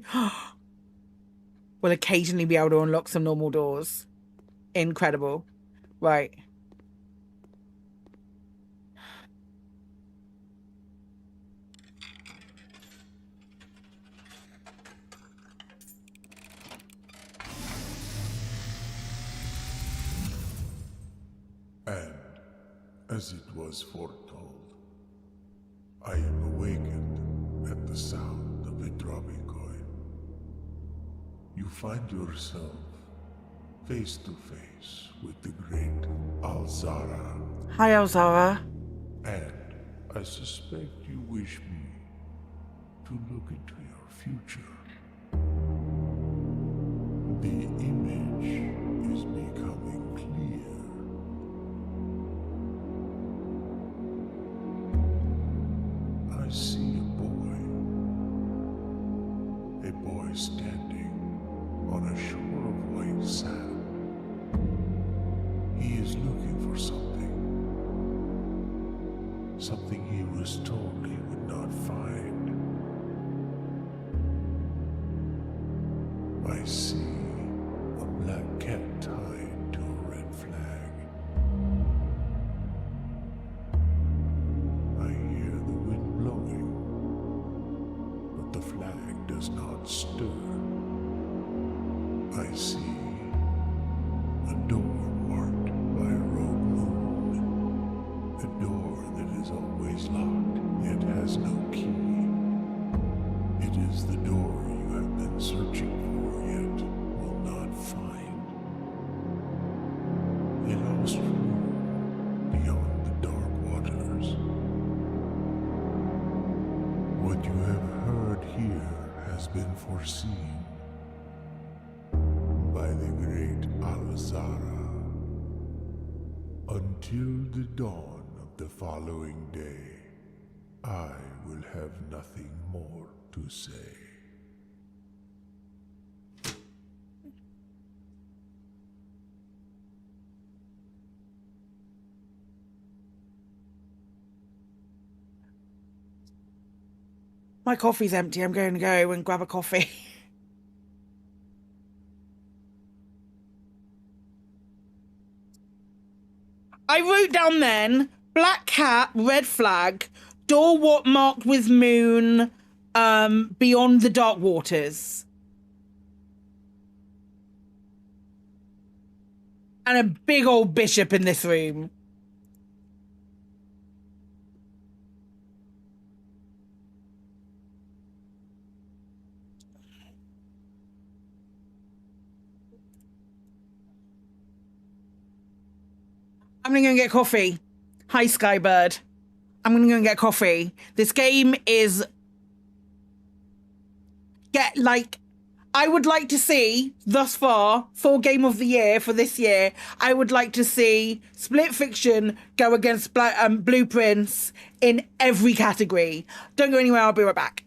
We'll occasionally be able to unlock some normal doors. Incredible. Right. And, as it was foretold, I am awakened at the sound of a dropping coin. You find yourself face to face with the great Alzara. Hi, Alzara. And I suspect you wish me to look into your future. The image is becoming clear. I see a boy standing on a shore of white sand. He is looking for something he was told he would not find. I see a black cat tied to a red flag. I hear the wind blowing, but the flag does not stir. I see a door marked by a rogue moon, a door that is always locked, yet has no key. It is the door you have been searching for, yet will not find. A lost room beyond the dark waters. What you have heard here has been foreseen by the great Alzara. Until the dawn of the following day, I will have nothing more to say. My coffee's empty. I'm going to go and grab a coffee. I wrote down then, black cat, red flag, door marked with moon, beyond the dark waters. And a big old bishop in this room. I'm gonna go and get coffee. Hi, Skybird. I'm gonna go and get coffee. This game is... I would like to see, thus far, for Game of the Year for this year, I would like to see Split Fiction go against Blueprints in every category. Don't go anywhere, I'll be right back.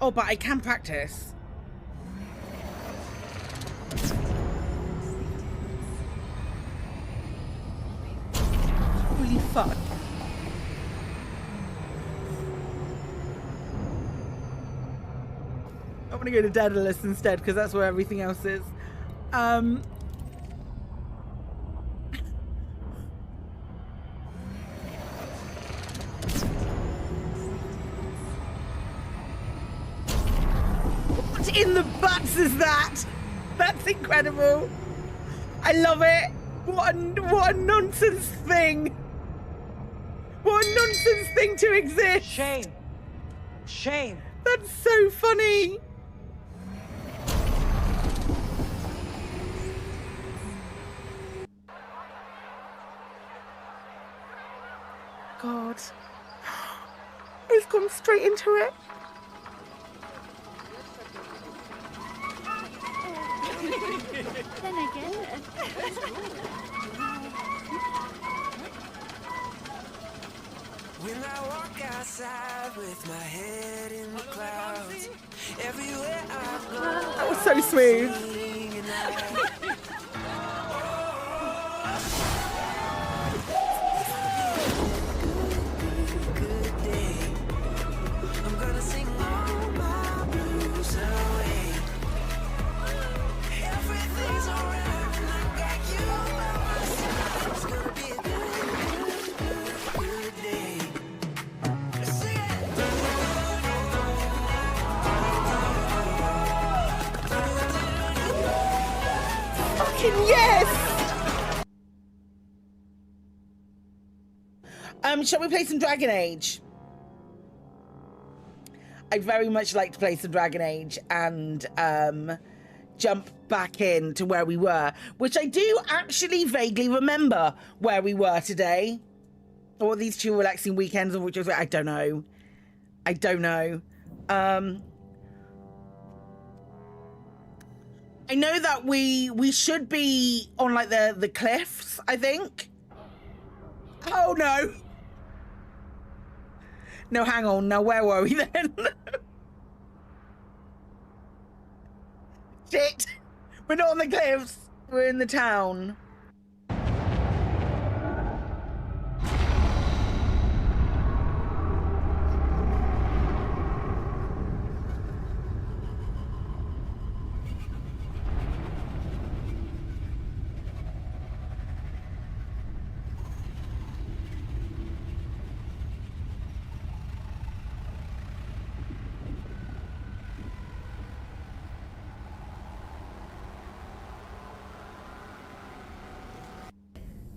Oh, but I can practice. Holy fuck? I'm gonna go to Daedalus instead because that's where everything else is. What in the butts is that? That's incredible. I love it. What a nonsense thing. What a nonsense thing to exist. Shame. Shame. That's so funny. God. He's gone straight into it. Then again. When I walk outside with my head in the clouds, everywhere I go. That was so smooth. I'm gonna sing all my blues away. Everything's alright when I got you by my side. It's gonna be a good day. Sing it. Fucking yes! Shall we play some Dragon Age? I very much like to play some Dragon Age and jump back in to where we were, which I do actually vaguely remember where we were today. Or these 2 relaxing weekends of which I was like, I don't know. I know that we should be on like the cliffs, I think. Oh no. No, hang on. Now, where were we then? Shit. We're not on the cliffs. We're in the town.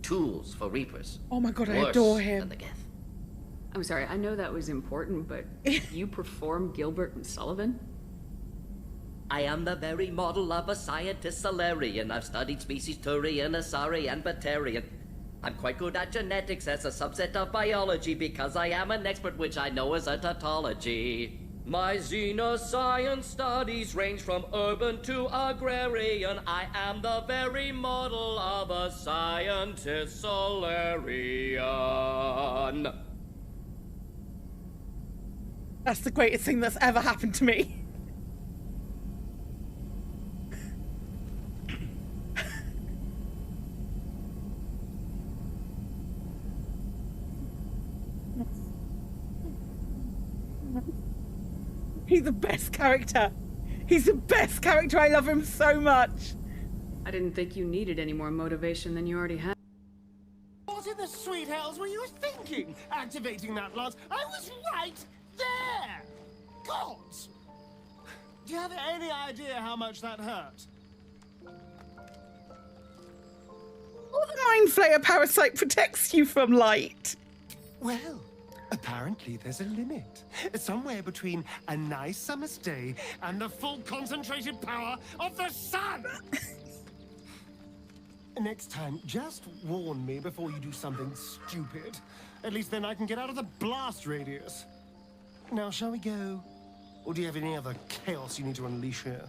Tools for Reapers. Oh my god, I Worse adore than him. the Geth. I'm sorry, I know that was important, but you perform Gilbert and Sullivan? I am the very model of a scientist Solarian. I've studied species Turian, Asari, and Batarian. I'm quite good at genetics as a subset of biology because I am an expert, which I know as a tautology. My xenoscience studies range from urban to agrarian. I am the very model of a scientist Solarian. That's the greatest thing that's ever happened to me. He's the best character. He's the best character. I love him so much. I didn't think you needed any more motivation than you already had. What in the sweet hells were you thinking? Activating that lance? I was right there! Gods! Do you have any idea how much that hurt? Well, the Mind Flayer parasite protects you from light. Well, apparently there's a limit. Somewhere between a nice summer's day and the full concentrated power of the sun! Next time, just warn me before you do something stupid. At least then I can get out of the blast radius. Now, shall we go? Or do you have any other chaos you need to unleash here?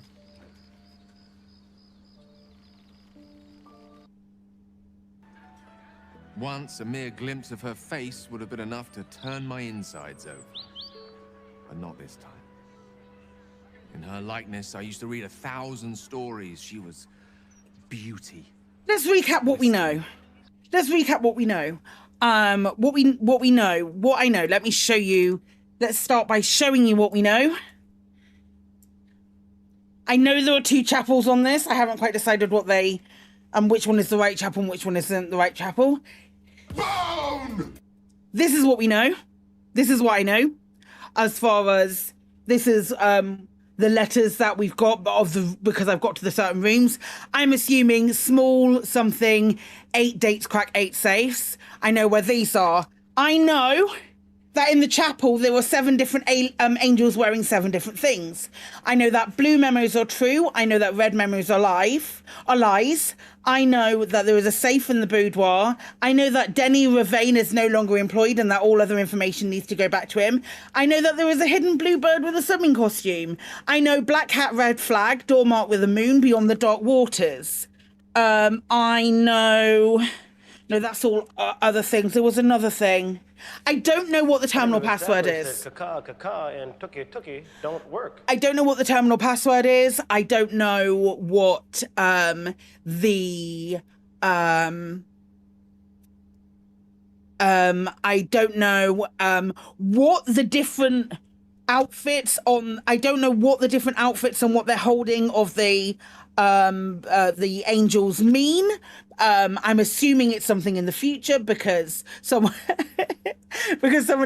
Once, a mere glimpse of her face would have been enough to turn my insides over. But not this time. In her likeness, I used to read 1,000 stories. She was beauty. Let's recap what we know. What I know. Let me show you. Let's start by showing you what we know. I know there are 2 chapels on this. I haven't quite decided what they, which one is the right chapel and which one isn't the right chapel. Bone! This is what we know. This is what I know. As far as this is the letters that we've got because I've got to the certain rooms. I'm assuming small something, 8 dates crack 8 safes. I know where these are. I know that in the chapel there were 7 different angels wearing 7 different things. I know that blue memos are true. I know that red memos are lies. I know that there is a safe in the boudoir. I know that Denny Ravane is no longer employed and that all other information needs to go back to him. I know that there is a hidden blue bird with a swimming costume. I know black hat, red flag, door marked with a moon beyond the dark waters. I know... No, that's all other things. There was another thing. I don't know what the terminal password is. Kaka and tuki don't work. I don't know what the terminal password is. I don't know what I don't know what the different outfits on. I don't know what the different outfits and what they're holding of the angels mean. I'm assuming it's something in the future because someone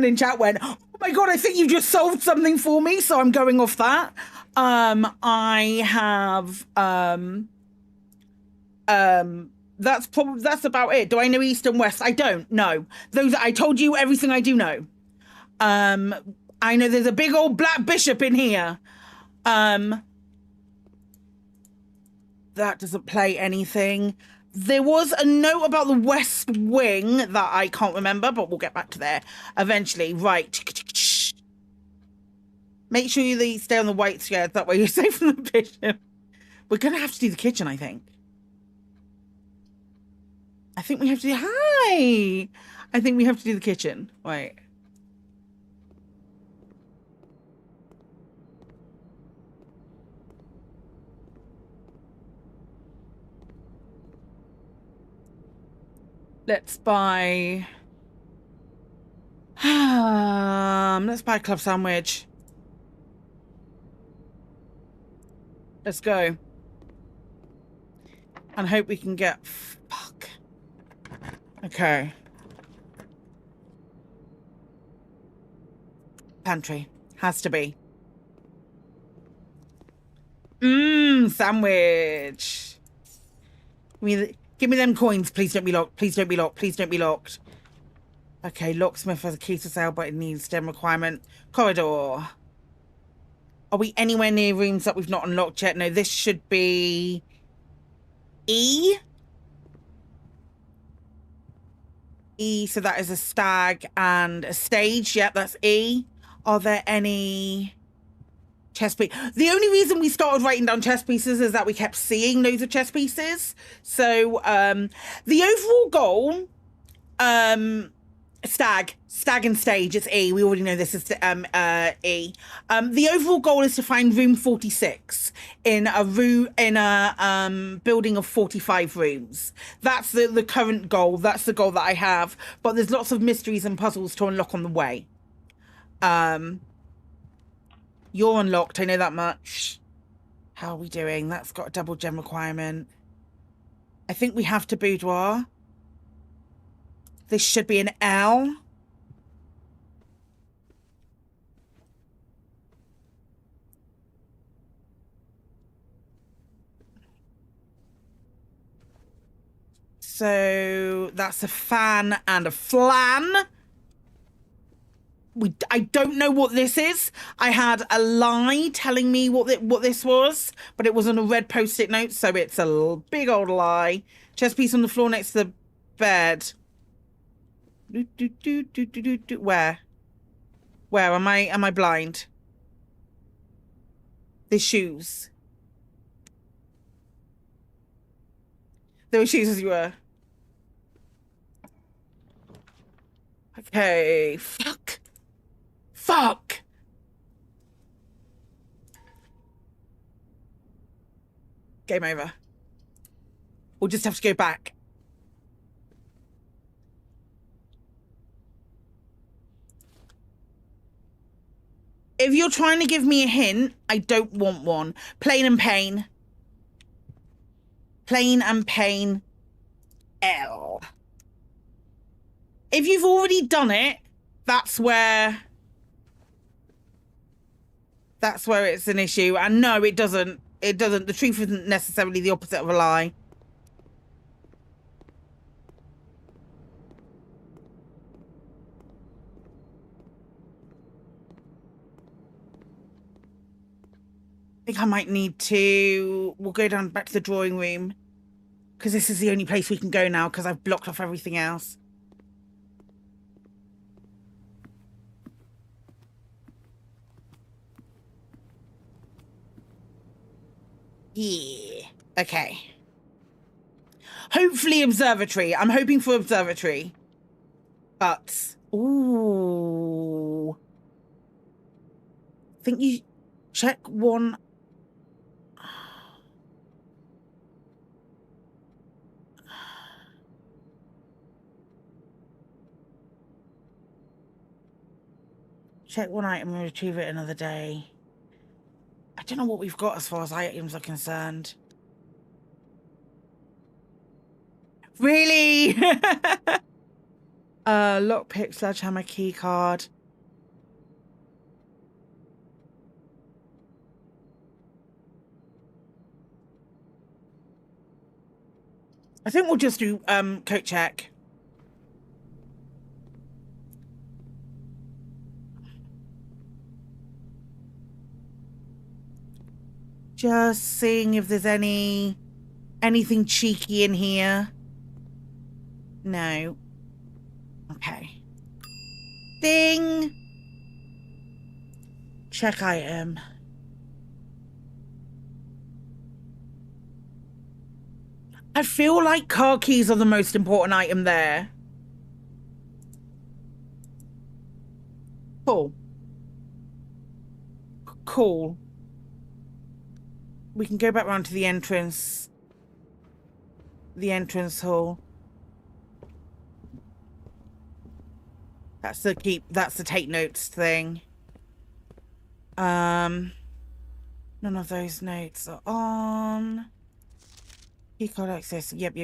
in chat went, "Oh my god, I think you just solved something for me," so I'm going off that. I have that's about it. Do I know East and West? I don't know. Those I told you everything I do know. I know there's a big old black bishop in here. That doesn't play anything. There was a note about the West Wing that I can't remember, but we'll get back to there eventually. Right. Make sure you stay on the white square. That way you're safe from the bishop. We're going to have to do the kitchen, I think. I think we have to do... Hi! I think we have to do the kitchen. Wait. Let's buy... let's buy a club sandwich. Let's go. And hope we can get... Fuck. Okay. Pantry. Has to be. Sandwich. Give me them coins. Please don't be locked. Please don't be locked. Please don't be locked. Okay, locksmith has a key to sale, but it needs STEM requirement. Corridor. Are we anywhere near rooms that we've not unlocked yet? No, this should be... E? E, so that is a stag and a stage. Yep, that's E. Are there any... chess piece? The only reason we started writing down chess pieces is that we kept seeing loads of chess pieces. So the overall goal, stag and stage, it's E. We already know this is E. The overall goal is to find room 46 in a building of 45 rooms. That's the current goal. That's the goal that I have. But there's lots of mysteries and puzzles to unlock on the way. You're unlocked, I know that much. How are we doing? That's got a double gem requirement. I think we have to boudoir. This should be an L. So that's a fan and a flan. I don't know what this is. I had a lie telling me what this was, but it was on a red post-it note, so it's a big old lie. Chess piece on the floor next to the bed. Where? Where am I blind? The shoes. There were shoes as you were. Okay. Fuck. Fuck! Game over. We'll just have to go back. If you're trying to give me a hint, I don't want one. Plain and pain. Plain and pain. L. If you've already done it, that's where it's an issue. And no, it doesn't. It doesn't. The truth isn't necessarily the opposite of a lie. I think I might need to... We'll go down back to the drawing room. Because this is the only place we can go now, because I've blocked off everything else. Yeah. Okay. Hopefully observatory. I'm hoping for observatory. But... Ooh. I think you... Check one... Check one item and retrieve it another day. I don't know what we've got as far as items are concerned. Really? Lockpick, sledgehammer, key card. I think we'll just do coat check. Just seeing if there's anything cheeky in here. No. Okay. Ding! Check item. I feel like car keys are the most important item there. Cool. Cool. We can go back round to the entrance. The entrance hall. That's the take notes thing. None of those notes are on. Key card access. Yep.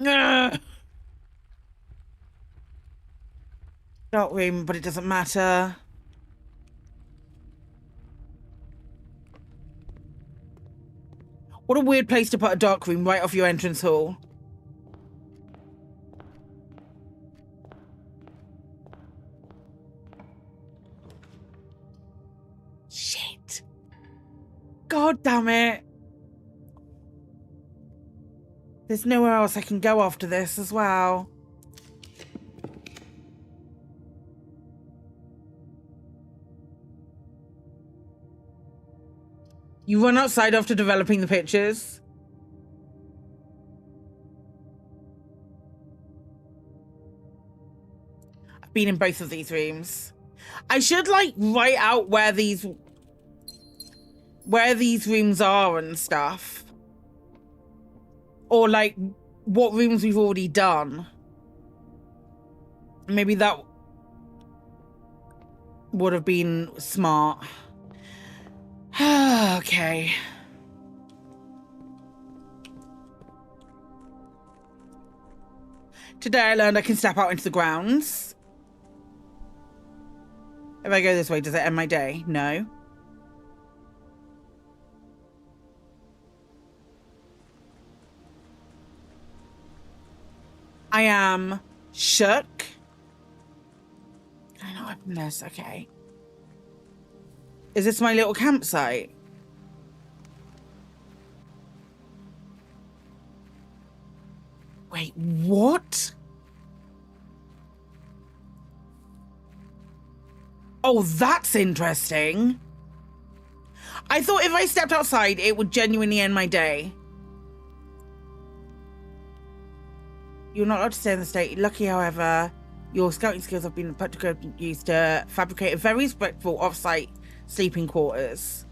Ugh. Dark room, but it doesn't matter. What a weird place to put a dark room right off your entrance hall. Shit. God damn it. There's nowhere else I can go after this as well. You run outside after developing the pictures. I've been in both of these rooms. I should like write out where these rooms are and stuff. Or like what rooms we've already done. Maybe that would have been smart. Okay. Today I learned I can step out into the grounds. If I go this way, does it end my day? No. I am shook. Can I not open this? Okay. Is this my little campsite? Wait, what? Oh, that's interesting. I thought if I stepped outside, it would genuinely end my day. You're not allowed to stay in the state. Lucky, however, your scouting skills have been put to good use to fabricate a very respectful off-site sleeping quarters.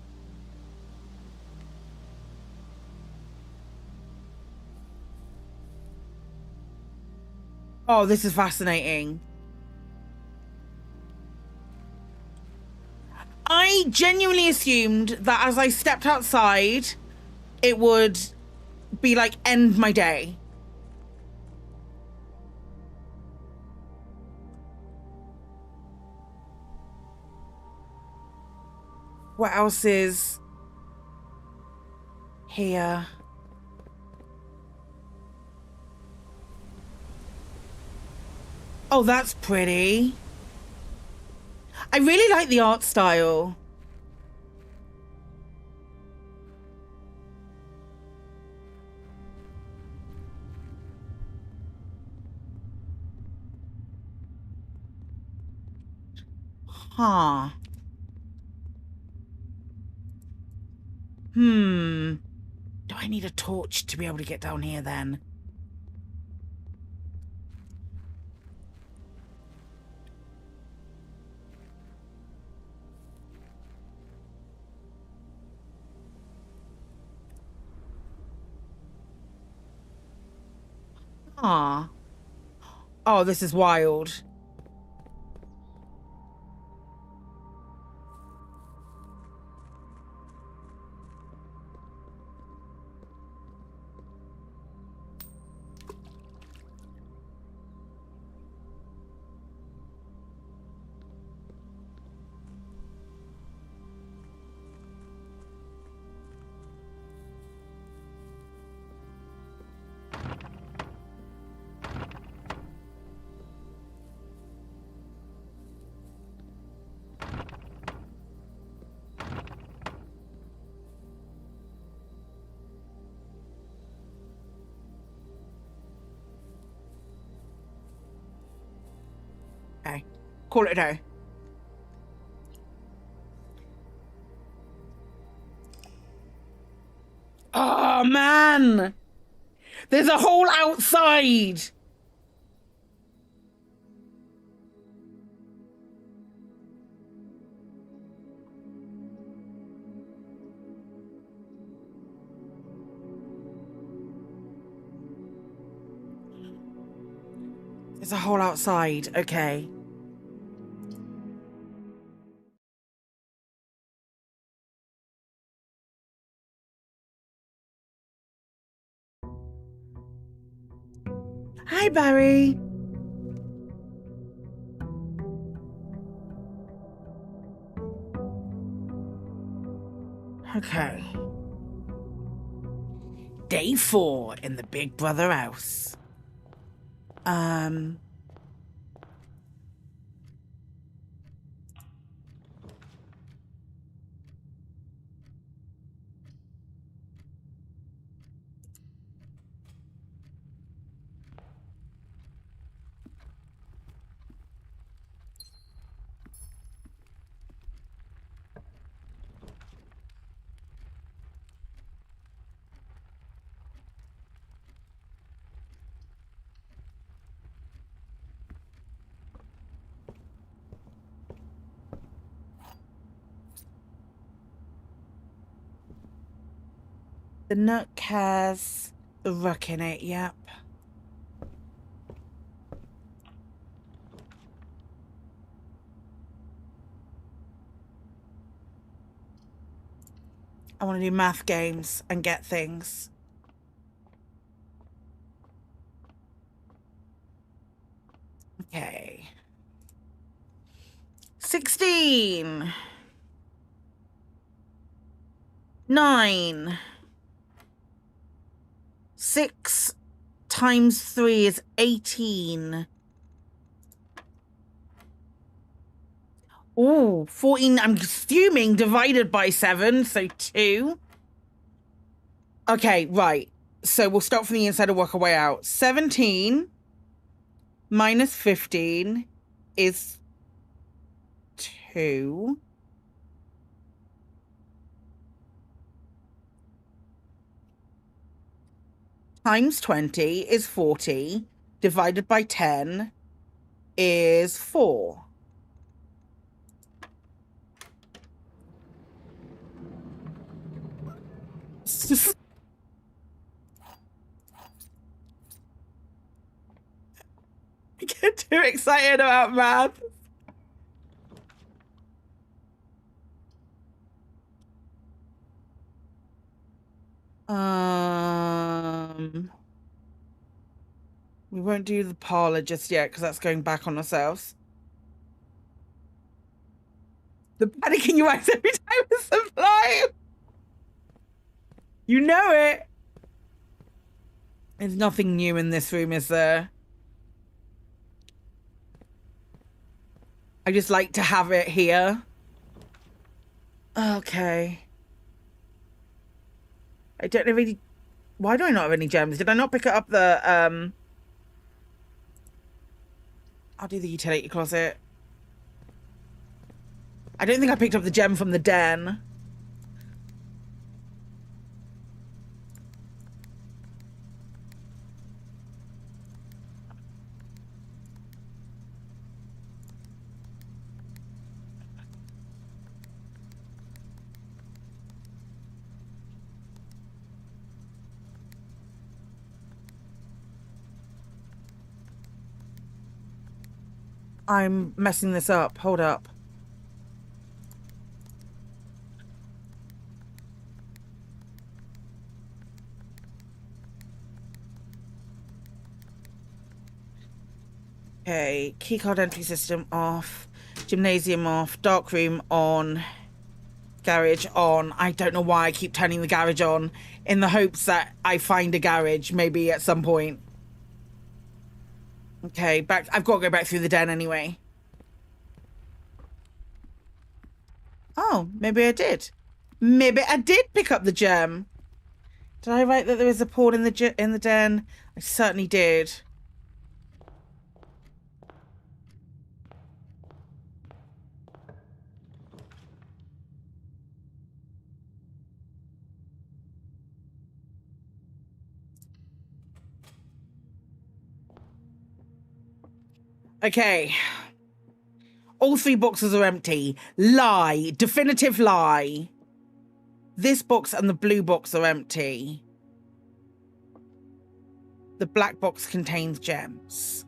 Oh, this is fascinating. I genuinely assumed that as I stepped outside, it would be like end my day. What else is here? Oh, that's pretty. I really like the art style. Huh. Do I need a torch to be able to get down here then? Ah. Oh, this is wild. Okay, call it a day. Oh, man. There's a hole outside. There's a hole outside. Okay. Hi, Barry. Okay. Day 4 in the Big Brother house. The nook has the rook in it, yep. I want to do math games and get things. Okay. 16. 9. 6 times 3 is 18. Ooh, 14, I'm assuming divided by 7, so 2. Okay, right. So we'll start from the inside and work our way out. 17 minus 15 is 2. Times 20 is 40. Divided by 10 is 4. Too excited about math. We won't do the parlor just yet because that's going back on ourselves. The panicking you act every time is sublime. You know it. There's nothing new in this room, is there? I just like to have it here. Okay. I don't have any... Why do I not have any gems? Did I not pick it up the... I'll do the utility closet. I don't think I picked up the gem from the den. I'm messing this up. Hold up. Okay, keycard entry system off, gymnasium off, dark room on, garage on. I don't know why I keep turning the garage on in the hopes that I find a garage maybe at some point. Okay, back. I've got to go back through the den anyway. Oh, maybe I did. Maybe I did pick up the gem. Did I write that there was a pawn in the den? I certainly did. Okay. All 3 boxes are empty. Lie. Definitive lie. This box and the blue box are empty. The black box contains gems.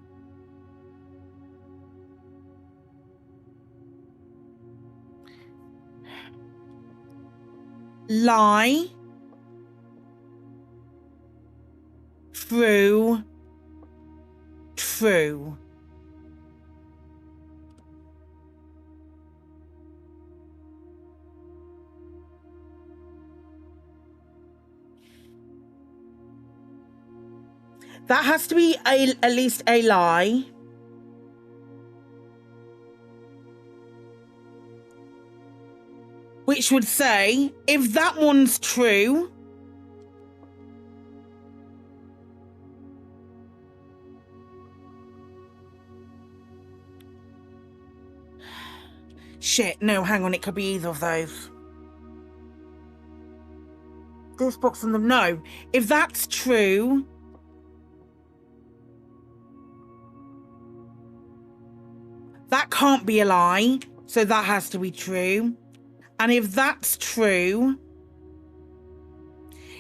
Lie. True. True. That has to be at least a lie. Which would say, if that one's true, shit, no, hang on, it could be either of those. This box and the no. If that's true, that can't be a lie, so that has to be true. And if that's true,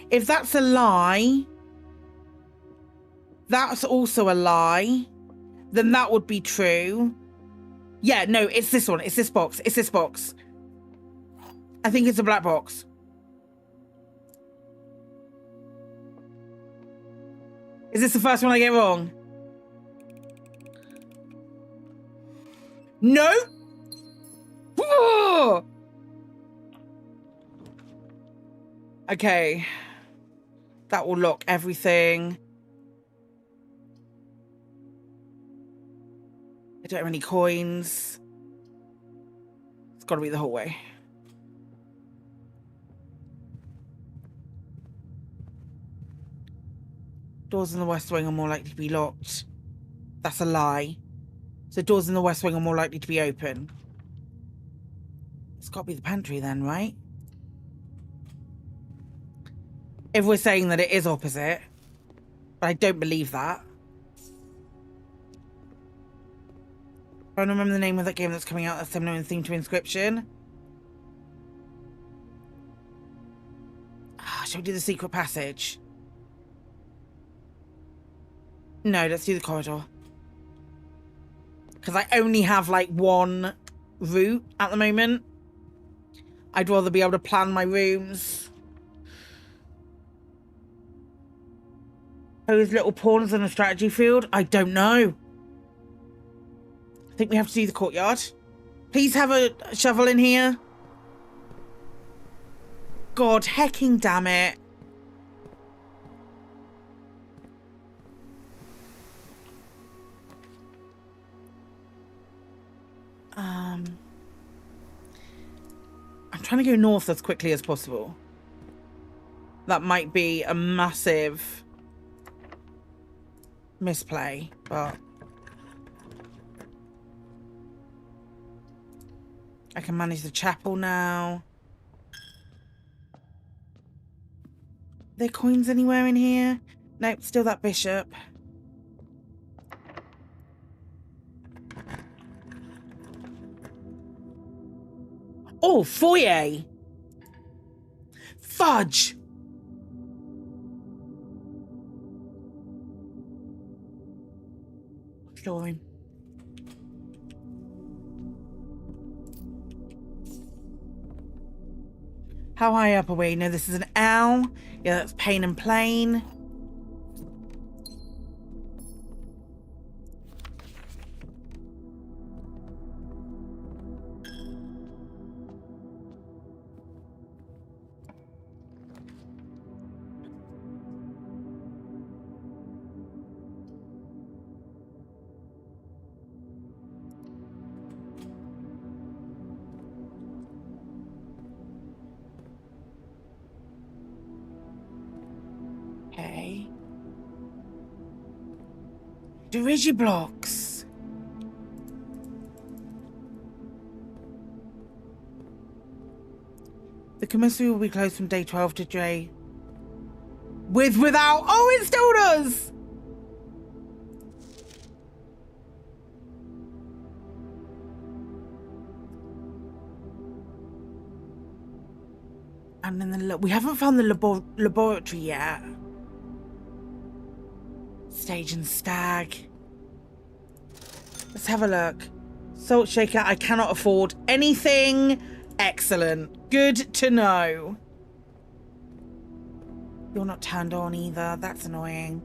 if that's a lie, that's also a lie, then that would be true. Yeah, no, it's this one. It's this box. It's this box. I think it's a black box. Is this the first one I get wrong? No. Whoa! Okay. That will lock everything. I don't have any coins. It's got to be the hallway. Doors in the west wing are more likely to be locked. That's a lie. So doors in the west wing are more likely to be open. It's got to be the pantry then, right? If we're saying that it is opposite. But I don't believe that. I don't remember the name of that game that's coming out that's similar in theme to Inscription. Shall we do the secret passage? No, let's do the corridor. because I only have like one route at the moment. I'd rather be able to plan my rooms. Those little pawns in a strategy field? I don't know. I think we have to do the courtyard. Please have a shovel in here. God, hecking damn it. I'm trying to go north as quickly as possible. That might be a massive misplay, but I can manage the chapel now. Are there coins anywhere in here? Nope, still that bishop. Oh, foyer. Fudge. Flooring. How high up are we? No, this is an L. Yeah, that's Pain and Plain. Okay. Dirigiblocks. The commissary will be closed from day 12 to day. Without. Oh, it still does. And then we haven't found the laboratory yet. Stage and Stag. Let's have a look. Salt shaker. I cannot afford anything. Excellent. Good to know. You're not turned on either. That's annoying.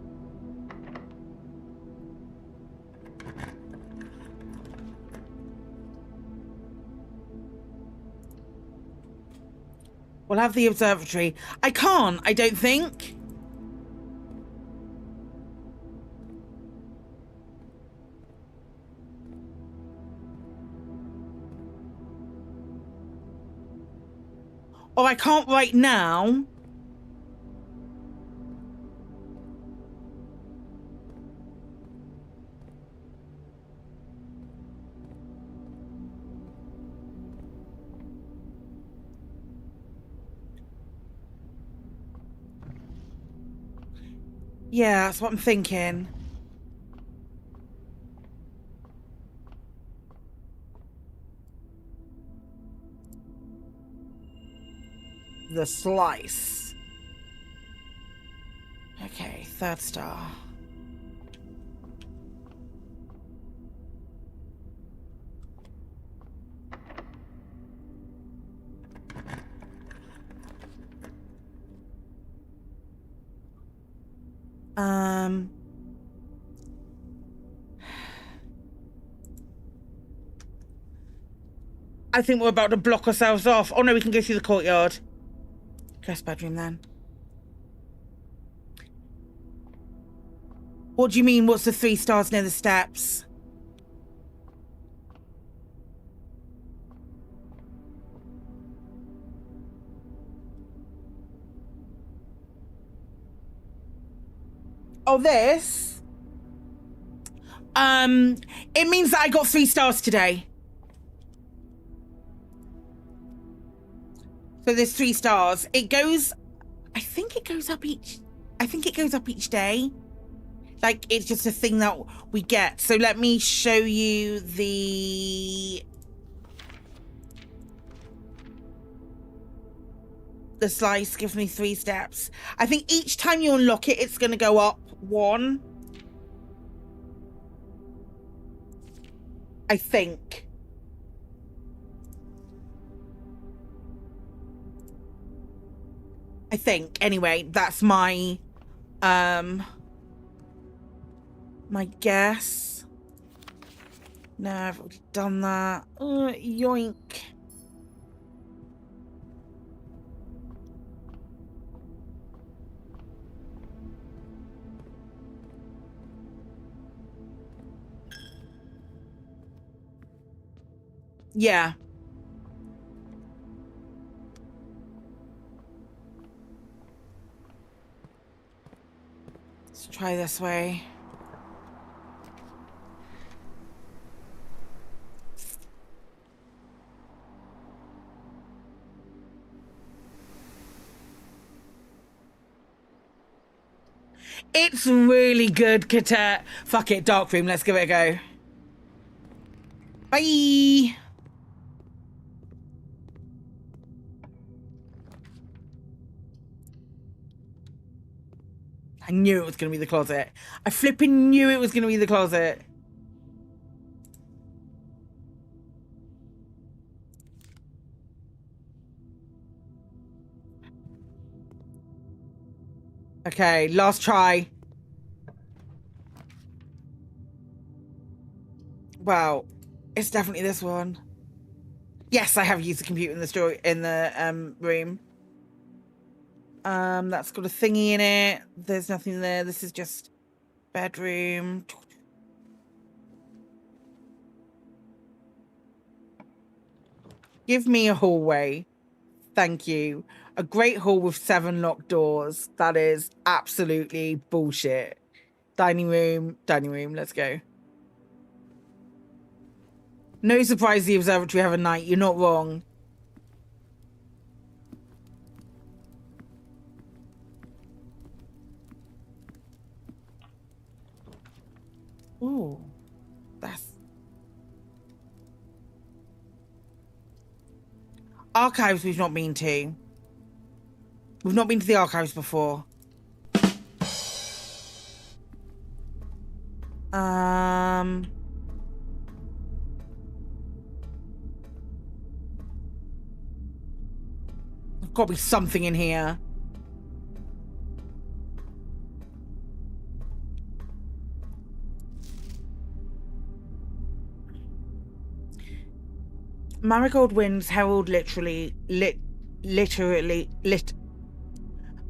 We'll have the observatory. I can't, I don't think. Or I can't right now. Yeah, that's what I'm thinking. The slice. Okay, 3rd star. I think we're about to block ourselves off. Oh no, we can go through the courtyard. Guest bedroom then. What do you mean? What's the 3 stars near the steps? Oh, this? It means that I got 3 stars today. So there's 3 stars. It goes, I think it goes up each day. Like, it's just a thing that we get. So let me show you the slice gives me 3 steps. I think each time you unlock it, it's going to go up 1. I think. Anyway, that's my my guess. No, I've already done that. Yoink. Yeah. Let's try this way. It's really good, Katet. Fuck it, dark room. Let's give it a go. Bye. I knew it was going to be the closet. I flipping knew it was going to be the closet. Okay, last try. Wow, it's definitely this one. Yes, I have used the computer in the story in the room. That's got a thingy in it. There's nothing there. This is just bedroom. Give me a hallway. Thank you. A great hall with 7 locked doors. That is absolutely bullshit. Dining room. Let's go. No surprise the observatory have a night. You're not wrong. Ooh. That's... Archives we've not been to. We've not been to the archives before. There's got to be something in here. Marigold Winds herald literally.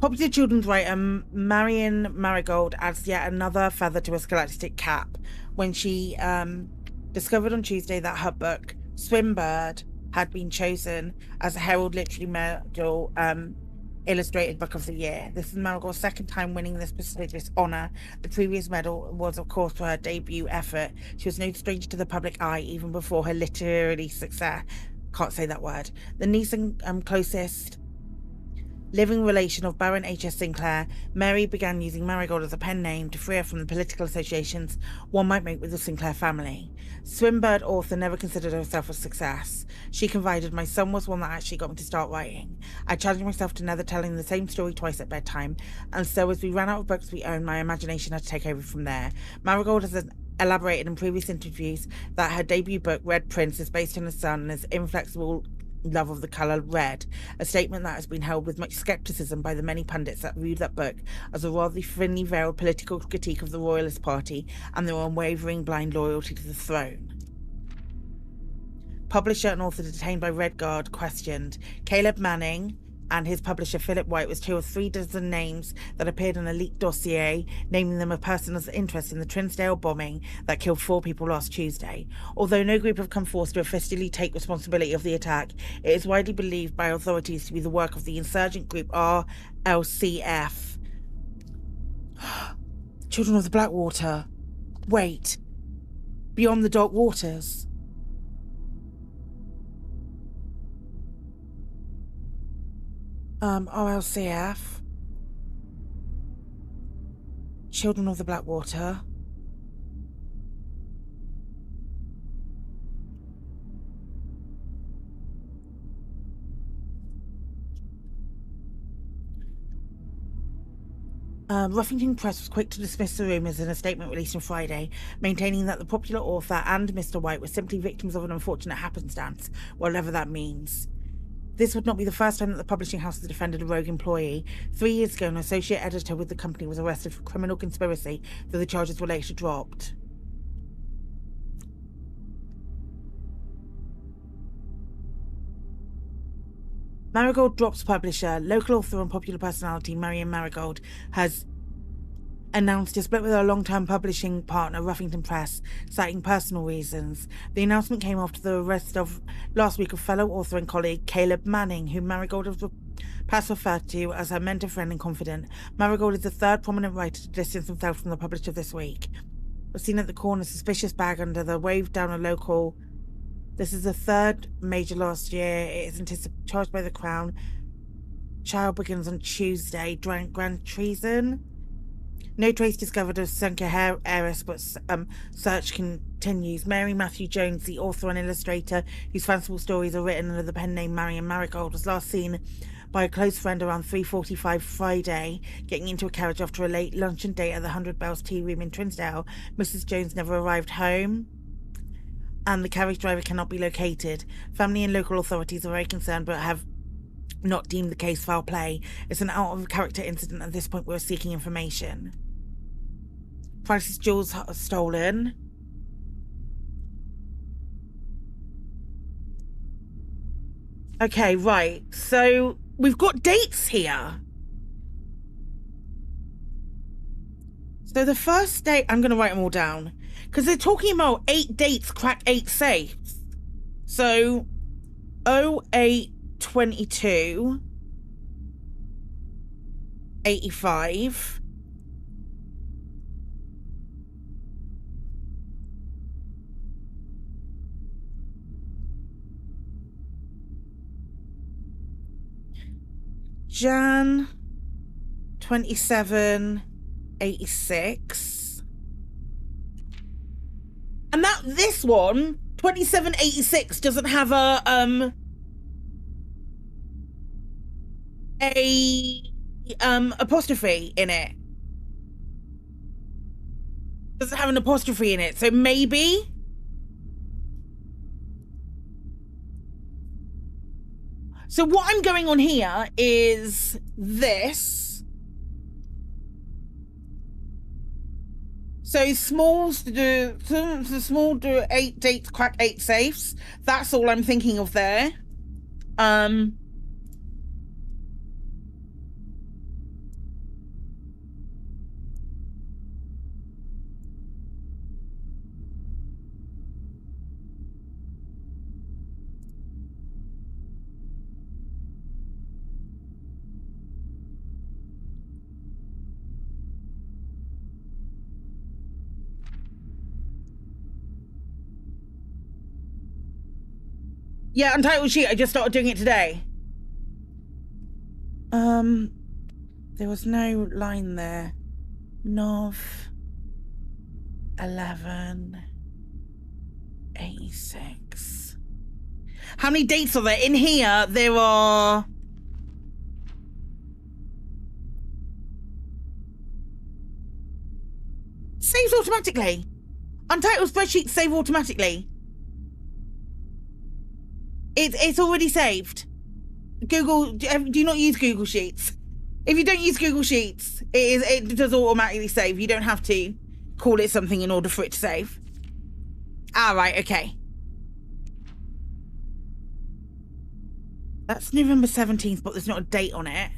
Popular children's writer Marion Marigold adds yet another feather to her scholastic cap when she discovered on Tuesday that her book, Swimbird, had been chosen as a Herald Literary Medal Illustrated Book of the Year. This is Marigold's second time winning this prestigious honour. The previous medal was, of course, for her debut effort. She was no stranger to the public eye even before her literary success. Can't say that word. The niece and closest living relation of Baron H.S. Sinclair, Mary began using Marigold as a pen name to free her from the political associations one might make with the Sinclair family. Swimbird author never considered herself a success. She confided, "My son was one that actually got me to start writing. I challenged myself to never telling the same story twice at bedtime, and so as we ran out of books we owned, my imagination had to take over from there." Marigold has elaborated in previous interviews that her debut book, Red Prince, is based on her son and his inflexible love of the colour red, a statement that has been held with much scepticism by the many pundits that viewed that book as a rather thinly veiled political critique of the Royalist Party and their unwavering blind loyalty to the throne. Publisher and author detained by Red Guard questioned. Caleb Manning and his publisher Philip White was 2 or 3 dozen names that appeared in a leaked dossier, naming them a person of interest in the Trinsdale bombing that killed 4 people last Tuesday. Although no group have come forth to officially take responsibility of the attack, it is widely believed by authorities to be the work of the insurgent group RLCF. Children of the Blackwater. Wait. Beyond the Dark Waters. RLCF. Children of the Blackwater. Ruffington Press was quick to dismiss the rumours in a statement released on Friday, maintaining that the popular author and Mr. White were simply victims of an unfortunate happenstance, whatever that means. This would not be the first time that the publishing house has defended a rogue employee. 3 years ago, an associate editor with the company was arrested for criminal conspiracy, though the charges were later dropped. Marigold Drops publisher, local author and popular personality Marion Marigold has announced a split with her long-term publishing partner Ruffington Press, citing personal reasons. The announcement came after the arrest of last week of fellow author and colleague Caleb Manning, whom Marigold has past referred to as her mentor, friend and confidant. Marigold is the third prominent writer to distance himself from the publisher this week. Was seen at the corner, suspicious bag under the wave down a local. This is the third major last year. It is charged by the Crown. Trial begins on Tuesday. Grand treason. No trace discovered of Sunker heiress, but search continues. Mary Matthew Jones, the author and illustrator whose fanciful stories are written under the pen name Marion Marigold, was last seen by a close friend around 3:45 Friday, getting into a carriage after a late luncheon date at the 100 Bells Tea Room in Trinsdale. Mrs. Jones never arrived home, and the carriage driver cannot be located. Family and local authorities are very concerned, but have not deemed the case foul play. It's an out-of-character incident. At this point, we're seeking information. Price's jewels are stolen. Okay, right. So we've got dates here. So the first date, I'm going to write them all down, because they're talking about 8 dates, crack 8 safes. So 0822 85 Jan 27 86, and that this one 2786 doesn't have a apostrophe in it. Doesn't have an apostrophe in it, so maybe. So what I'm going on here is this. So small do 8 dates, crack 8 safes. That's all I'm thinking of there. Yeah, Untitled Sheet, I just started doing it today. There was no line there. Nov 11 86. How many dates are there? In here, there are... Saves automatically. Untitled spreadsheets save automatically. It's already saved. Google, do you not use Google Sheets? If you don't use Google Sheets, it does automatically save. You don't have to call it something in order for it to save. Ah, right, okay. That's November 17th, but there's not a date on it.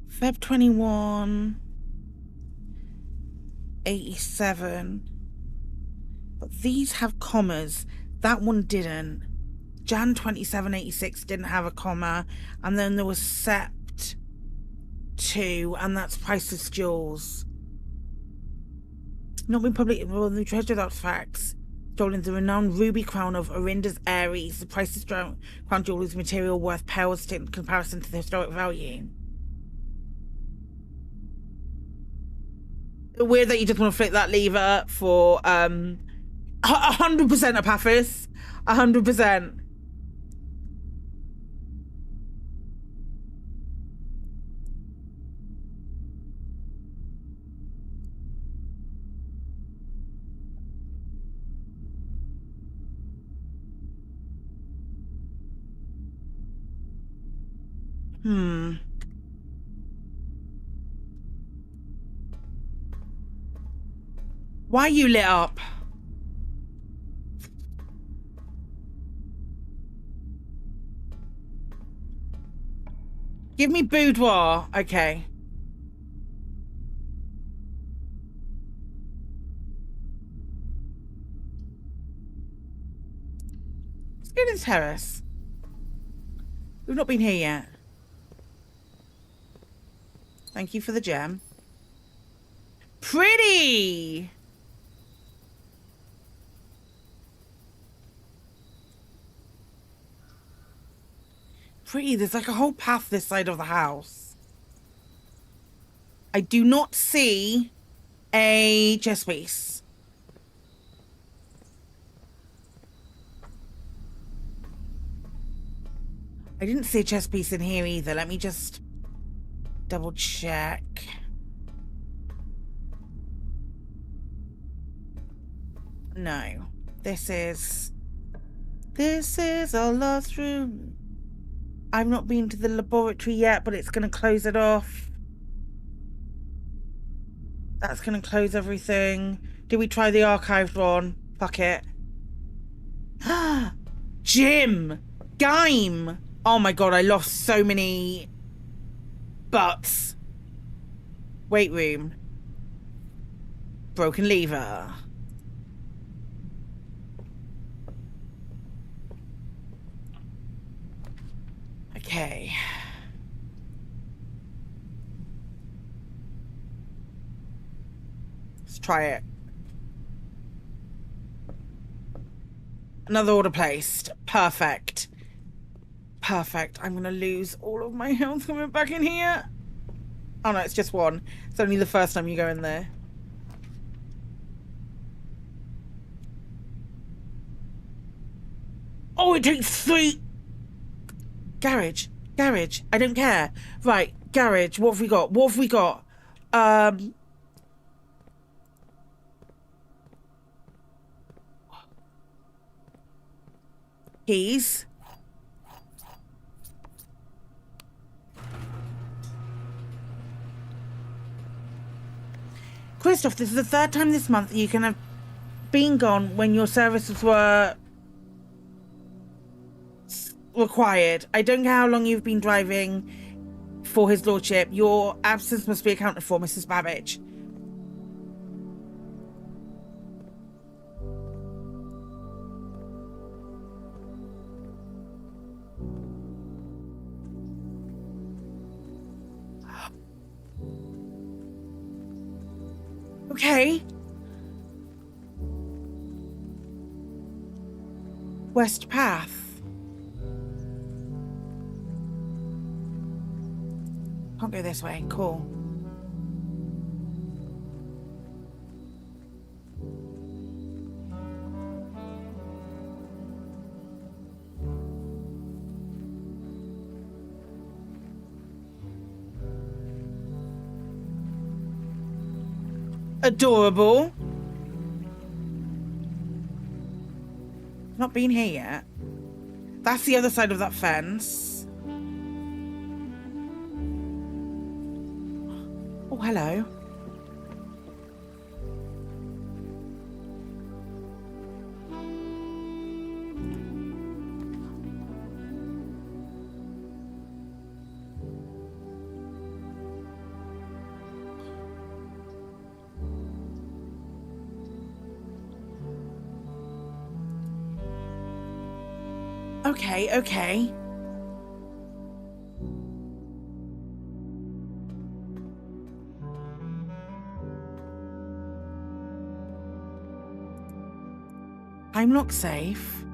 Feb 21... 87, but these have commas. That one didn't. Jan 27 86 didn't have a comma, and then there was Sept 2, and that's Priceless Jewels. Not been public. Well, the treasured artifacts stolen, the renowned ruby crown of Orinda's Ares. The Priceless crown jewel is material worth pales in comparison to the historic value. Weird that you just want to flip that lever for 100% Apathis. 100%. Why are you lit up? Give me boudoir. Okay. Let's go to the terrace. We've not been here yet. Thank you for the gem. Pretty! Pretty. There's like a whole path this side of the house. I do not see a chess piece. I didn't see a chess piece in here either. Let me just double check. No. This is our last room. I've not been to the laboratory yet, but it's going to close it off. That's going to close everything. Did we try the archived one? Fuck it. Jim! Game! Oh my god, I lost so many butts. Weight room. Broken lever. Okay. Let's try it. Another order placed. Perfect. Perfect. I'm gonna lose all of my health coming back in here. Oh no, it's just one. It's only the first time you go in there. Oh, it takes 3. Garage. Garage. I don't care. Right. Garage. What have we got? What have we got? Keys. Christoph, this is the 3rd time this month you can have been gone when your services were required. I don't care how long you've been driving for his lordship. Your absence must be accounted for, Mrs. Babbage. Okay. West Path. Can't go this way. Cool. Adorable. Not been here yet. That's the other side of that fence. Oh, hello. Okay, okay. I'm not safe.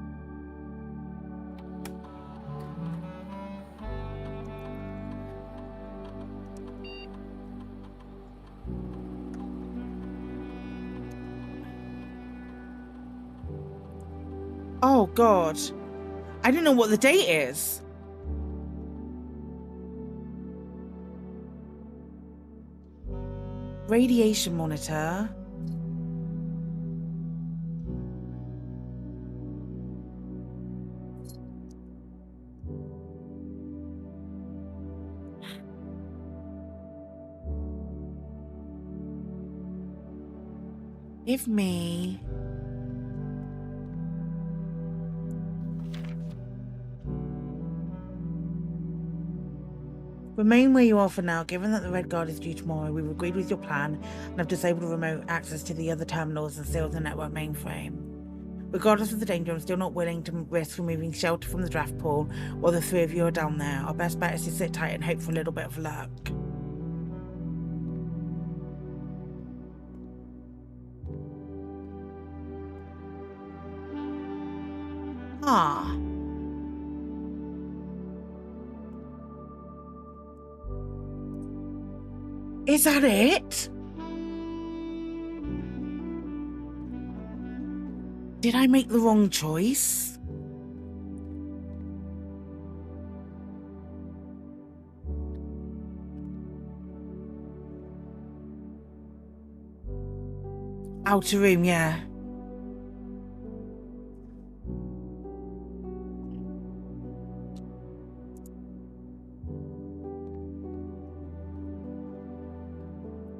Oh, God. I don't know what the date is. Radiation monitor. Give me... Remain where you are for now. Given that the Red Guard is due tomorrow, we've agreed with your plan and have disabled remote access to the other terminals and sealed the network mainframe. Regardless of the danger, I'm still not willing to risk removing shelter from the draft pool while the three of you are down there. Our best bet is to sit tight and hope for a little bit of luck. Ah. Is that it? Did I make the wrong choice? Outer room, yeah.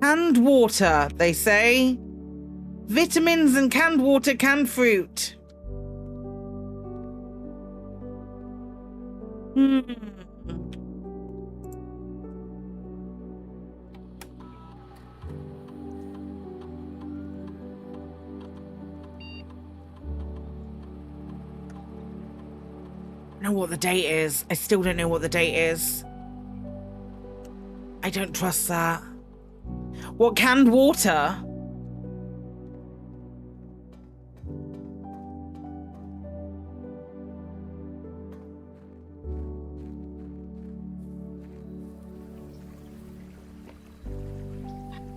Canned water, they say. Vitamins and canned water, canned fruit. I know what the date is. I still don't know what the date is. I don't trust that. What, canned water?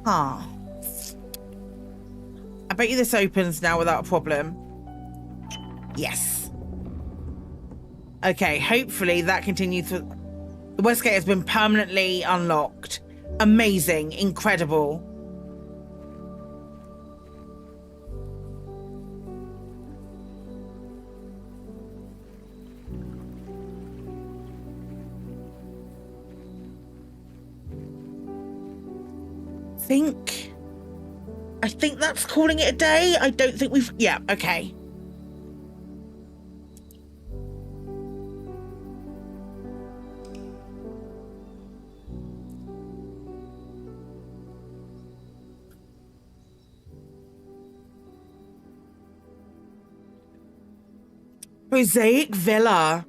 Huh. I bet you this opens now without a problem. Yes. Okay, hopefully that continues. The West Gate has been permanently unlocked. Amazing, incredible. I think that's calling it a day. I don't think we've... Yeah, okay. Mosaic Villa.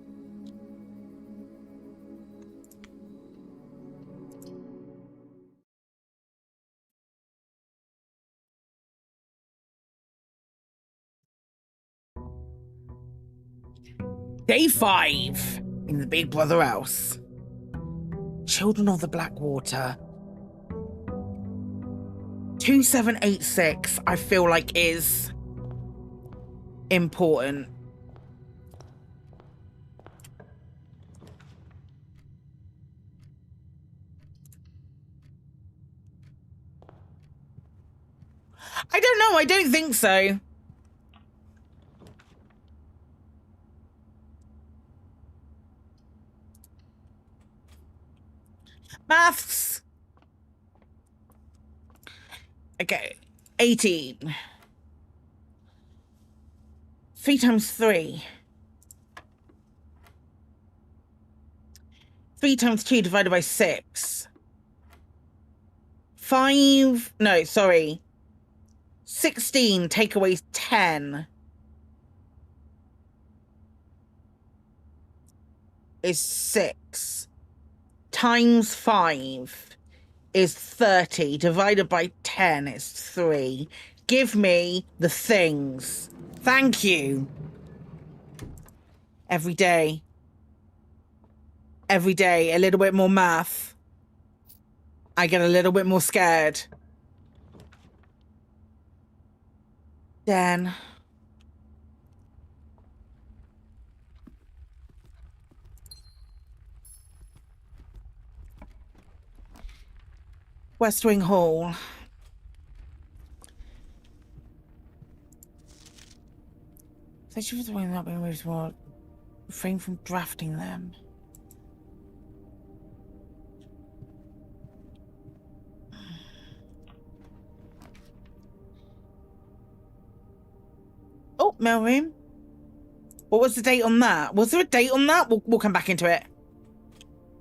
Day 5 in the Big Brother house. Children of the Blackwater. 2786, I feel like is important. I don't know, I don't think so. Maths. Okay, 18. 3 times 3. 3 times 2 divided by 6. 5, no, sorry. 16 take away 10 is 6. Times 5 is 30. Divided by 10 is 3. Give me the things. Thank you. Every day. Every day, a little bit more math. I get a little bit more scared. Dan. West Wing Hall. Thank you for the way not being moved to refrain from drafting them. Oh, mailroom. What was the date on that? Was there a date on that? We'll come back into it.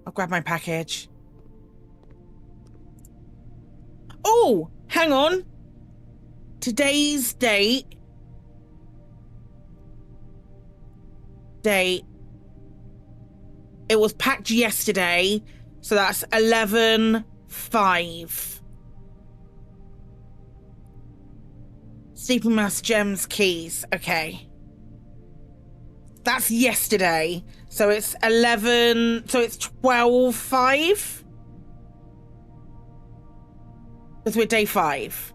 I'll grab my package. Oh, hang on. Today's date. It was packed yesterday, so that's 11/5. Sleeping Mask Gems Keys. Okay. That's yesterday. So it's 11. So it's 12/5. Because we're day 5.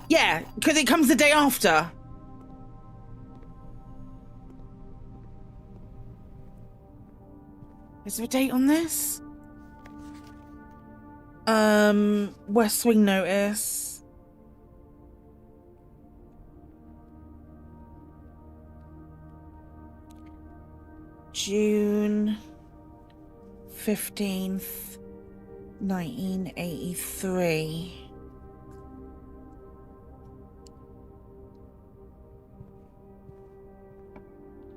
Yeah, because it comes the day after. Is there a date on this? West Wing notice. June 15th, 1983.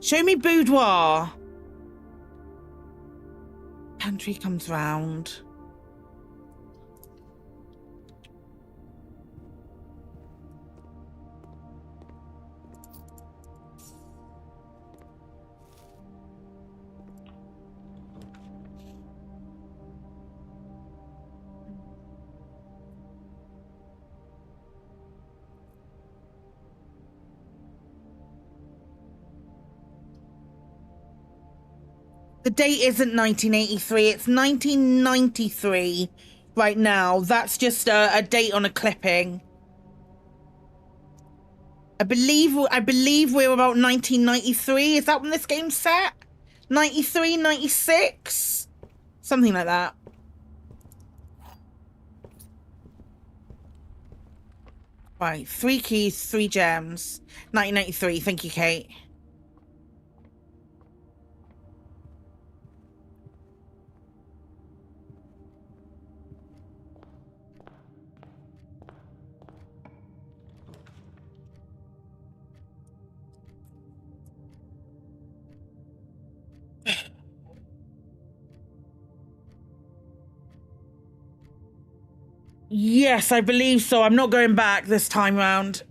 Show me boudoir. Pantry comes round. The date isn't 1983, it's 1993 right now. That's just a date on a clipping. I believe we're about 1993. Is that when this game's set? 93, 96? Something like that. Right, 3 keys, 3 gems. 1993, thank you, Kate. Yes, I believe so. I'm not going back this time round.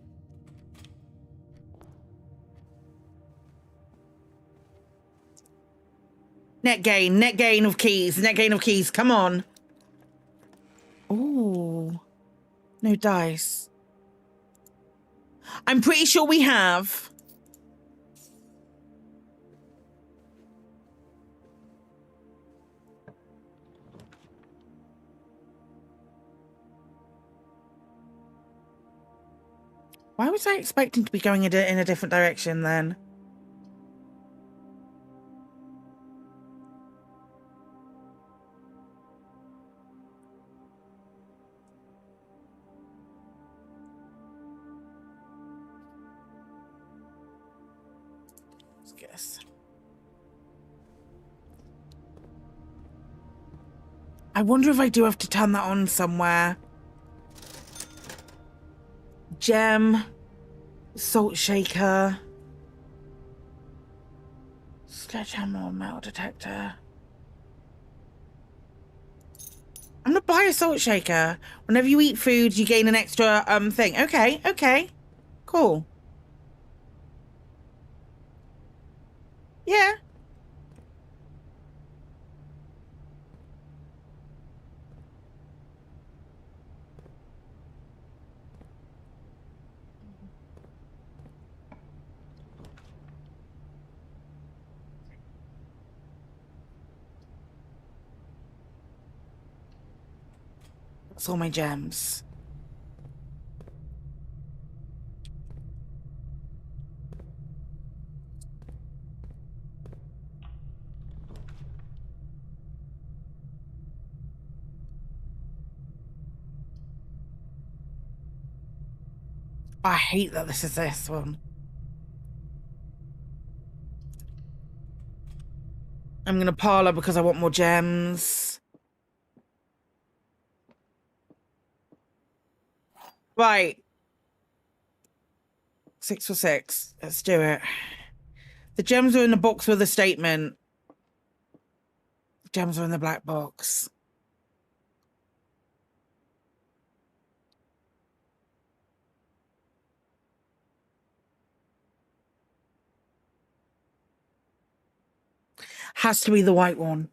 Net gain of keys, net gain of keys. Come on. Ooh, no dice. I'm pretty sure we have. Why was I expecting to be going in a different direction then? Let's guess. I wonder if I do have to turn that on somewhere. Gem, salt shaker, sledgehammer or metal detector. I'm gonna buy a salt shaker. Whenever you eat food, you gain an extra thing. Okay, cool. Yeah. That's all my gems. I hate that this is this one. I'm gonna parlor because I want more gems. Right. 6 for 6. Let's do it. The gems are in the box with a statement. The gems are in the black box. Has to be the white one.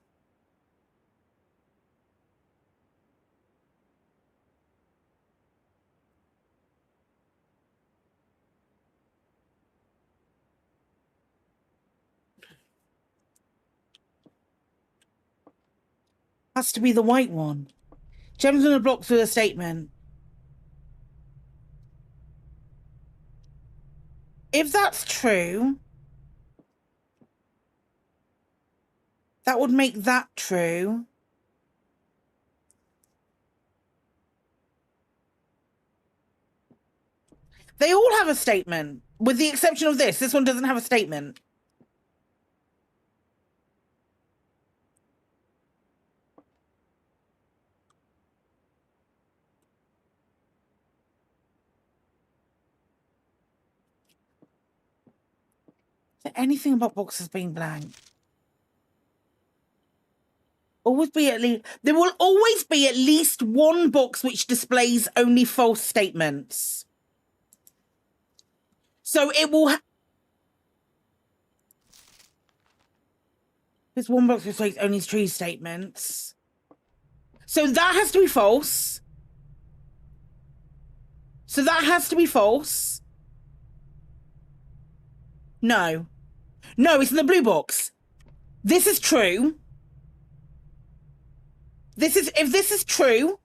Has to be the white one. Gems in the box with a statement. If that's true, that would make that true. They all have a statement, with the exception of this. This one doesn't have a statement. Is there anything about boxes being blank? Always be at least. There will always be at least one box which displays only false statements. So it will. There's one box which displays only true statements. So that has to be false. So that has to be false. No. No, it's in the blue box. This is true. If this is true,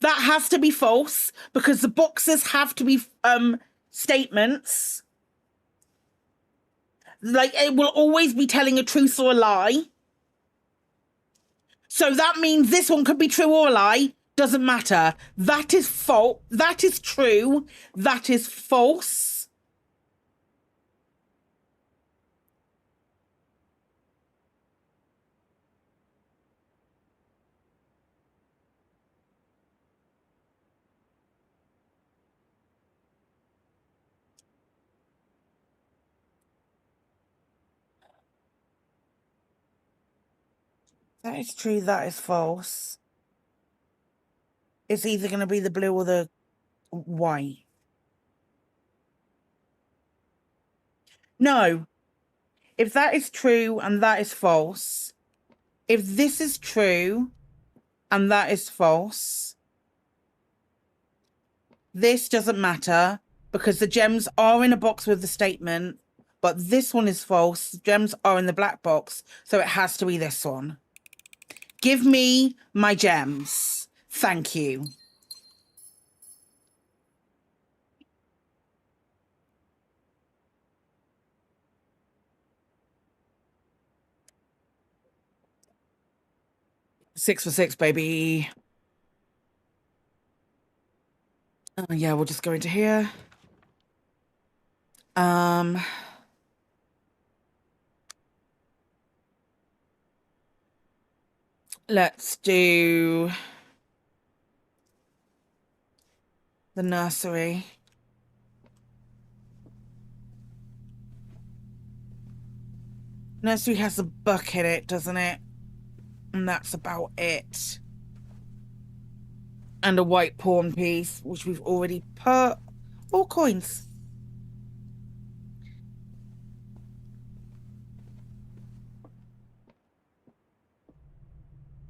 that has to be false because the boxes have to be statements. Like, it will always be telling a truth or a lie. So that means this one could be true or a lie. Doesn't matter. That is false. That is true. That is false. That is true, that is false. It's either going to be the blue or the white. No. If that is true and that is false, if this is true and that is false, this doesn't matter because the gems are in a box with the statement, but this one is false. The gems are in the black box, so it has to be this one. Give me my gems. Thank you. Six for 6, baby. Yeah, we'll just go into here. Let's do the nursery. Nursery has a book in it, doesn't it? And that's about it. And a white pawn piece, which we've already put. All coins.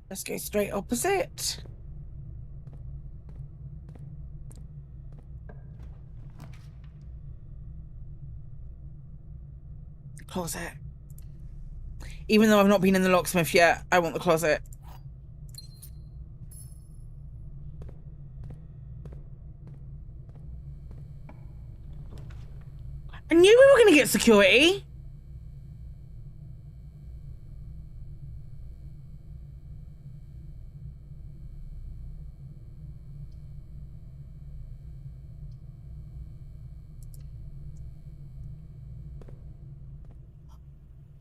Let's go straight opposite. Closet. Even though I've not been in the locksmith yet, I want the closet. I knew we were going to get security.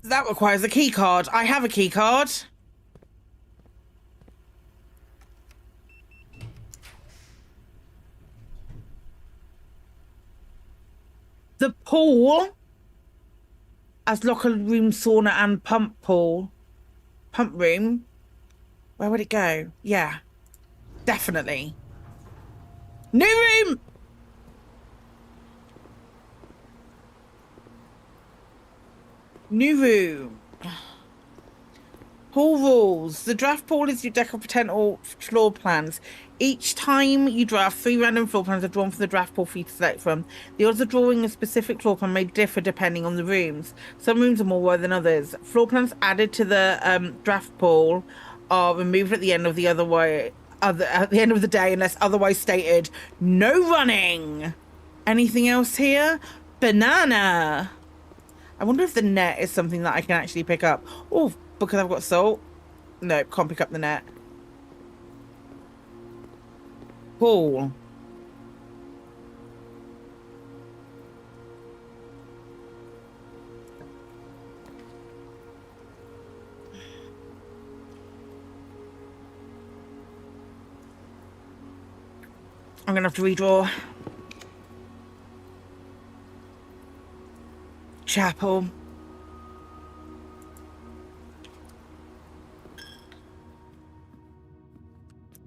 That requires a key card. I have a key card. The pool as locker room, sauna, and pump pool. Pump room. Where would it go? Yeah, definitely. New room! New room. Pool rules. The draft pool is your deck of potential floor plans. Each time you draft, 3 random floor plans are drawn from the draft pool for you to select from. The odds of drawing a specific floor plan may differ depending on the rooms. Some rooms are more worth than others. Floor plans added to the draft pool are removed at the end of the at the end of the day unless otherwise stated. No running. Anything else here? Banana. I wonder if the net is something that I can actually pick up. Oh, because I've got salt. No, can't pick up the net. Pool. I'm gonna have to redraw. Chapel.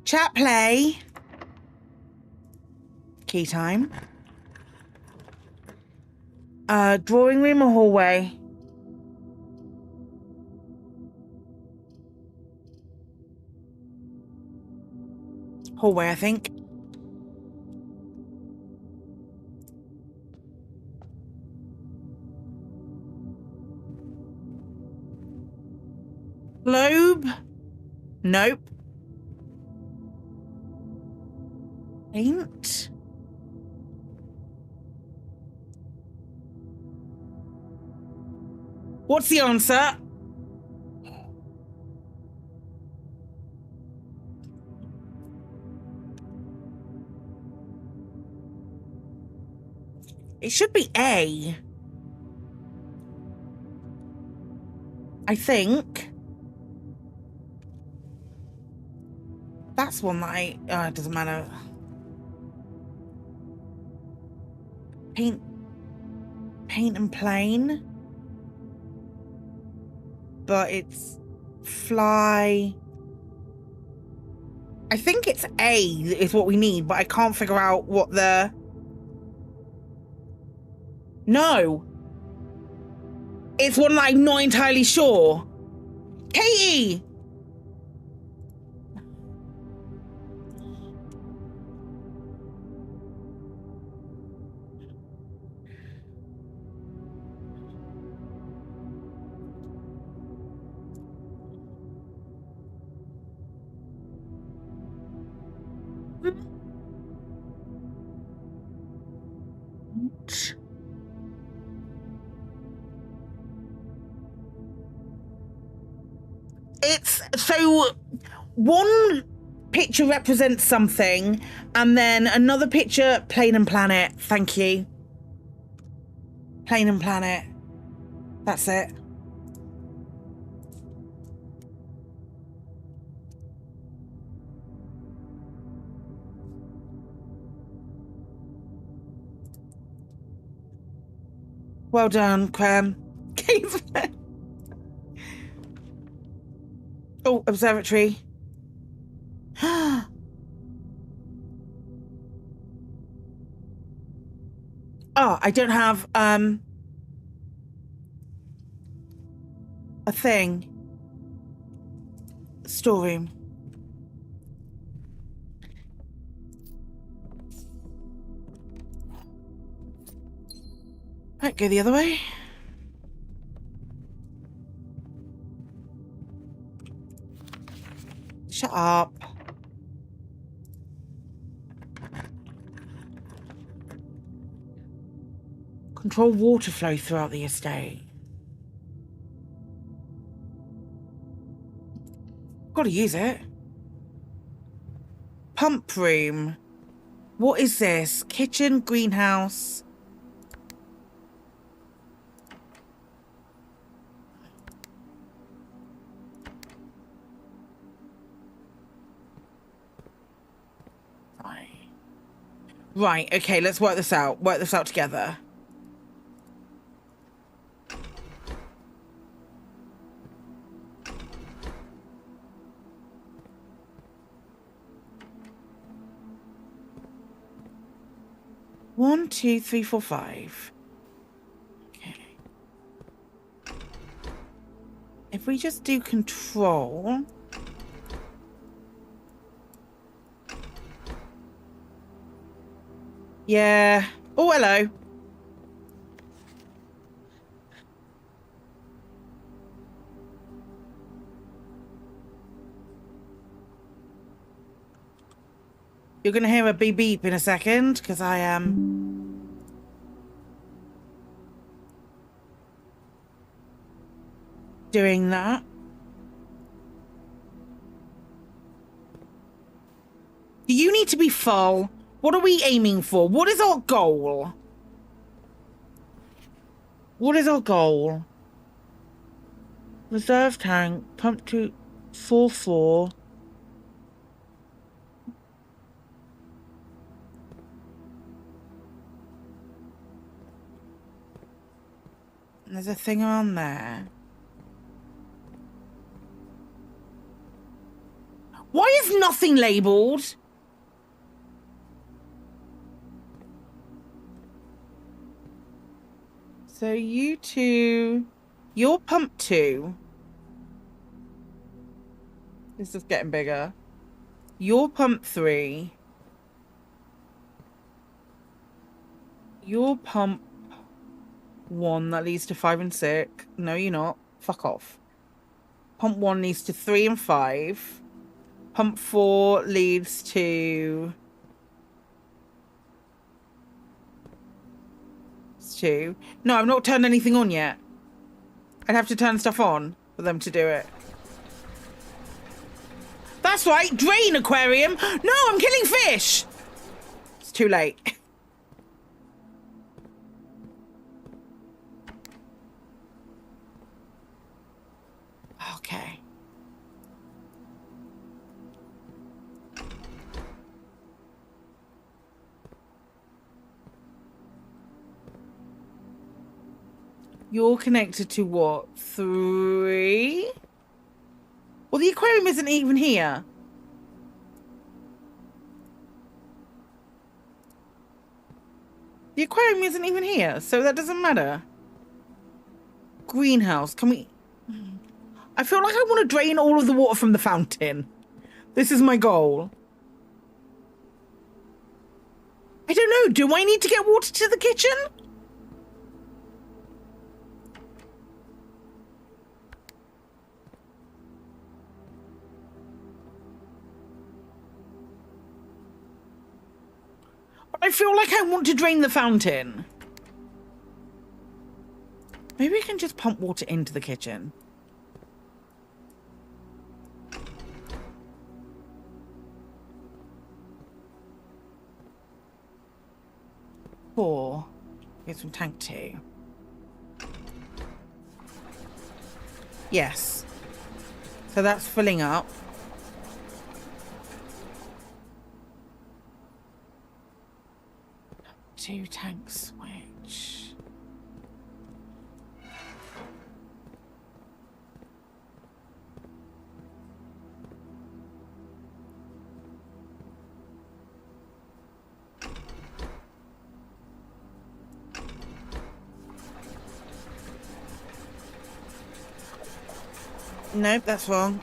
Chat play. Key time. Drawing room or hallway? Hallway, I think. Globe? Nope. Paint? What's the answer? It should be A. I think. That's one that it doesn't matter. Paint and plain. But it's fly. I think it's A is what we need, but I can't figure out what the... No. It's one that I'm not entirely sure. Katie! It's so one picture represents something and then another picture plane and planet. Thank you. Plane and planet. That's it. Well done, Cram. Oh, observatory. Oh, I don't have a thing. Storeroom. Right, go the other way. Shut up. Control water flow throughout the estate. Gotta use it. Pump room. What is this? Kitchen, greenhouse. Right, okay, let's work this out. Work this out together. One, two, three, four, five. Okay. If we just do control. Yeah. Oh, hello. You're going to hear a beep beep in a second because I am doing that. Do you need to be full? What are we aiming for? What is our goal? What is our goal? Reserve tank, pump to 4-4. There's a thing on there. Why is nothing labelled? So you two, you're pump 2. This is getting bigger. You're pump 3. You're pump 1, that leads to 5 and 6. No, you're not. Fuck off. Pump 1 leads to 3 and 5. Pump 4 leads to 2. No, I've not turned anything on yet. I'd have to turn stuff on for them to do it. That's right, drain aquarium. No, I'm killing fish. It's too late. Okay. You're connected to what? 3? Well, the aquarium isn't even here. The aquarium isn't even here, so that doesn't matter. Greenhouse, can we... I feel like I want to drain all of the water from the fountain. This is my goal. I don't know, do I need to get water to the kitchen? I feel like I want to drain the fountain. Maybe I can just pump water into the kitchen. Four. Get some tank 2. Yes. So that's filling up. Two tank switch. Nope, that's wrong.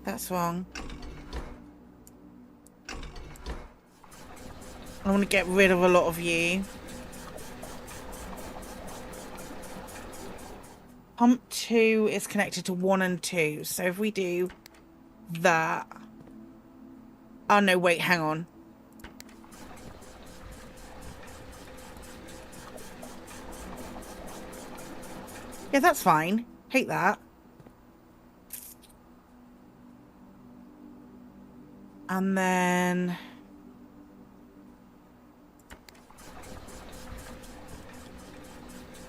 That's wrong. I want to get rid of a lot of you. Pump 2 is connected to 1 and 2. So if we do that... Oh, no, wait, hang on. Yeah, that's fine. Hate that. And then...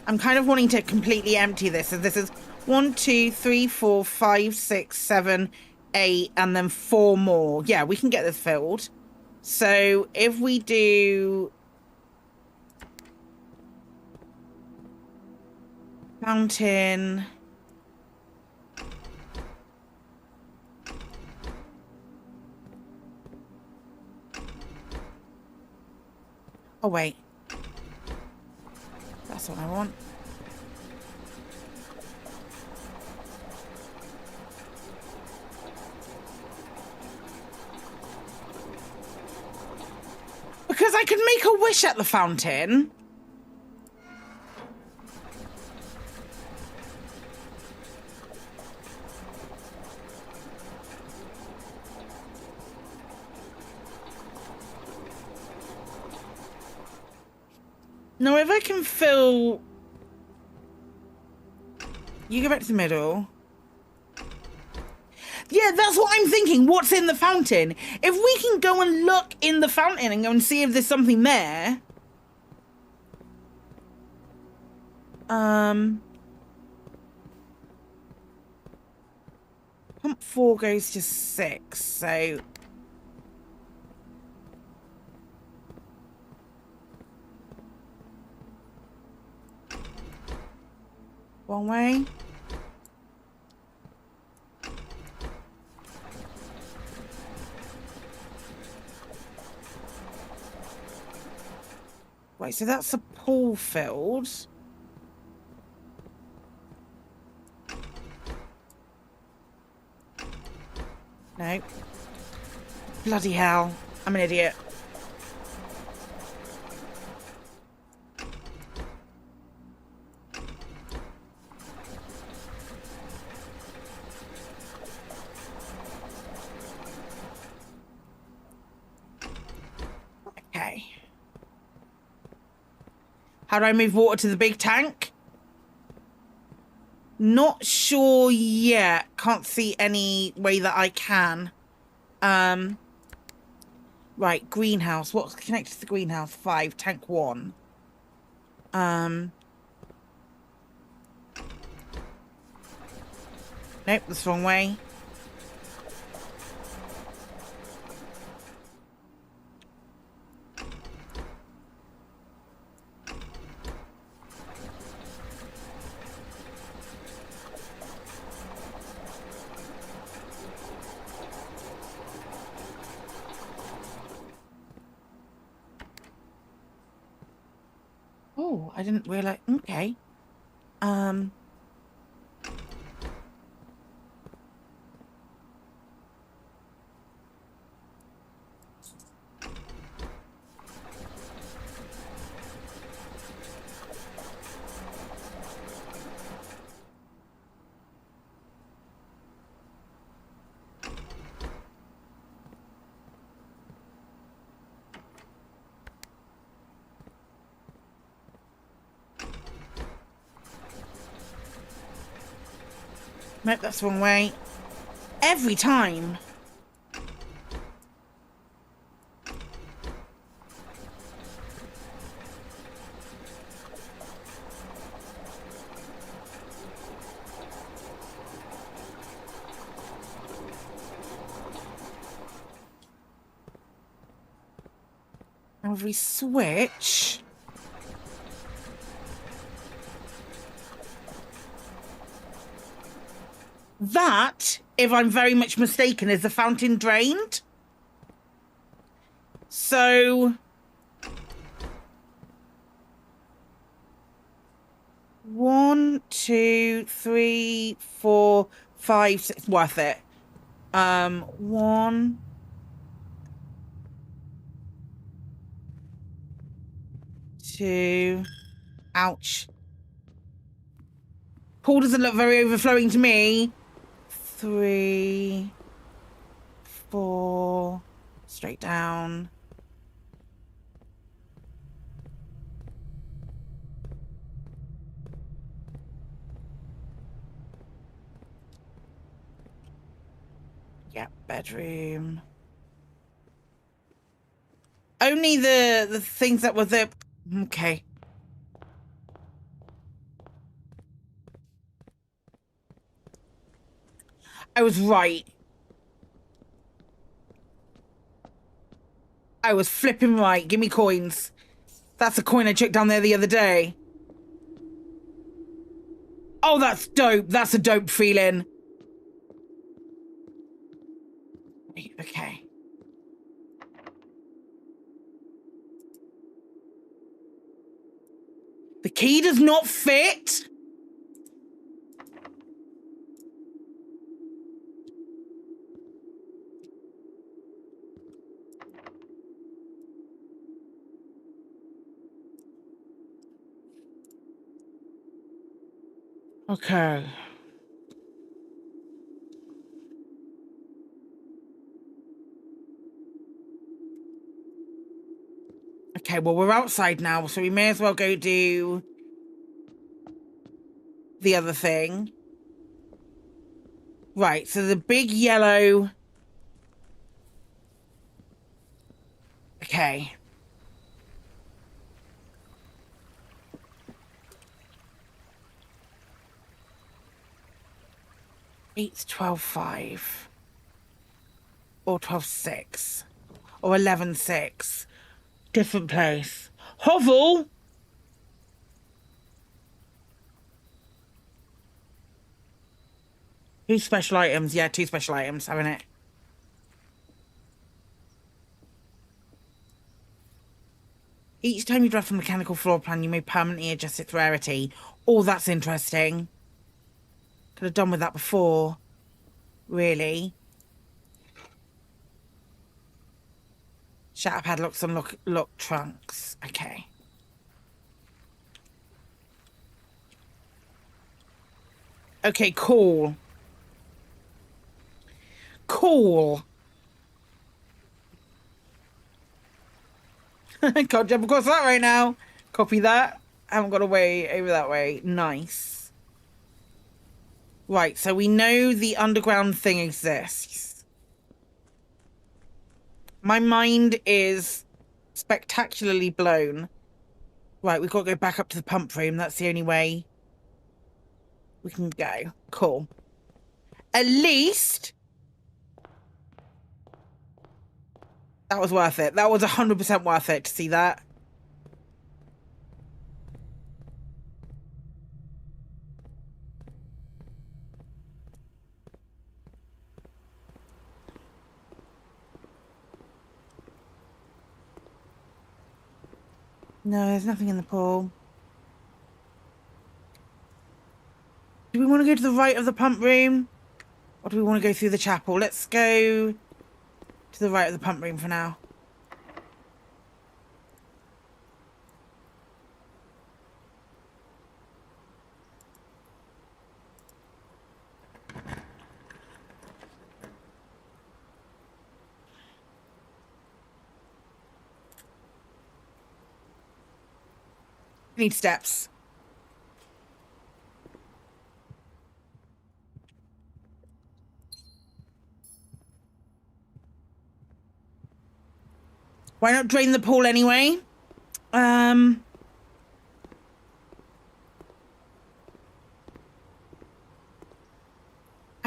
I'm kind of wanting to completely empty this. So this is 1, 2, 3, 4, 5, 6, 7, 8, and then 4 more. Yeah, we can get this filled. So if we do fountain, oh wait, that's what I want. Because I could make a wish at the fountain. Now, if I can fill... You go back to the middle. Yeah, that's what I'm thinking. What's in the fountain? If we can go and look in the fountain and go and see if there's something there. Pump 4 goes to 6, so... One way. Wait, so that's a pool filled. No. Bloody hell. I'm an idiot. Okay. How do I move water to the big tank? Not sure yet. Can't see any way that I can. Right, greenhouse. What's connected to the greenhouse? 5, tank 1. Nope, that's the wrong way. Oh, I didn't realize. Okay. Nope, that's the wrong way. Every time. Now if we switch... That, if I'm very much mistaken, is the fountain drained. So... 1, 2, 3, 4, 5, 6. Worth it. 1... 2... Ouch. Pool doesn't look very overflowing to me. 3, 4, straight down. Yeah, bedroom. Only the things that were there. Okay. I was right. I was flipping right. Give me coins. That's a coin I chucked down there the other day. Oh, that's dope. That's a dope feeling. Okay. The key does not fit. Okay. Okay, well, we're outside now, so we may as well go do the other thing. Right, so the big yellow... Okay. It's 12.5. Or 12.6. Or 11.6. Different place. Hovel! Two special items. Yeah, two special items, haven't it? Each time you draft a mechanical floor plan, you may permanently adjust its rarity. Oh, that's interesting. Could have done with that before. Really. Shatter padlocks and lock trunks. Okay. Okay, cool. Cool. Can't jump across that right now. Copy that. Haven't got a way over that way. Nice. Right, so we know the underground thing exists. My mind is spectacularly blown. Right, we've got to go back up to the pump room. That's the only way we can go. Cool. At least... that was worth it. That was 100% worth it to see that. No, there's nothing in the pool. Do we want to go to the right of the pump room? Or do we want to go through the chapel? Let's go to the right of the pump room for now. Need steps. Why not drain the pool anyway? I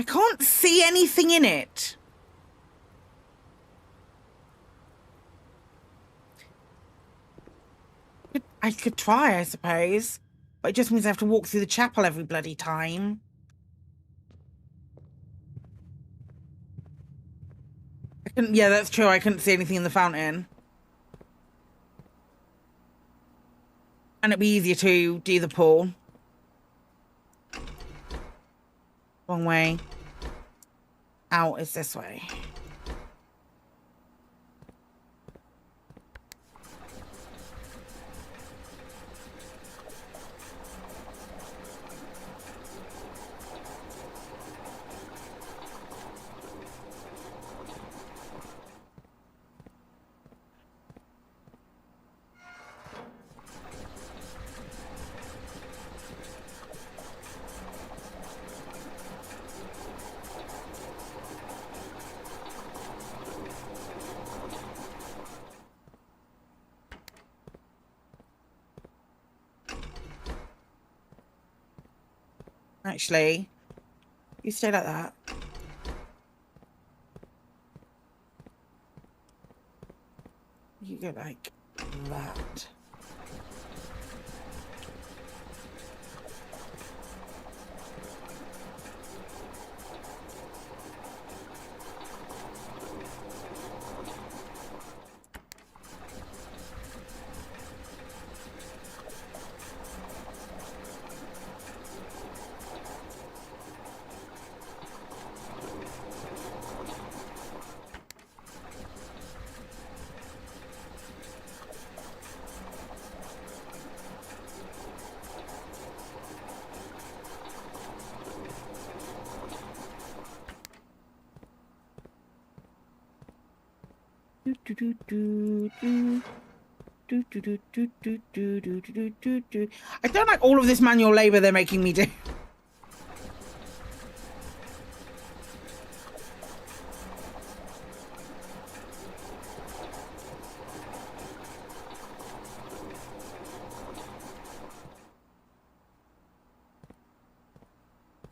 can't see anything in it. I could try, I suppose. But it just means I have to walk through the chapel every bloody time. Yeah, that's true. I couldn't see anything in the fountain. And it'd be easier to do the pool. Wrong way. Out is this way. Actually, you stay like that. go like that. I don't like all of this manual labor they're making me do.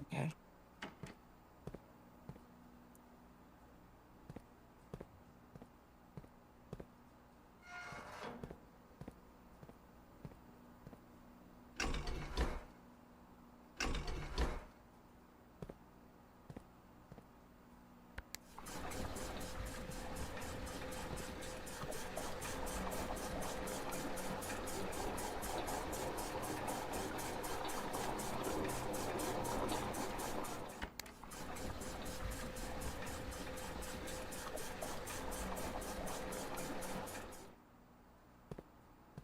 Okay.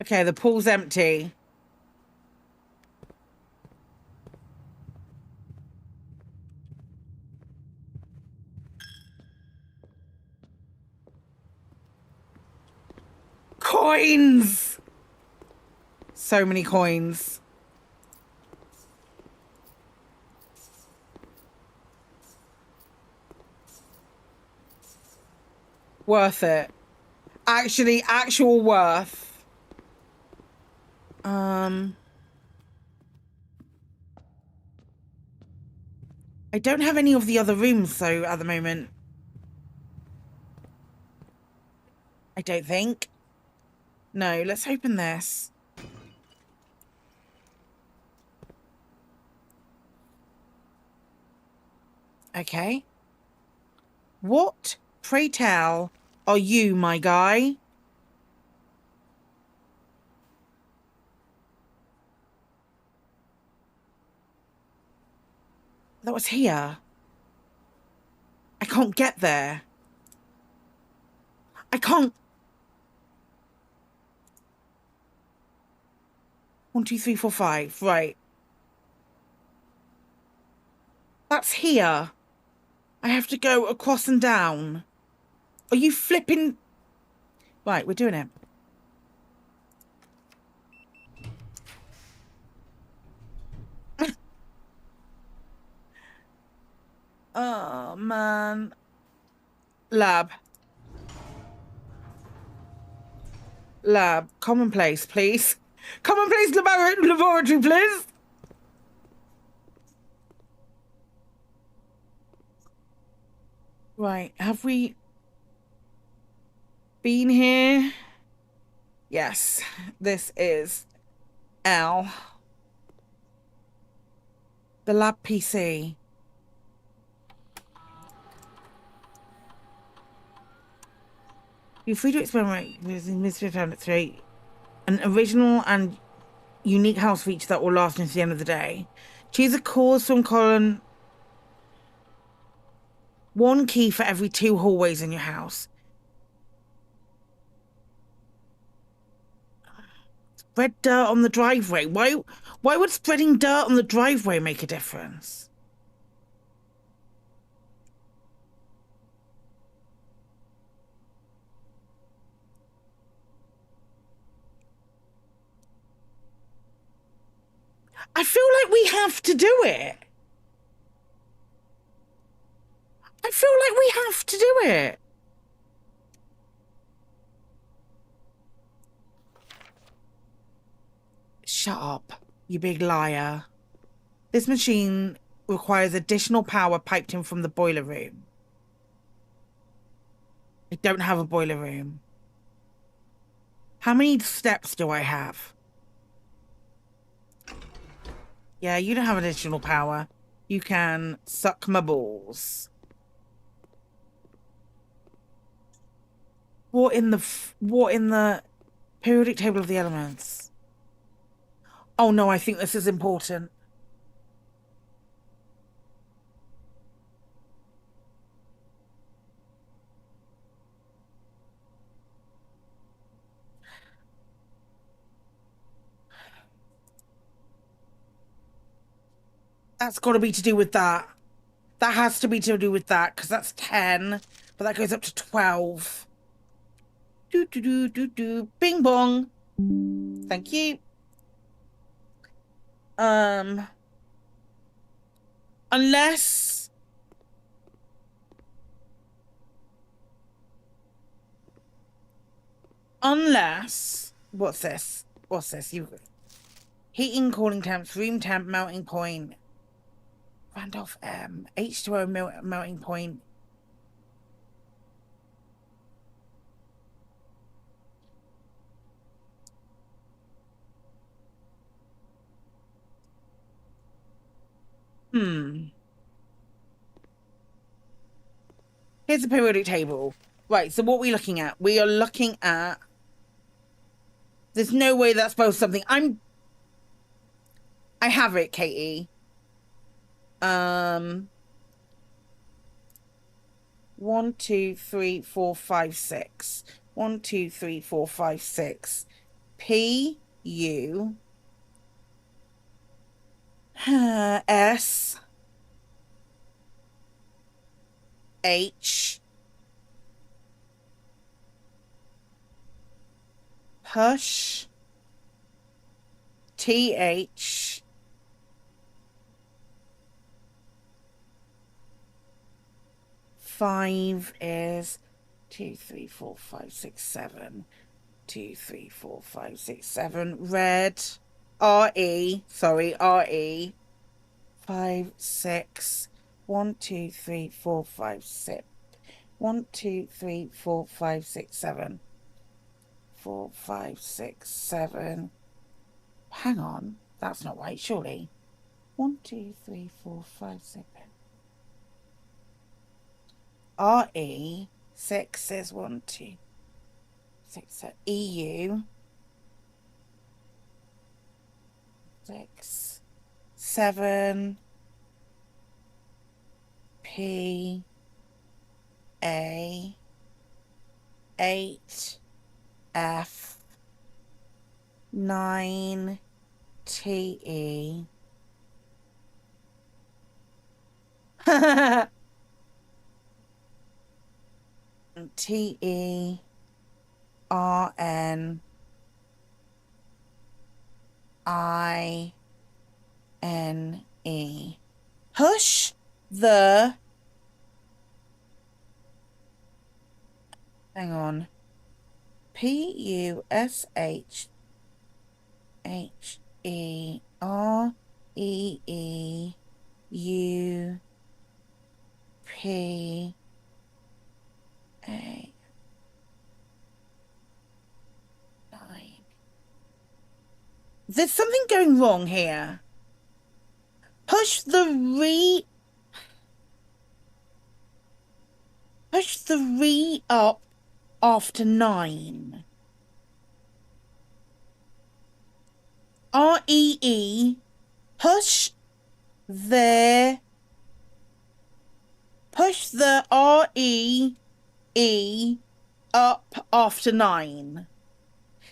Okay, the pool's empty. Coins! So many coins. Worth it. Actually, actual worth. I don't have any of the other rooms though at the moment. I don't think. No, let's open this. Okay. What, pray tell, are you, my guy? That was here. I can't get there. I can't. 1, 2, 3, 4, 5. Right. That's here. I have to go across and down. Are you flipping? Right, we're doing it. Oh, man. Lab. Lab. Commonplace, please. Commonplace laboratory, please. Right, have we been here? Yes, this is L. The lab PC. You're free to experiment with Mystery Planet 3, an original and unique house feature that will last until the end of the day. Choose a cause from column. 1 key for every 2 hallways in your house. Spread dirt on the driveway. Why would spreading dirt on the driveway make a difference? I feel like we have to do it. I feel like we have to do it. Shut up, you big liar. This machine requires additional power piped in from the boiler room. I don't have a boiler room. How many steps do I have? Yeah, you don't have additional power. You can suck my balls. What in the periodic table of the elements? Oh no, I think this is important. That's got to be to do with that. That has to be to do with that, because that's 10, but that goes up to 12. Do do do do do. Bing bong. Thank you. Unless what's this? What's this? You heating, cooling temps, room temp, melting point. Randolph M. H2O melting point. Here's the periodic table. Right, so what are we looking at? We are looking at... There's no way that's both something. I have it, Katie. 1, 2, 3, 4, 5, 6. 1, 2, 3, 4, 5, 6. P, U, S, H, push, TH, five is 2, 3, 4, 5, 6, 7. 2, 3, 4, 5, 6, 7. Red. RE. Sorry, RE. 5, 6. 1, 2, 3, 4, 5, 6. 1, 2, 3, 4, 5, 6, 7. 4, 5, 6, 7. Hang on. That's not right, surely. 1, 2, 3, 4, 5, 6. RE. 6 is 1, 2. 6. EU. 6. 7. P. A. 8. F. 9. TE. TE. RN. INE. Push the... Hang on. PUSH HEREE UPA. There's something going wrong here. Push the re up after 9. REE. Push the REE up after 9.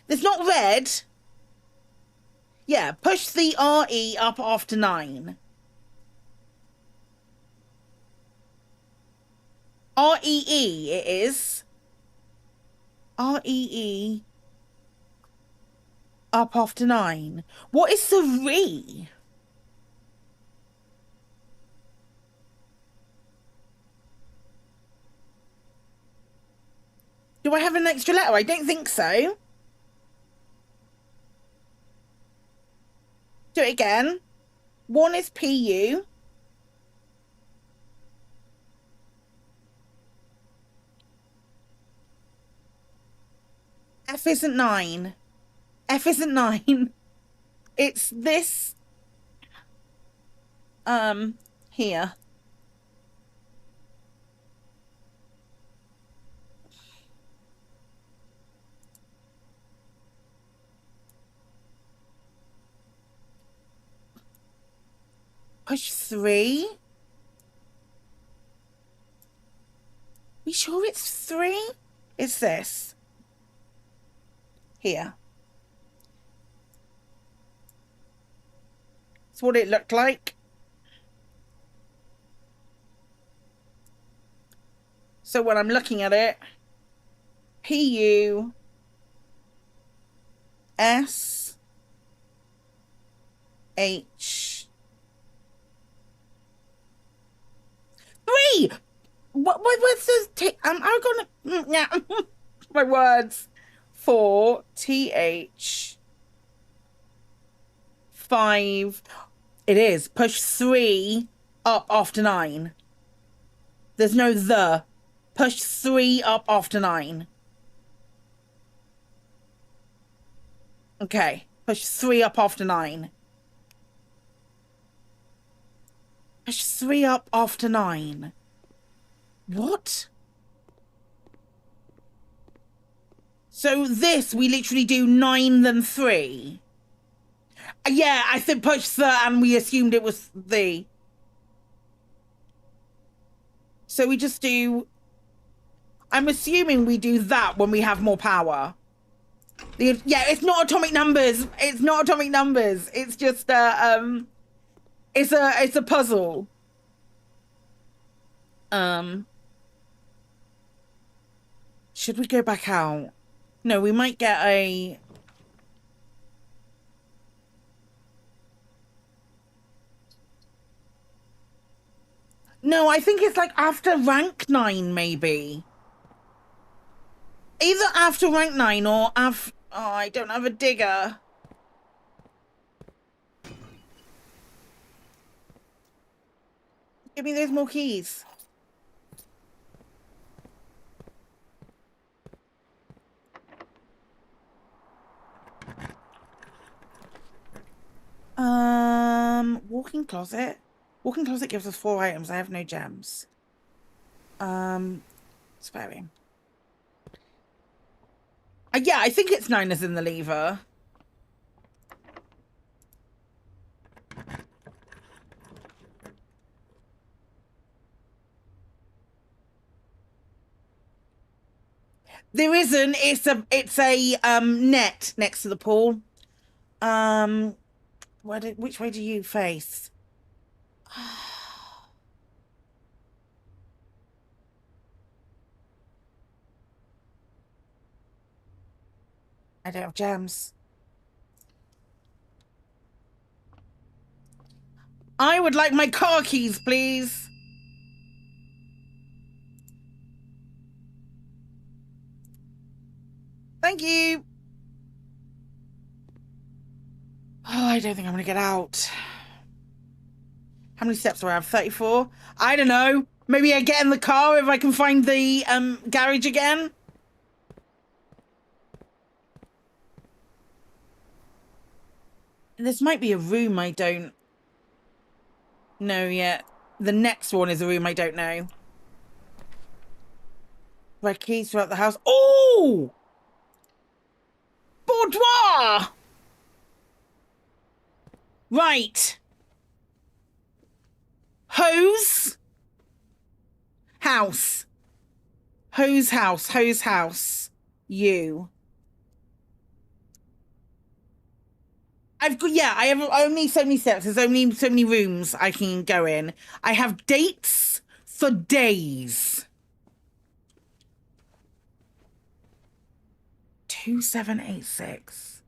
There's not red. Yeah, push the RE up after 9. REE it is. REE up after 9. What is the re? Do I have an extra letter? I don't think so. Do it again. 1 is PU. F isn't 9. F isn't 9. It's this. Here. Push 3. We sure it's 3? It's this. Here. That's what it looked like. So when I'm looking at it, PU S H 3. What's this? I'm gonna yeah. My words. 4 TH 5. It is. Push 3 up after 9. There's no the. Push 3 up after 9. Okay. Push 3 up after 9. Push 3 up after 9. What? So this, we literally do 9 then 3. Yeah, I said push the and we assumed it was the. So we just do... I'm assuming we do that when we have more power. Yeah, it's not atomic numbers. It's not atomic numbers. It's just it's a puzzle. Should we go back out? No, we might get a... No, I think it's like after rank 9, maybe. Either after rank 9 or after... Oh, I don't have a digger. Give me those more keys. Walking closet. Walking closet gives us 4 items. I have no gems. Sparing. Yeah, I think it's 9 as in the lever. There isn't. It's a net next to the pool. Which way do you face? I don't have gems. I would like my car keys, please. Thank you. Oh, I don't think I'm gonna get out. How many steps do I have? 34? I don't know. Maybe I get in the car if I can find the garage again. This might be a room I don't know yet. The next one is a room I don't know. Red keys throughout the house. Oh! Boudoir! Right. Hose. House. Hose house. Hose house. You. I have only so many steps. There's only so many rooms I can go in. I have dates for days. 2786.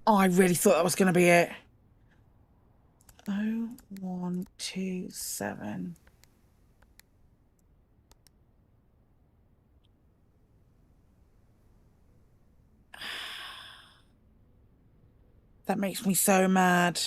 Oh, I really thought that was going to be it. 0127. That makes me so mad.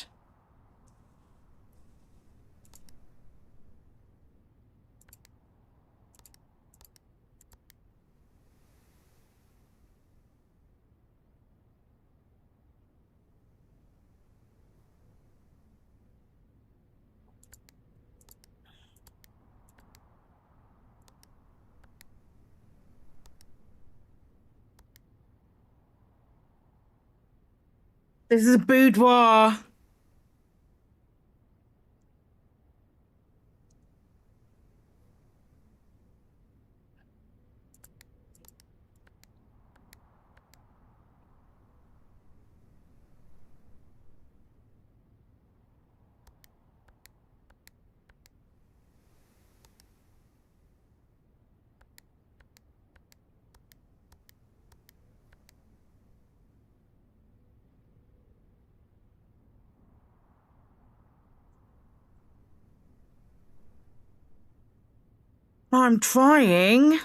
This is a boudoir. I'm trying.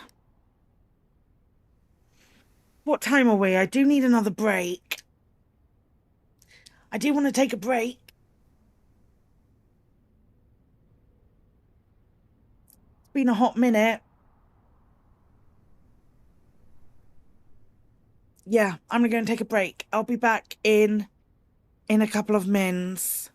What time are we? I do need another break. I do want to take a break. It's been a hot minute. Yeah, I'm gonna go and take a break. I'll be back in a couple of mins.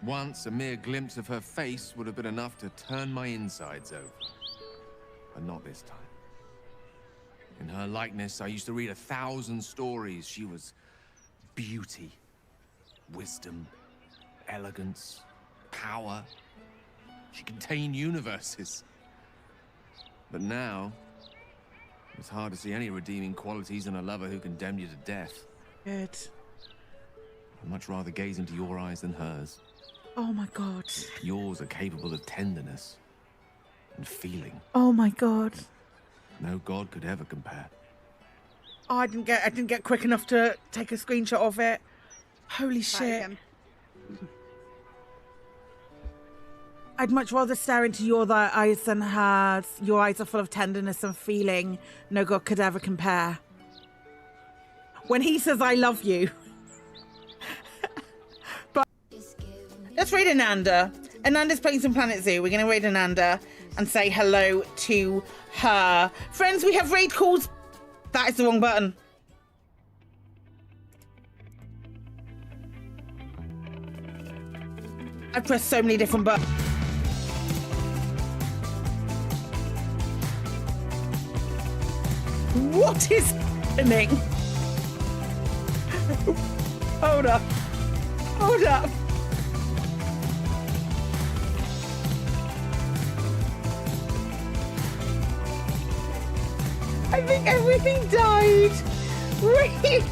Once, a mere glimpse of her face would have been enough to turn my insides over. But not this time. In her likeness, I used to read 1,000 stories. She was beauty, wisdom, elegance, power. She contained universes. But now, it's hard to see any redeeming qualities in a lover who condemned you to death. Good. I'd much rather gaze into your eyes than hers. Oh my God. Yours are capable of tenderness and feeling. Oh my God. No god could ever compare. Oh, I didn't get quick enough to take a screenshot of it. Holy shit. I'd much rather stare into your eyes than hers. Your eyes are full of tenderness and feeling. No god could ever compare. When he says, I love you. But let's raid Ananda. Ananda's playing some Planet Zoo. We're going to raid Ananda and say hello to her. Friends, we have raid calls. That is the wrong button. I pressed so many different buttons. What is happening? Hold up. Hold up. I think everything died. Wait.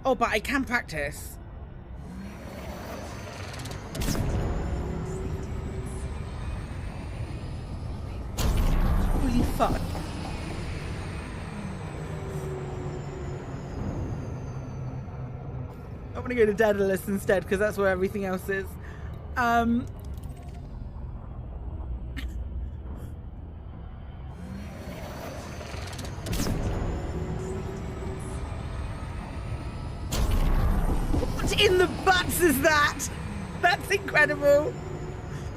Oh, but I can practice. Holy fuck. I want to go to Daedalus instead because that's where everything else is. What in the butts is that? That's incredible.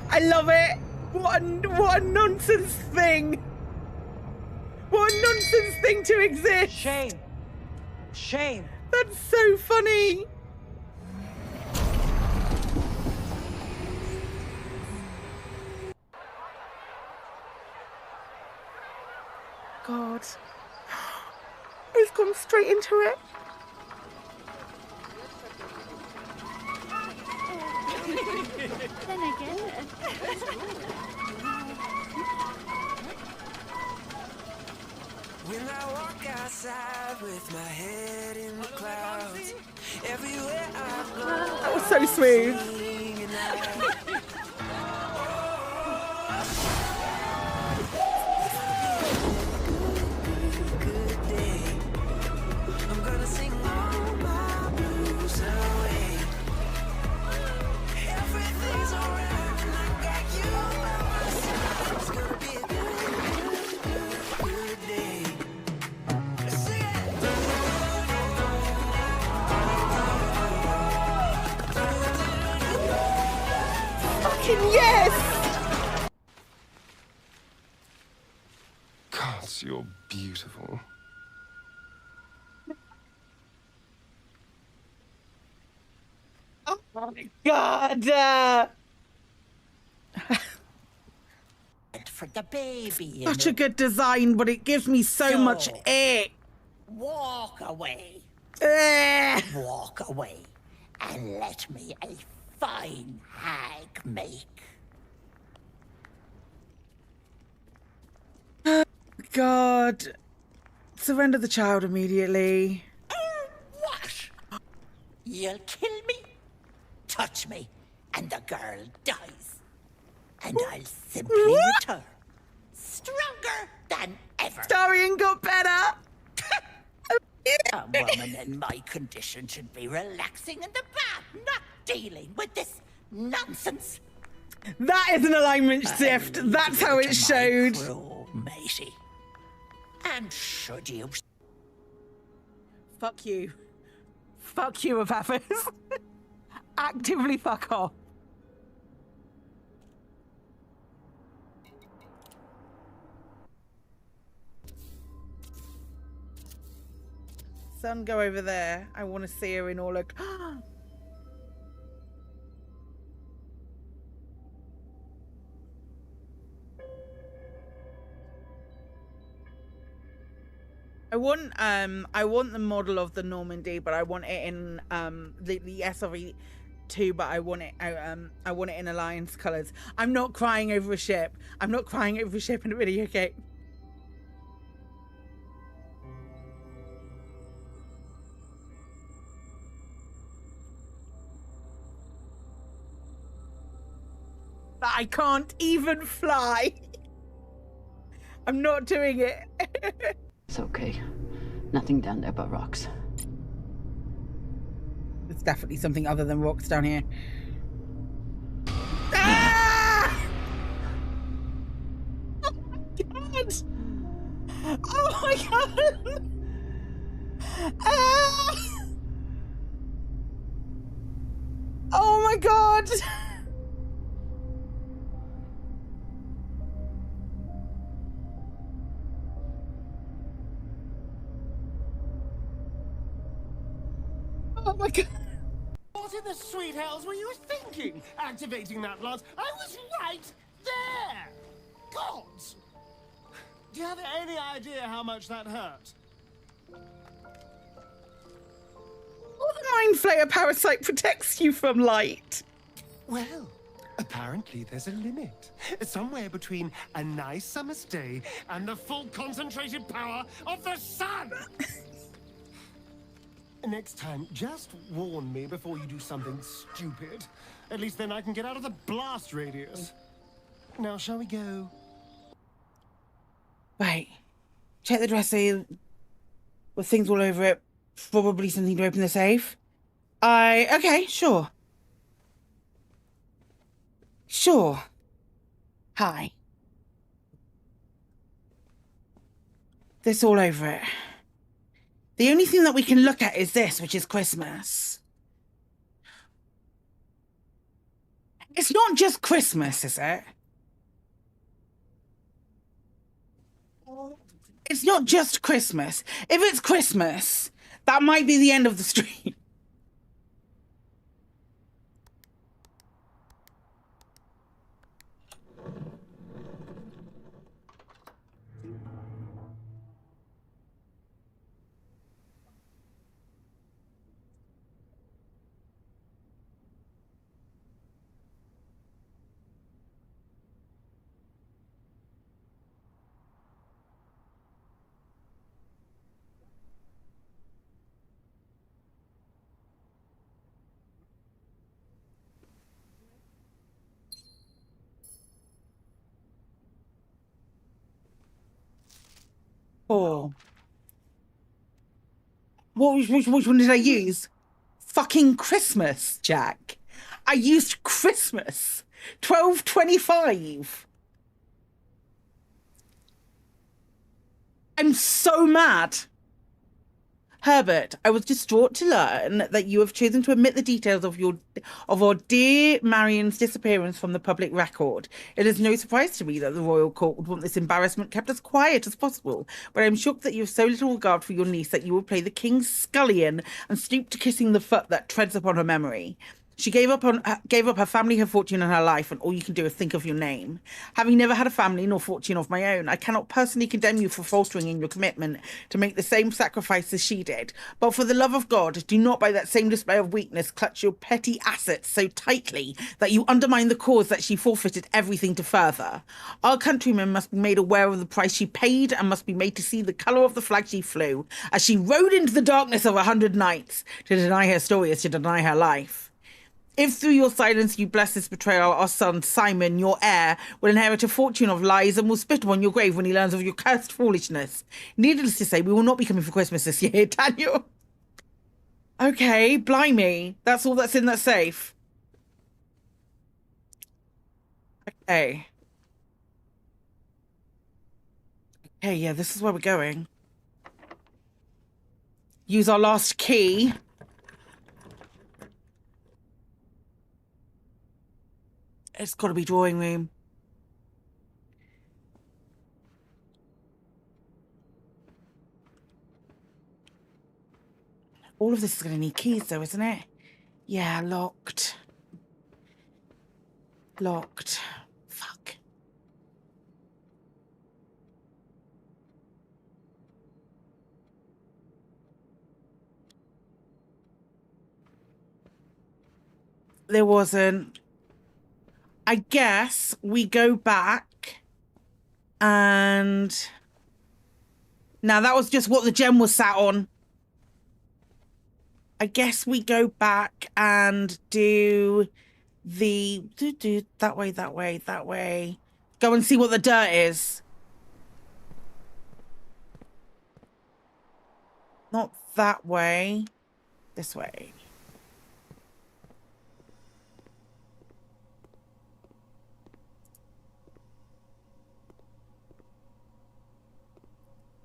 I love it. What a nonsense thing. What a nonsense thing to exist. Shame. Shame. That's so funny. God. He's gone straight into it. Then again, when I walk outside with my head in the clouds, everywhere I go, that was so smooth. Good day. I'm gonna sing all my blues away. Everything's alright when I got you by my side. It's gonna be a good day. Sing it. Fucking yes! God, you're beautiful. Oh my God! For the baby. Such a good design, but it gives me so much ick. Walk away. Ugh. Walk away. And let me a fine hag make. God. Surrender the child immediately. What? You'll kill me, touch me, and the girl dies. And I'll simply return, stronger than ever. Darian got better. A woman in my condition should be relaxing in the bath, not dealing with this nonsense. That is an alignment shift. That's how it showed. Crew, matey. And should you... Fuck you. Fuck you, Apathis. Actively fuck off. Sun, go over there. I want to see her in all her... I want the model of the Normandy, but I want it in the SRE2, but I want it in Alliance colours. I'm not crying over a ship. I'm not crying over a ship in a video game. That I can't even fly. I'm not doing it. It's okay. Nothing down there but rocks. It's definitely something other than rocks down here. Ah! Oh my god! Ah! Oh my god! Oh my god. What in the sweet hells were you thinking? Activating that lance? I was right there! Gods! Do you have any idea how much that hurt? Well, the Mind Flayer parasite protects you from light. Well, apparently there's a limit. Somewhere between a nice summer's day and the full concentrated power of the sun! Next time, just warn me before you do something stupid. At least then I can get out of the blast radius. Now, shall we go? Wait. Check the dresser with things all over it. Probably something to open the safe. Okay, sure. Sure. Hi. This all over it. The only thing that we can look at is this, which is Christmas. It's not just Christmas, is it? It's not just Christmas. If it's Christmas, that might be the end of the stream. Oh. Which one did I use? Fucking Christmas, Jack. I used Christmas. 12/25. I'm so mad. Herbert, I was distraught to learn that you have chosen to omit the details of our dear Marion's disappearance from the public record. It is no surprise to me that the royal court would want this embarrassment kept as quiet as possible, but I am shocked that you have so little regard for your niece that you will play the king's scullion and stoop to kissing the foot that treads upon her memory. She gave up her family, her fortune, and her life, and all you can do is think of your name. Having never had a family nor fortune of my own, I cannot personally condemn you for faltering in your commitment to make the same sacrifice as she did. But for the love of God, do not by that same display of weakness clutch your petty assets so tightly that you undermine the cause that she forfeited everything to further. Our countrymen must be made aware of the price she paid and must be made to see the colour of the flag she flew, as she rode into the darkness of 100 nights. To deny her story is to deny her life. If through your silence you bless this betrayal, our son Simon, your heir, will inherit a fortune of lies and will spit upon your grave when he learns of your cursed foolishness. Needless to say, we will not be coming for Christmas this year, Daniel. Okay, blimey. That's all that's in that safe. Okay. Okay, yeah, this is where we're going. Use our last key. It's got to be drawing room. All of this is going to need keys though, isn't it? Yeah, locked. Locked. Fuck. There wasn't. I guess we go back and now that was just what the gem was sat on. I guess we go back and do the that way. Go and see what the dirt is. Not that way. This way.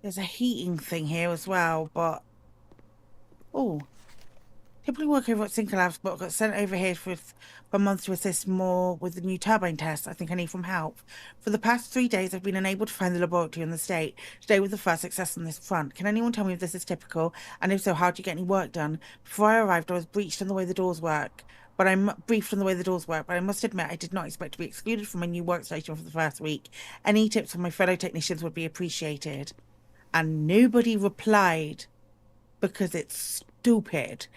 There's a heating thing here as well, but... Oh. Typically work over at Sinker Labs, but got sent over here for a month to assist more with the new turbine test. I think I need some help. For the past 3 days, I've been unable to find the laboratory in the state. Today was the first success on this front. Can anyone tell me if this is typical? And if so, how do you get any work done? Before I arrived, I was briefed on the way the doors work. But I must admit I did not expect to be excluded from my new workstation for the first week. Any tips from my fellow technicians would be appreciated. And nobody replied because it's stupid.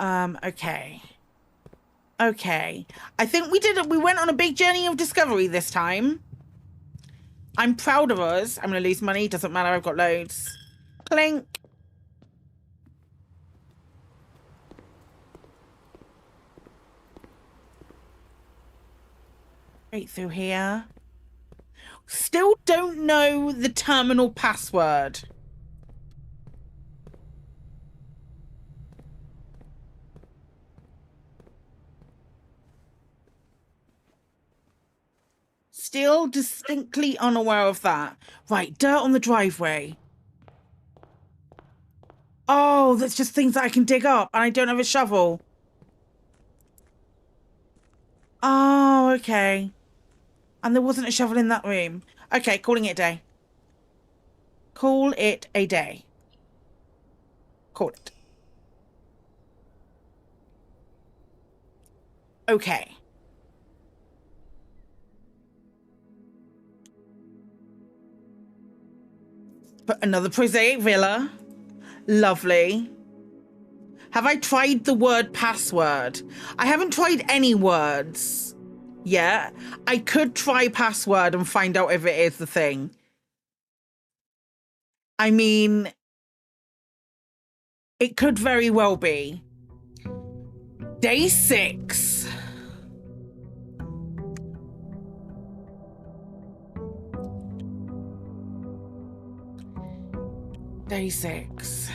Okay. Okay. I think we went on a big journey of discovery this time. I'm proud of us. I'm going to lose money. Doesn't matter. I've got loads. Clink. Straight through here. Still don't know the terminal password. Still distinctly unaware of that. Right, dirt on the driveway. Oh, that's just things that I can dig up and I don't have a shovel. Oh, okay. And there wasn't a shovel in that room. Okay, calling it a day. Call it a day. Call it. Okay. But another prosaic villa. Lovely. Have I tried the word password? I haven't tried any words yet. I could try password and find out if it is the thing. I mean, it could very well be. Day 6. Day 6.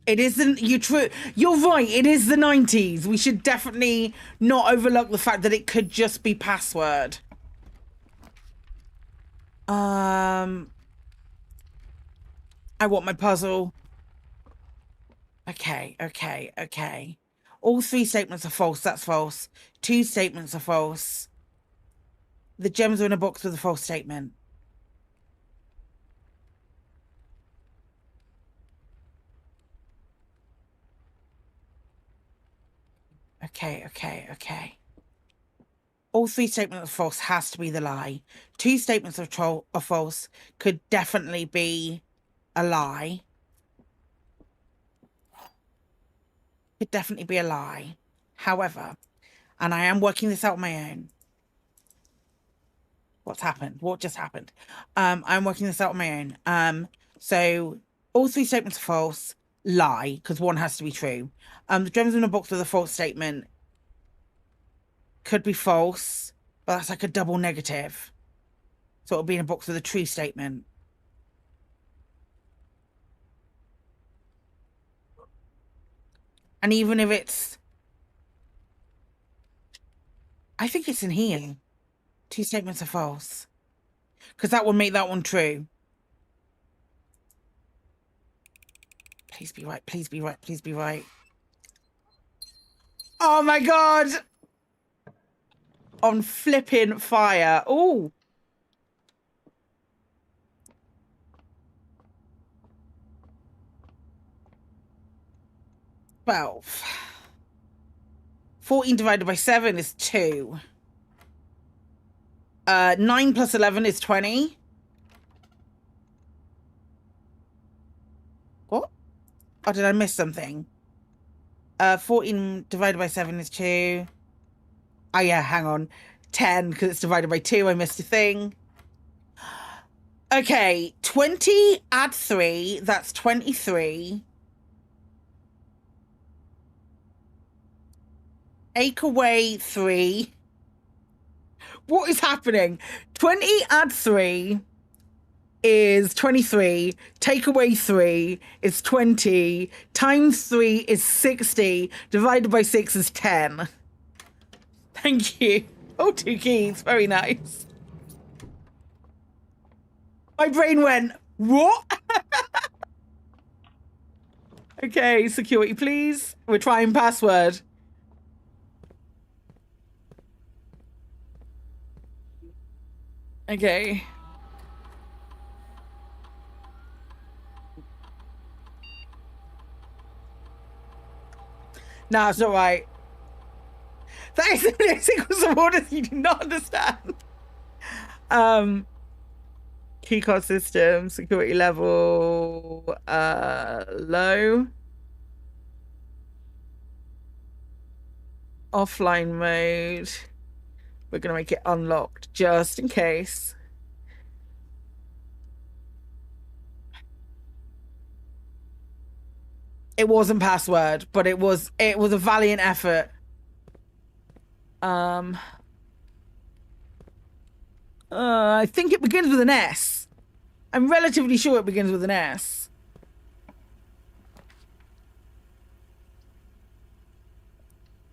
It isn't. You're right. It is the 90s. We should definitely not overlook the fact that it could just be password. I want my puzzle. Okay. All 3 statements are false. That's false. 2 statements are false. The gems are in a box with a false statement. Okay. All 3 statements are false has to be the lie. 2 statements are false could definitely be a lie. Could definitely be a lie. However, and I am working this out on my own. What's happened? What just happened? I'm working this out on my own. So all 3 statements are false. Lie, because 1 has to be true. The gems in a box with a false statement could be false, but that's like a double negative. So it'll be in a box with a true statement. And even if it's... I think it's in here. 2 statements are false. Because that will make that one true. Please be right. Please be right. Please be right. Oh my God. On flipping fire. Oh. $12. 14 divided by 7 is 2. 9 plus 11 is 20. What? Oh, did I miss something? 14 divided by 7 is 2. Oh, yeah, hang on. 10, because it's divided by 2. I missed a thing. Okay, 20 add 3. That's 23. Take away 3. What is happening? 20 add 3 is 23. Take away 3 is 20. Times 3 is 60. Divided by 6 is 10. Thank you. Oh, 2 keys. Very nice. My brain went, what? Okay, security, please. We're trying password. Okay. No, it's not right. That is a sequence of orders you do not understand. Keycard system, security level, low. Offline mode. We're going to make it unlocked just in case. It wasn't password, but it was a valiant effort. I think it begins with an S. I'm relatively sure it begins with an S.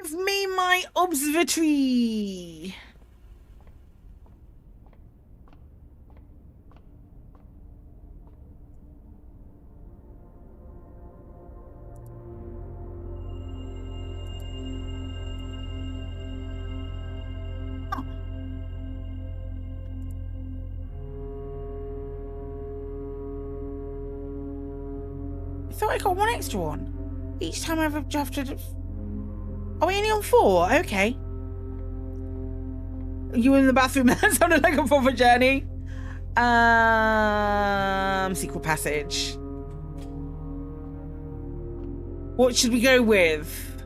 Give me my observatory. I thought I got 1 extra one. Each time I've drafted... Are we only on 4? Okay. You in the bathroom? That sounded like a proper journey. Secret passage. What should we go with?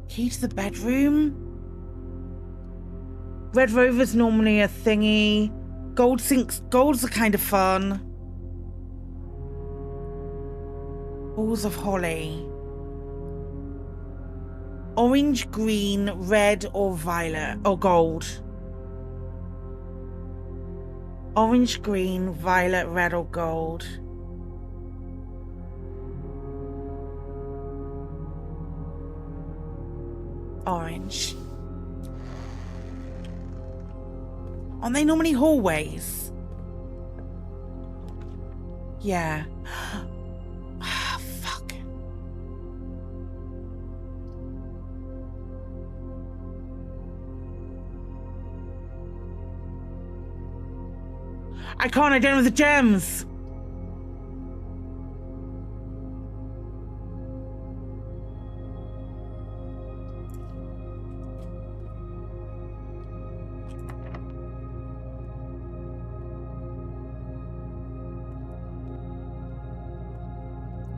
Key to the bedroom? Red Rover's normally a thingy. Gold sinks. Golds are kind of fun. Balls of holly. Orange, green, red, or violet, or gold. Orange, green, violet, red, or gold. orange. Aren't they normally hallways? Yeah. Ah, fuck. I can't, I don't have the gems.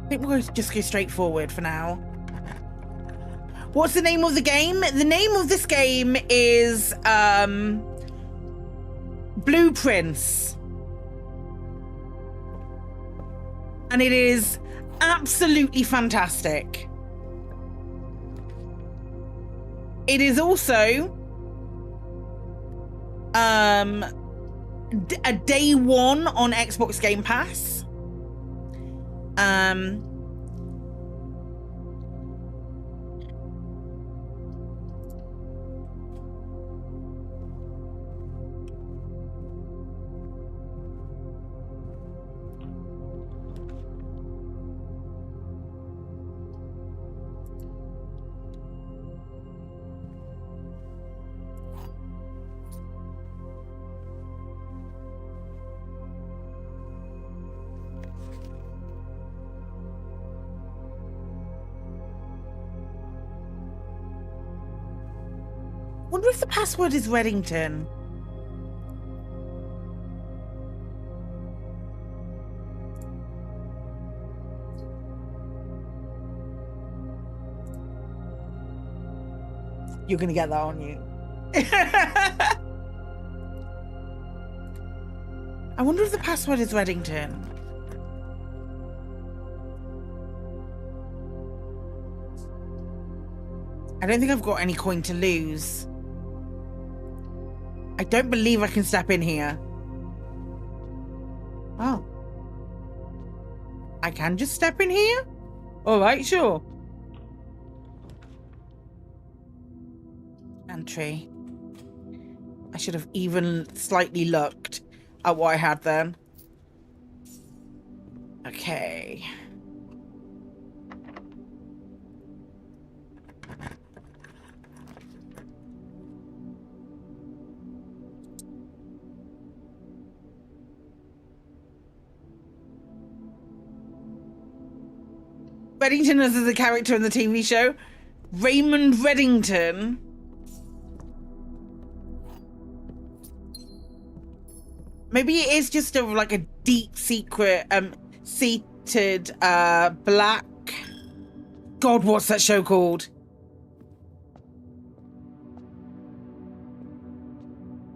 I think we'll just go straight forward for now. What's the name of the game? The name of this game is Blueprints. And it is absolutely fantastic. It is also a day one on Xbox Game Pass. Wonder if the password is Reddington. You're gonna get that, aren't you? I wonder if the password is Reddington. I don't think I've got any coin to lose. I don't believe I can step in here. Oh. I can just step in here? Alright, sure. Entry. I should have even slightly looked at what I had then. Okay. Reddington is the character in the TV show. Raymond Reddington. Maybe it is just like a deep secret, seated, black... God, what's that show called?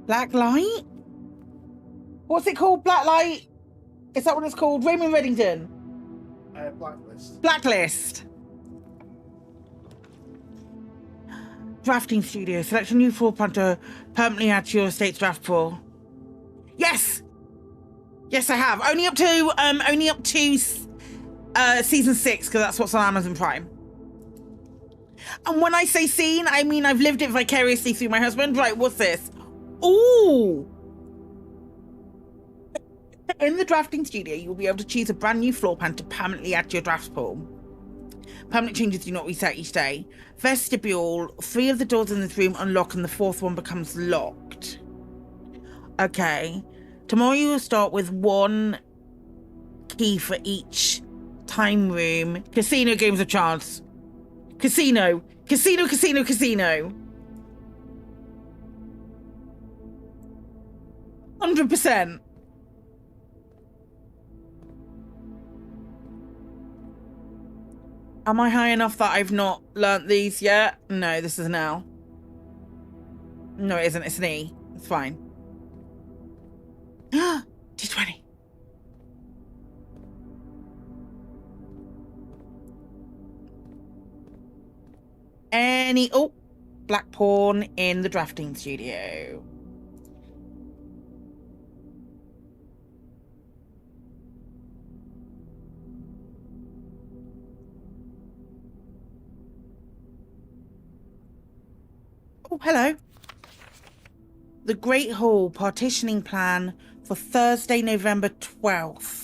Black Light? What's it called? Black Light? Is that what it's called? Raymond Reddington. Blacklist. Blacklist. Drafting studio. Select a new floor plan to permanently add to your estate's draft pool. Yes! Yes, I have. Only up to season 6, because that's what's on Amazon Prime. And when I say seen, I mean I've lived it vicariously through my husband. Right, what's this? Ooh! In the drafting studio, you will be able to choose a brand new floor plan to permanently add to your draft pool. Permanent changes do not reset each day. Vestibule. 3 of the doors in this room unlock and the 4th one becomes locked. Okay. Tomorrow you will start with 1 key for each time room. Casino, games of chance. Casino. Casino, casino, casino. 100%. Am I high enough that I've not learnt these yet? No, this is an L. No, it isn't. It's an E. It's fine. D20. Oh, black pawn in the drafting studio. Oh, hello. The Great Hall partitioning plan for Thursday, November 12th.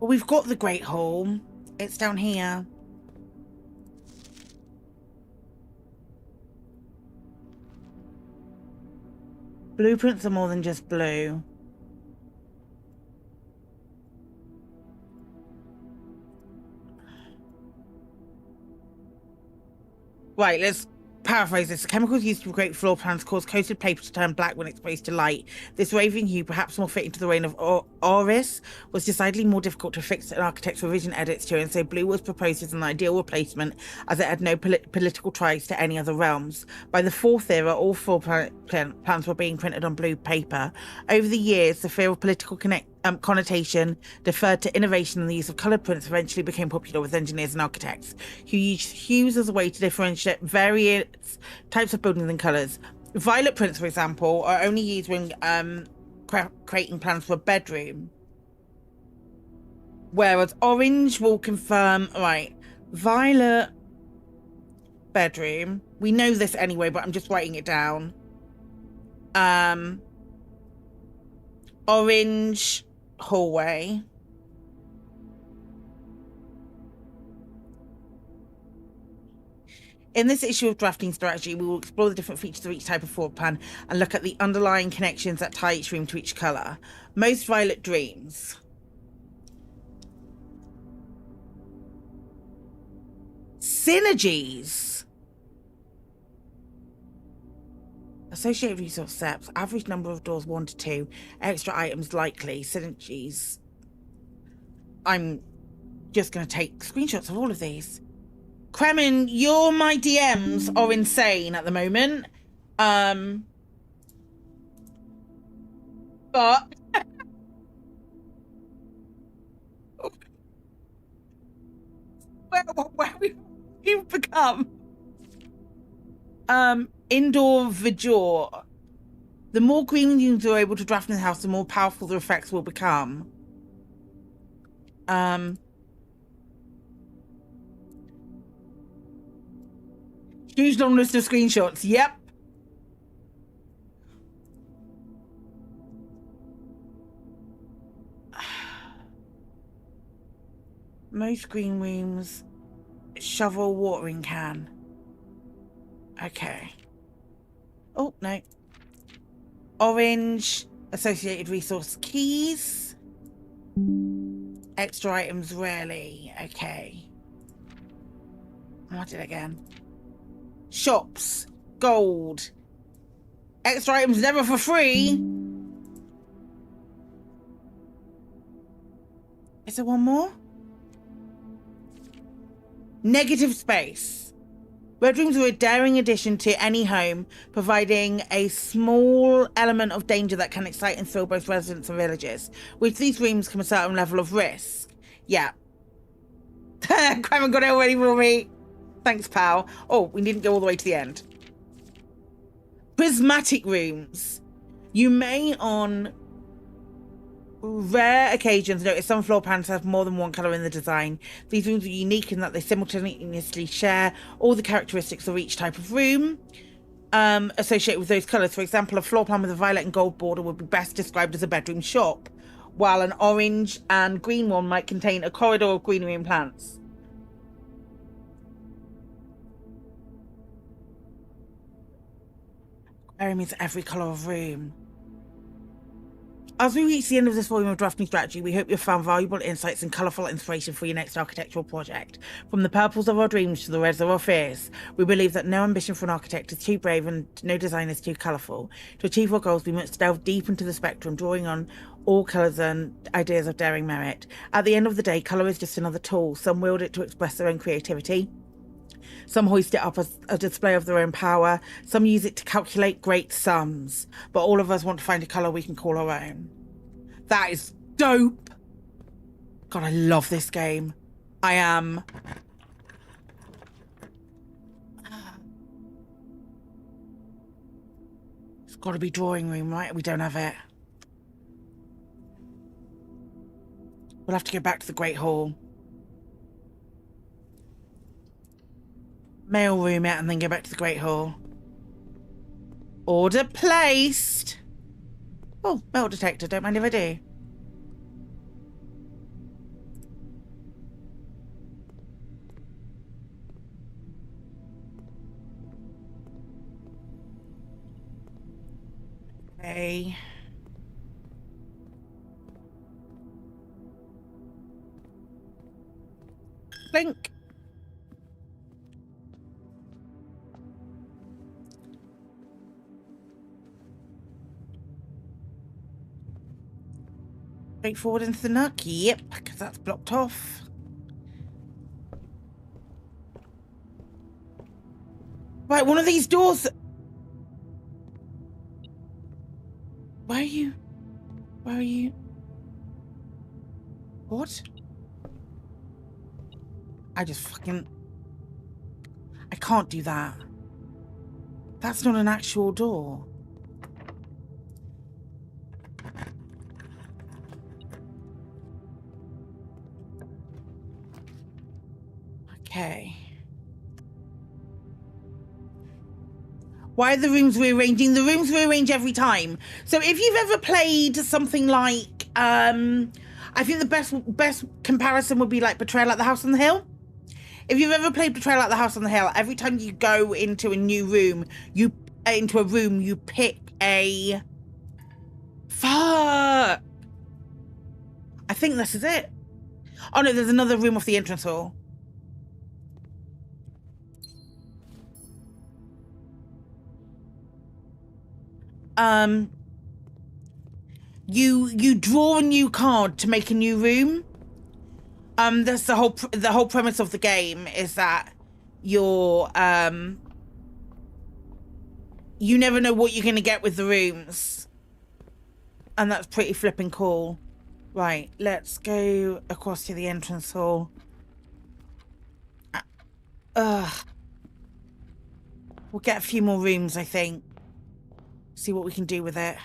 Well, we've got the Great Hall. It's down here. Blueprints are more than just blue. Right, let's paraphrase this. The chemicals used to create floor plans cause coated paper to turn black when exposed to light. This waving hue, perhaps more fitting to the reign of Oris, was decidedly more difficult to fix an architect's revision edits to, and so blue was proposed as an ideal replacement, as it had no political ties to any other realms. By the Fourth Era, all floor plans were being printed on blue paper. Over the years, the fear of political connotation deferred to innovation, and the use of coloured prints eventually became popular with engineers and architects who used hues as a way to differentiate various types of buildings and colours. Violet prints, for example, are only used when creating plans for a bedroom, whereas orange will confirm. Right, violet bedroom, we know this anyway, but I'm just writing it down. Orange hallway. In this issue of Drafting Strategy, we will explore the different features of each type of floor plan and look at the underlying connections that tie each room to each colour. Most violet dreams. Synergies. Associated resource steps. Average number of doors 1 to 2. Extra items likely. Synergies. I'm just going to take screenshots of all of these. Kremen, my DMs are insane at the moment. But where we've become. Indoor Vigor. The more green rooms are able to draft in the house, the more powerful the effects will become. Huge long list of screenshots. Yep. Most green rooms. Shovel watering can. Okay. Oh, no. Orange. Associated resource keys. Extra items rarely. Okay. What did again? Shops. Gold. Extra items never for free. Is there one more? Negative space. Bedrooms are a daring addition to any home, providing a small element of danger that can excite and thrill both residents and villagers. With these rooms come a certain level of risk. Yeah. Kraven got it already for me. Thanks, pal. Oh, we didn't go all the way to the end. Prismatic rooms. You may, on rare occasions, notice some floor plans have more than one colour in the design. These rooms are unique in that they simultaneously share all the characteristics of each type of room associated with those colours. For example, a floor plan with a violet and gold border would be best described as a bedroom shop, while an orange and green one might contain a corridor of greenery and plants. Aquarium is every colour of room. As we reach the end of this volume of Drafting Strategy, we hope you've found valuable insights and colourful inspiration for your next architectural project. From the purples of our dreams to the reds of our fears, we believe that no ambition for an architect is too brave and no design is too colourful. To achieve our goals, we must delve deep into the spectrum, drawing on all colours and ideas of daring merit. At the end of the day, colour is just another tool. Some wield it to express their own creativity. Some hoist it up as a display of their own power. Some use it to calculate great sums. But all of us want to find a colour we can call our own. That is dope. God, I love this game. I am... It's got to be drawing room, right? We don't have it. We'll have to go back to the Great Hall. Mail room it and then go back to the Great Hall. Order placed. Oh, metal detector. Don't mind if I do. Okay. Blink. Straight forward into the nook? Yep, because that's blocked off. Right, one of these doors... Where are you? Where are you? What? I just fucking... I can't do that. That's not an actual door. Okay. Why are the rooms rearranging? The rooms rearrange every time. So if you've ever played something like, I think the best comparison would be like Betrayal at the House on the Hill. If you've ever played Betrayal at the House on the Hill, every time you go into a new room, you pick a... Fuck! I think this is it. Oh no, there's another room off the entrance hall. You draw a new card to make a new room. That's the whole premise of the game, is that you're you never know what you're gonna get with the rooms, and that's pretty flipping cool. Right, let's go across to the entrance hall. We'll get a few more rooms, I think. See what we can do with it.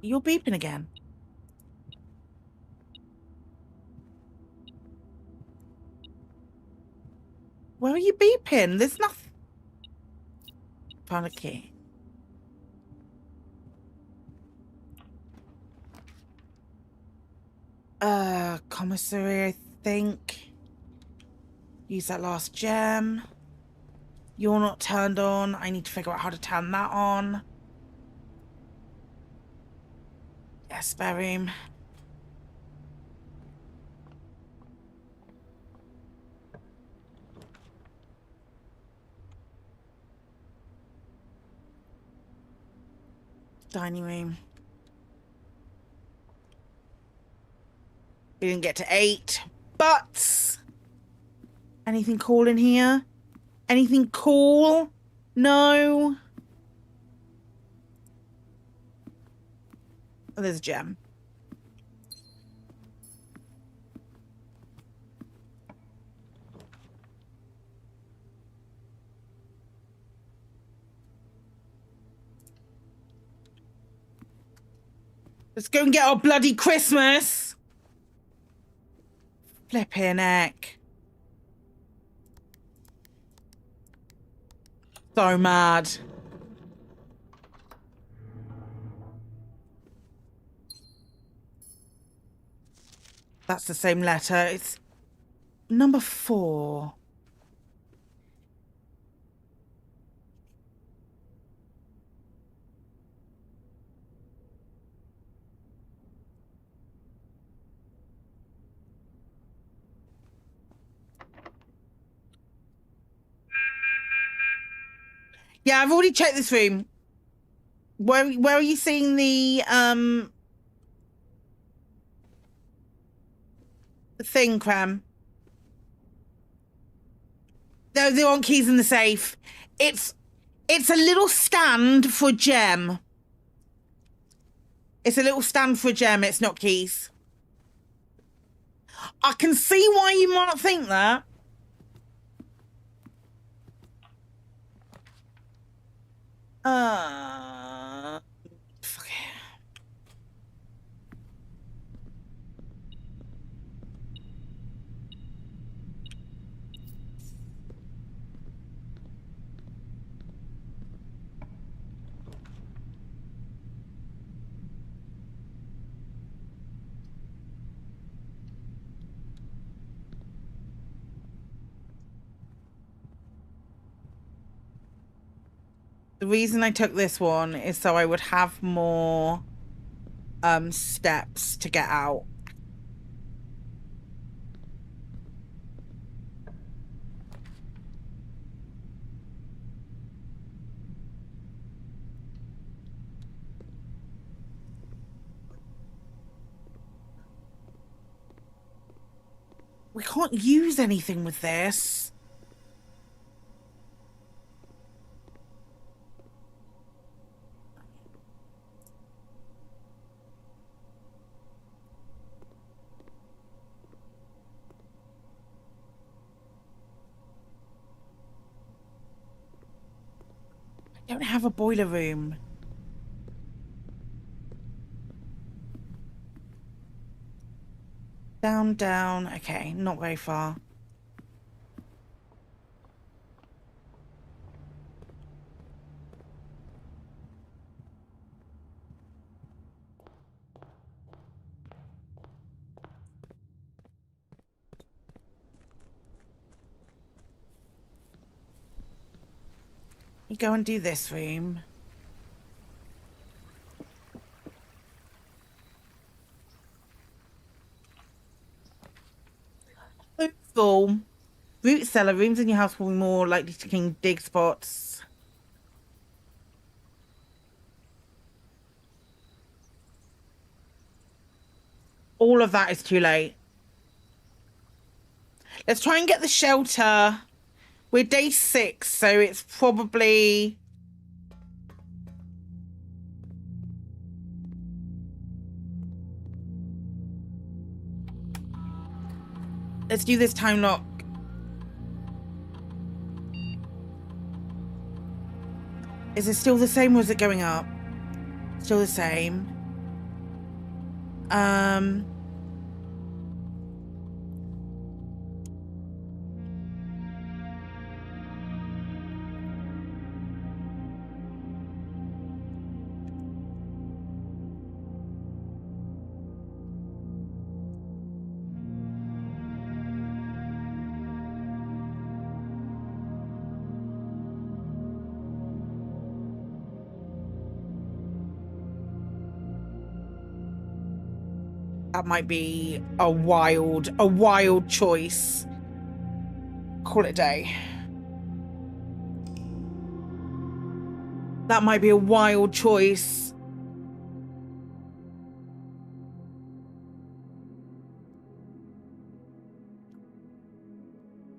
You're beeping again. Where are you beeping? There's nothing. Found a key. Commissary, I think. Use that last gem. You're not turned on. I need to figure out how to turn that on. Yeah, spare room. Dining room. We didn't get to 8, but anything cool in here? Anything cool? No. Oh, there's a gem. Let's go and get our bloody Christmas. Flipping heck. So mad. That's the same letter. It's number 4. Yeah, I've already checked this room. Where are you seeing the thing, Cram? No, there aren't keys in the safe. It's a little stand for a gem. It's a little stand for a gem. It's not keys. I can see why you might think that. Fuck it. The reason I took this one is so I would have more steps to get out. We can't use anything with this. I don't have a boiler room. Down, down. Okay, not very far. You go and do this room. Full. Root cellar. Rooms in your house will be more likely to contain dig spots. All of that is too late. Let's try and get the shelter. We're day 6, so it's probably... Let's do this time lock. Is it still the same or is it going up? Still the same. That might be a wild choice. Call it a day. That might be a wild choice.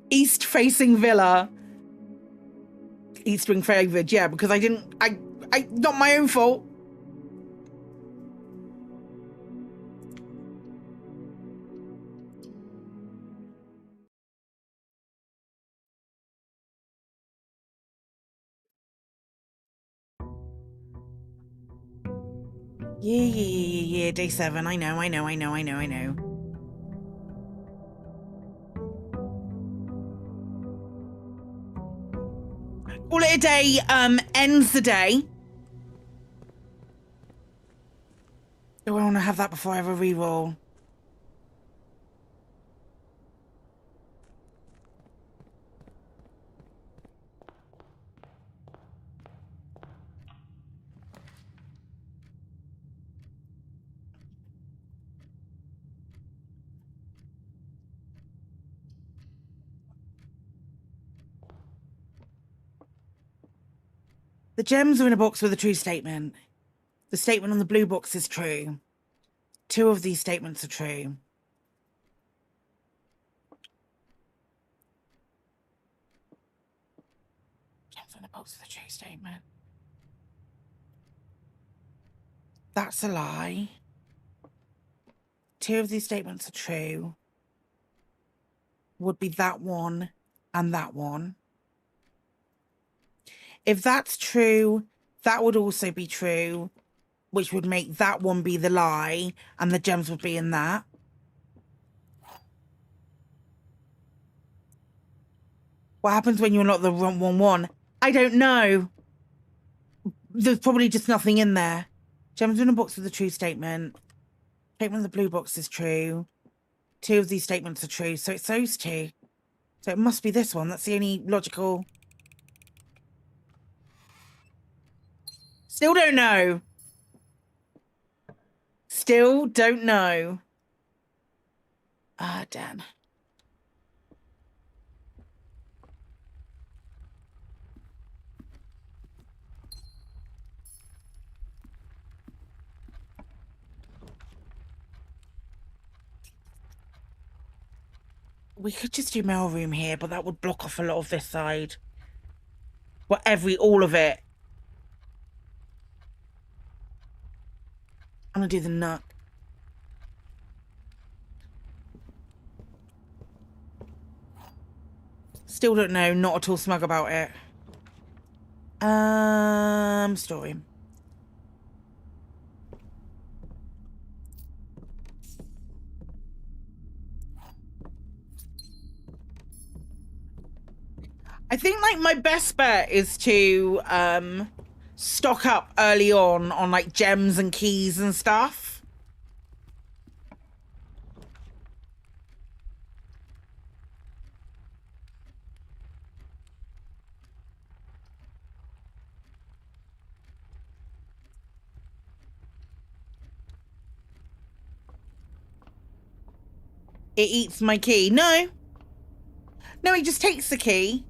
East facing villa. East wing favored, yeah, because I not my own fault. Yeah. Day 7. I know. Call it a day, ends the day. Do I want to have that before I have a reroll? The gems are in a box with a true statement. The statement on the blue box is true. 2 of these statements are true. Gems in a box with a true statement. That's a lie. 2 of these statements are true. Would be that one and that one. If that's true, that would also be true, which would make that one be the lie, and the gems would be in that. What happens when you unlock the wrong one? I don't know. There's probably just nothing in there. Gems in a box with a true statement. Statement in the blue box is true. 2 of these statements are true, so it's those 2. So it must be this one. That's the only logical... Still don't know. Still don't know. Dan. We could just do mail room here, but that would block off a lot of this side. Well, all of it. I'm gonna do the nut. Still don't know, not at all smug about it. Story. I think like my best bet is to stock up early on like gems and keys and stuff. It eats my key. No, it just takes the key.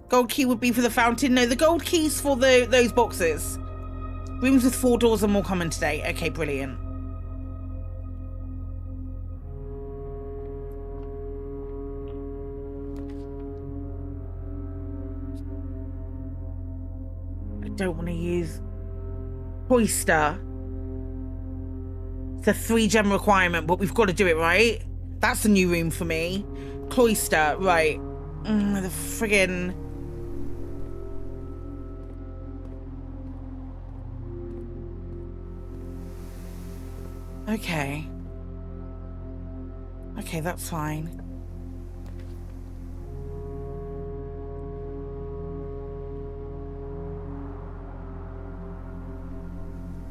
Gold key would be for the fountain. No, the gold key's for those boxes. Rooms with 4 doors are more common today. Okay, brilliant. I don't want to use Cloister. It's a 3 gem requirement, but we've got to do it, right? That's a new room for me. Cloister, right. The friggin'... Okay. Okay, that's fine.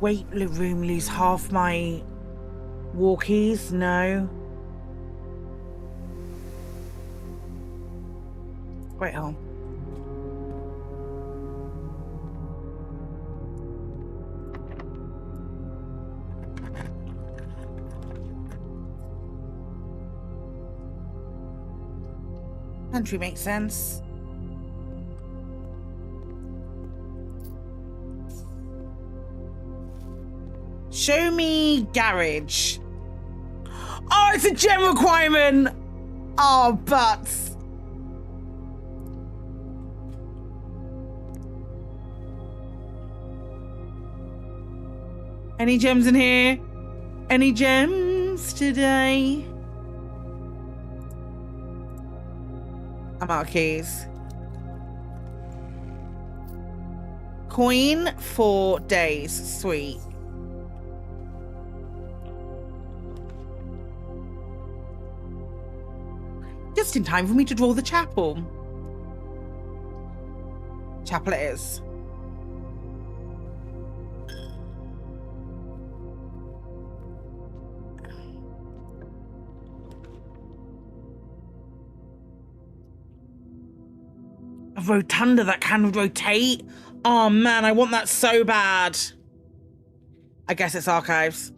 Wait, room, lose half my walkies? No. Wait, home. Country makes sense. Show me garage. Oh, it's a gem requirement. Oh, butts. Any gems in here? Any gems today? I'm out of keys. Coin for days. Sweet. Just in time for me to draw the chapel. Chapel it is. A rotunda that can rotate? Oh man, I want that so bad. I guess it's archives.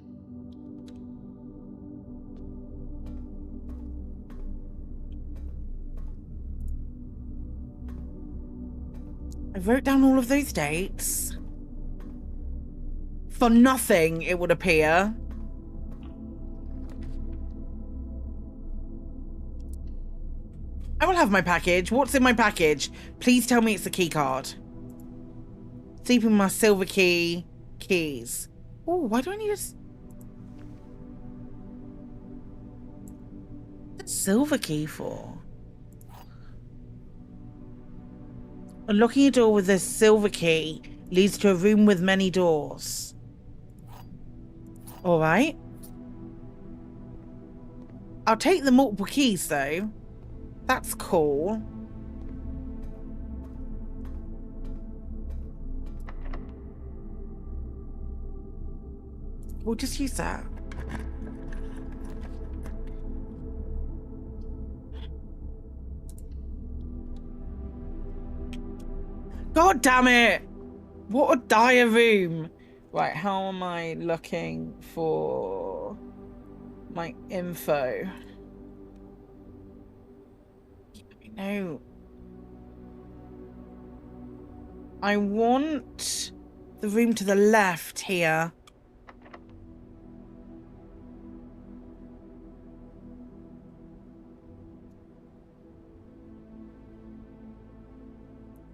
I wrote down all of those dates. For nothing, it would appear. I will have my package. What's in my package? Please tell me it's the key card. Sleeping my silver keys. Oh, why do I need a silver key for? Unlocking a door with a silver key leads to a room with many doors. All right. I'll take the multiple keys though. That's cool. We'll just use that. God damn it! What a dire room. Right, how am I looking for my info? No. I want the room to the left here.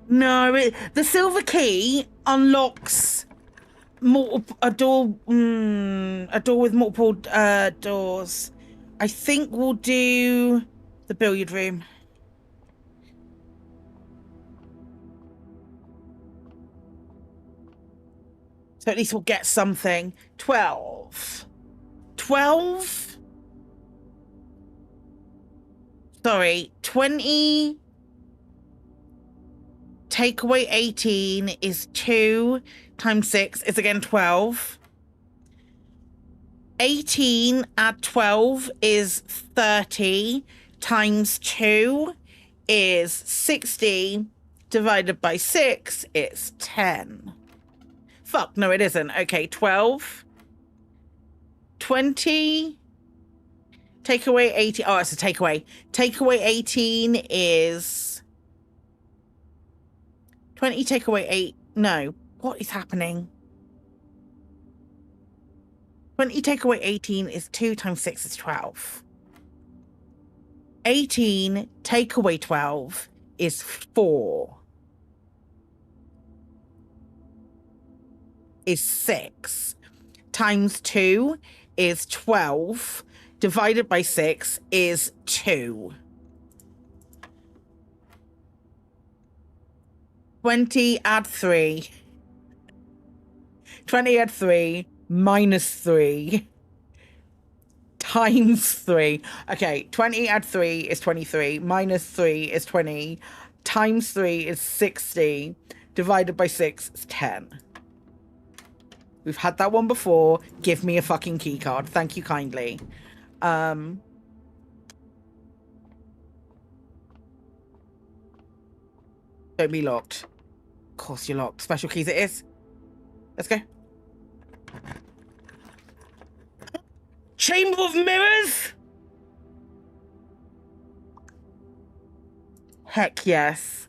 No, the silver key unlocks a door with multiple doors. I think we'll do the billiard room. So at least we'll get something. 12. 12? Sorry, 20. Take away 18 is 2 times 6 is again 12. 18 add 12 is 30 times 2 is 60 divided by 6 is 10. Fuck, no it isn't. Okay, 12. 20. Take away 18. Oh, it's a takeaway. Take away 18 is 20. Take away 8. No. What is happening? 20 take away 18 is 2 times 6 is 12. 18 take away 12 is 4. Is 6. Times 2 is 12. Divided by 6 is 2. 20 add 3. 20 add 3 minus 3 times 3. Okay, 20 add 3 is 23. Minus 3 is 20. Times 3 is 60. Divided by 6 is 10. We've had that one before. Give me a fucking key card. Thank you kindly. Don't be locked. Of course you're locked. Special keys it is. Let's go. Chamber of Mirrors? Heck yes.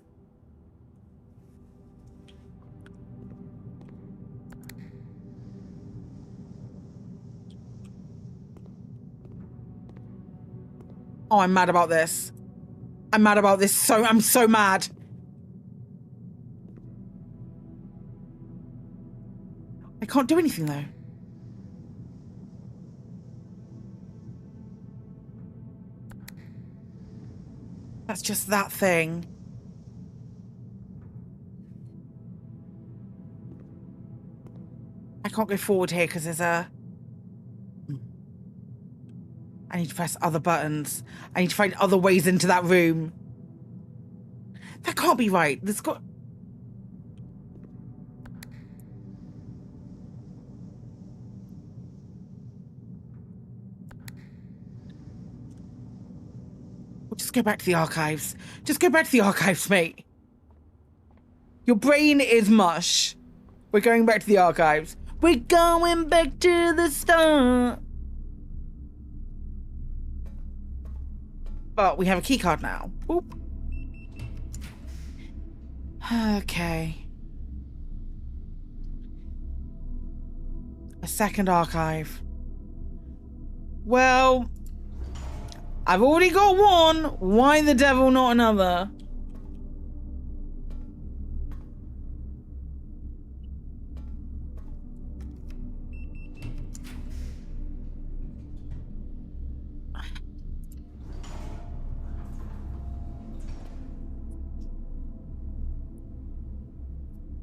Oh, I'm mad about this. I'm mad about this. I'm so mad. I can't do anything though. That's just that thing. I can't go forward here because there's a... I need to press other buttons. I need to find other ways into that room. That can't be right. There's got... We'll just go back to the archives. Just go back to the archives, mate. Your brain is mush. We're going back to the archives. We're going back to the start. But we have a key card now. Oop. Okay. A second archive. Well, I've already got one. Why the devil not another?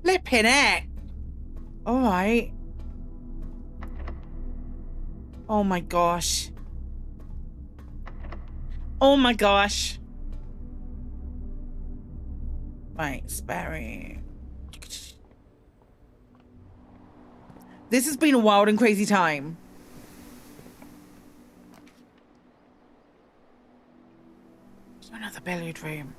Flipping it. All right. Oh my gosh. Oh my gosh. Right, Sparrow. This has been a wild and crazy time. There's another billiard room.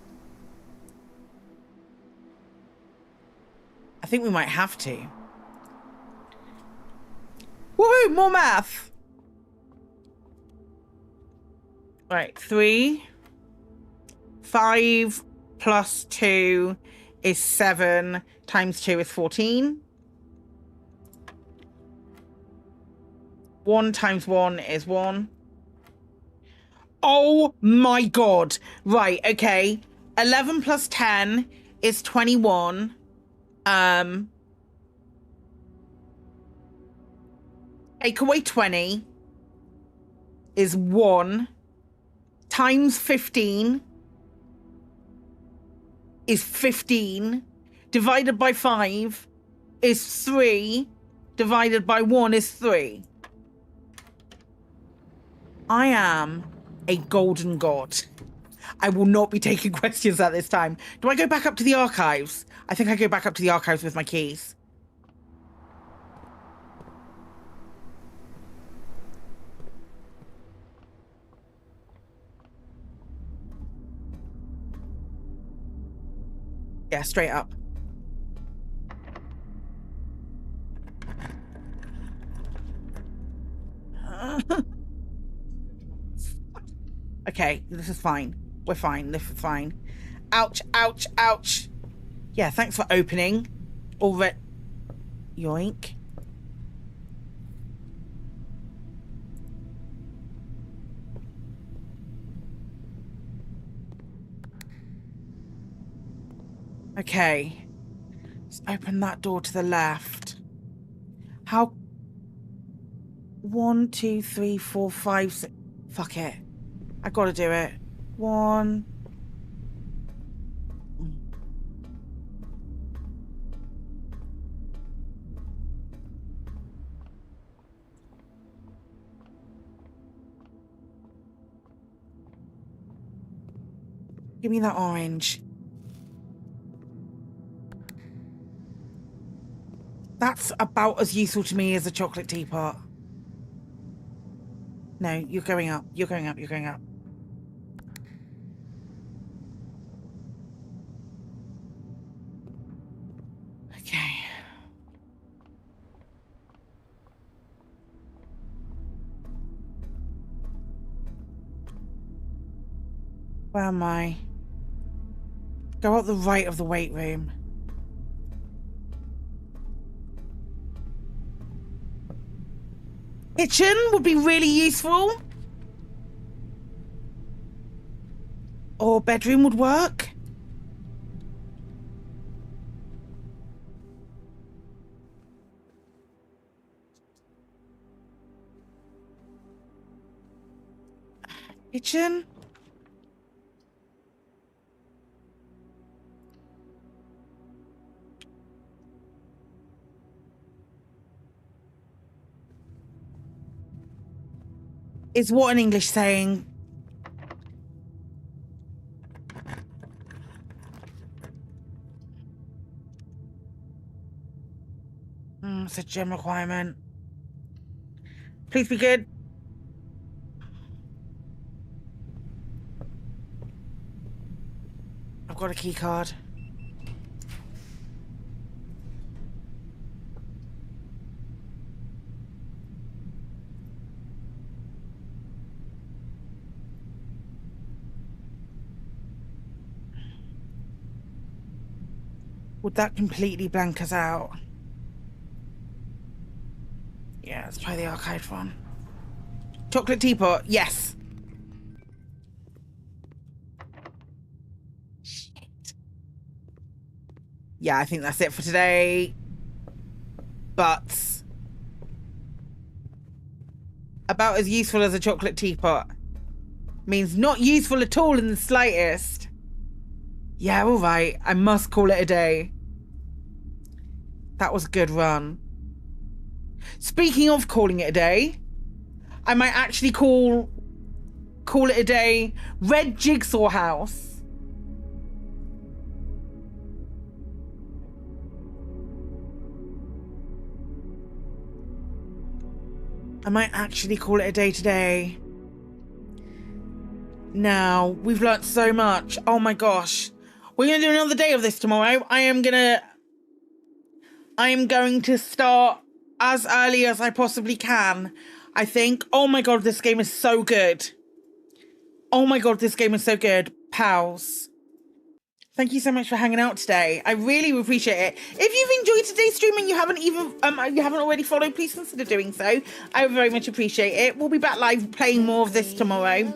I think we might have to. Woohoo! More math! Right, 3. 5 plus 2 is 7. Times 2 is 14. 1 times 1 is 1. Oh my god! Right, okay. 11 plus 10 is 21. Take away 20 is 1. Times 15 is 15. Divided by 5 is 3. Divided by 1 is 3. I am a golden god. I will not be taking questions at this time. Do I go back up to the archives? I think I go back up to the archives with my keys. Yeah, straight up. Okay, this is fine. We're fine. This is fine. Ouch, ouch, ouch. Yeah, thanks for opening. Already. Yoink. Okay. Let's open that door to the left. How? 1, 2, 3, 4, 5, 6. Fuck it. I gotta do it. 1. Give me that orange. That's about as useful to me as a chocolate teapot. No, you're going up. You're going up. You're going up. Okay. Where am I? Go up the right of the weight room. Kitchen would be really useful. Or bedroom would work. Kitchen. Is what an English saying? It's a gem requirement. Please be good. I've got a key card. Would that completely blank us out? Yeah, let's try the archived one. Chocolate teapot, yes. Shit. Yeah, I think that's it for today. But about as useful as a chocolate teapot means not useful at all in the slightest. Yeah, all right. I must call it a day. That was a good run. Speaking of calling it a day, I might actually call it a day. Red Jigsaw House. I might actually call it a day today. Now, we've learnt so much. Oh my gosh. We're going to do another day of this tomorrow. I am going to start as early as I possibly can, I think. Oh my god, this game is so good. Oh my god, this game is so good. Pals, thank you so much for hanging out today. I really appreciate it. If you've enjoyed today's stream and you haven't already followed, please consider doing so. I very much appreciate it. We'll be back live playing more of this tomorrow.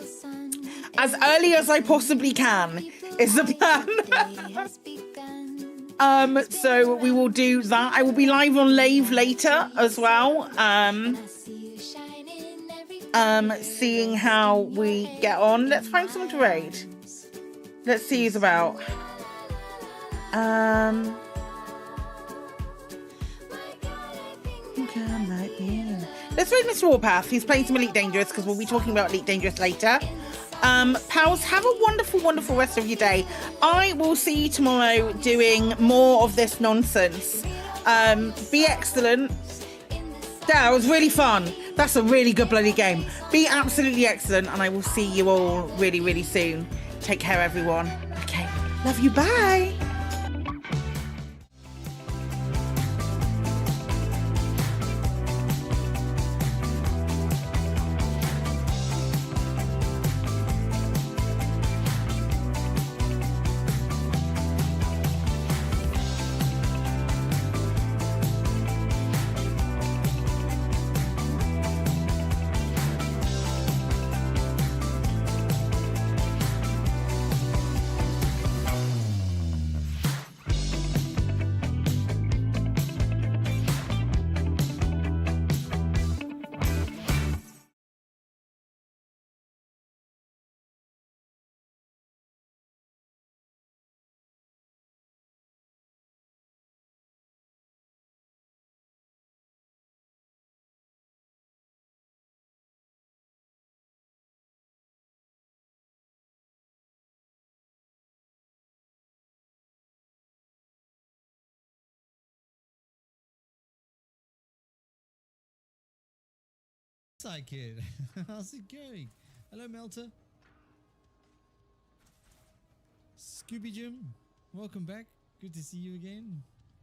As early as I possibly can is the plan. So we will do that. I will be live on Lave later as well. Seeing how we get on. Let's find someone to raid. Let's see who's about. Let's raid Mr. Warpath. He's playing some Elite Dangerous because we'll be talking about Elite Dangerous later. Pals, have a wonderful, wonderful rest of your day. I will see you tomorrow doing more of this nonsense. Be excellent. That was really fun. That's a really good bloody game. Be absolutely excellent, and I will see you all really, really soon. Take care, everyone. Okay. Love you. Bye. Psykit, how's it going? Hello, Melter. Scooby Jim, welcome back. Good to see you again.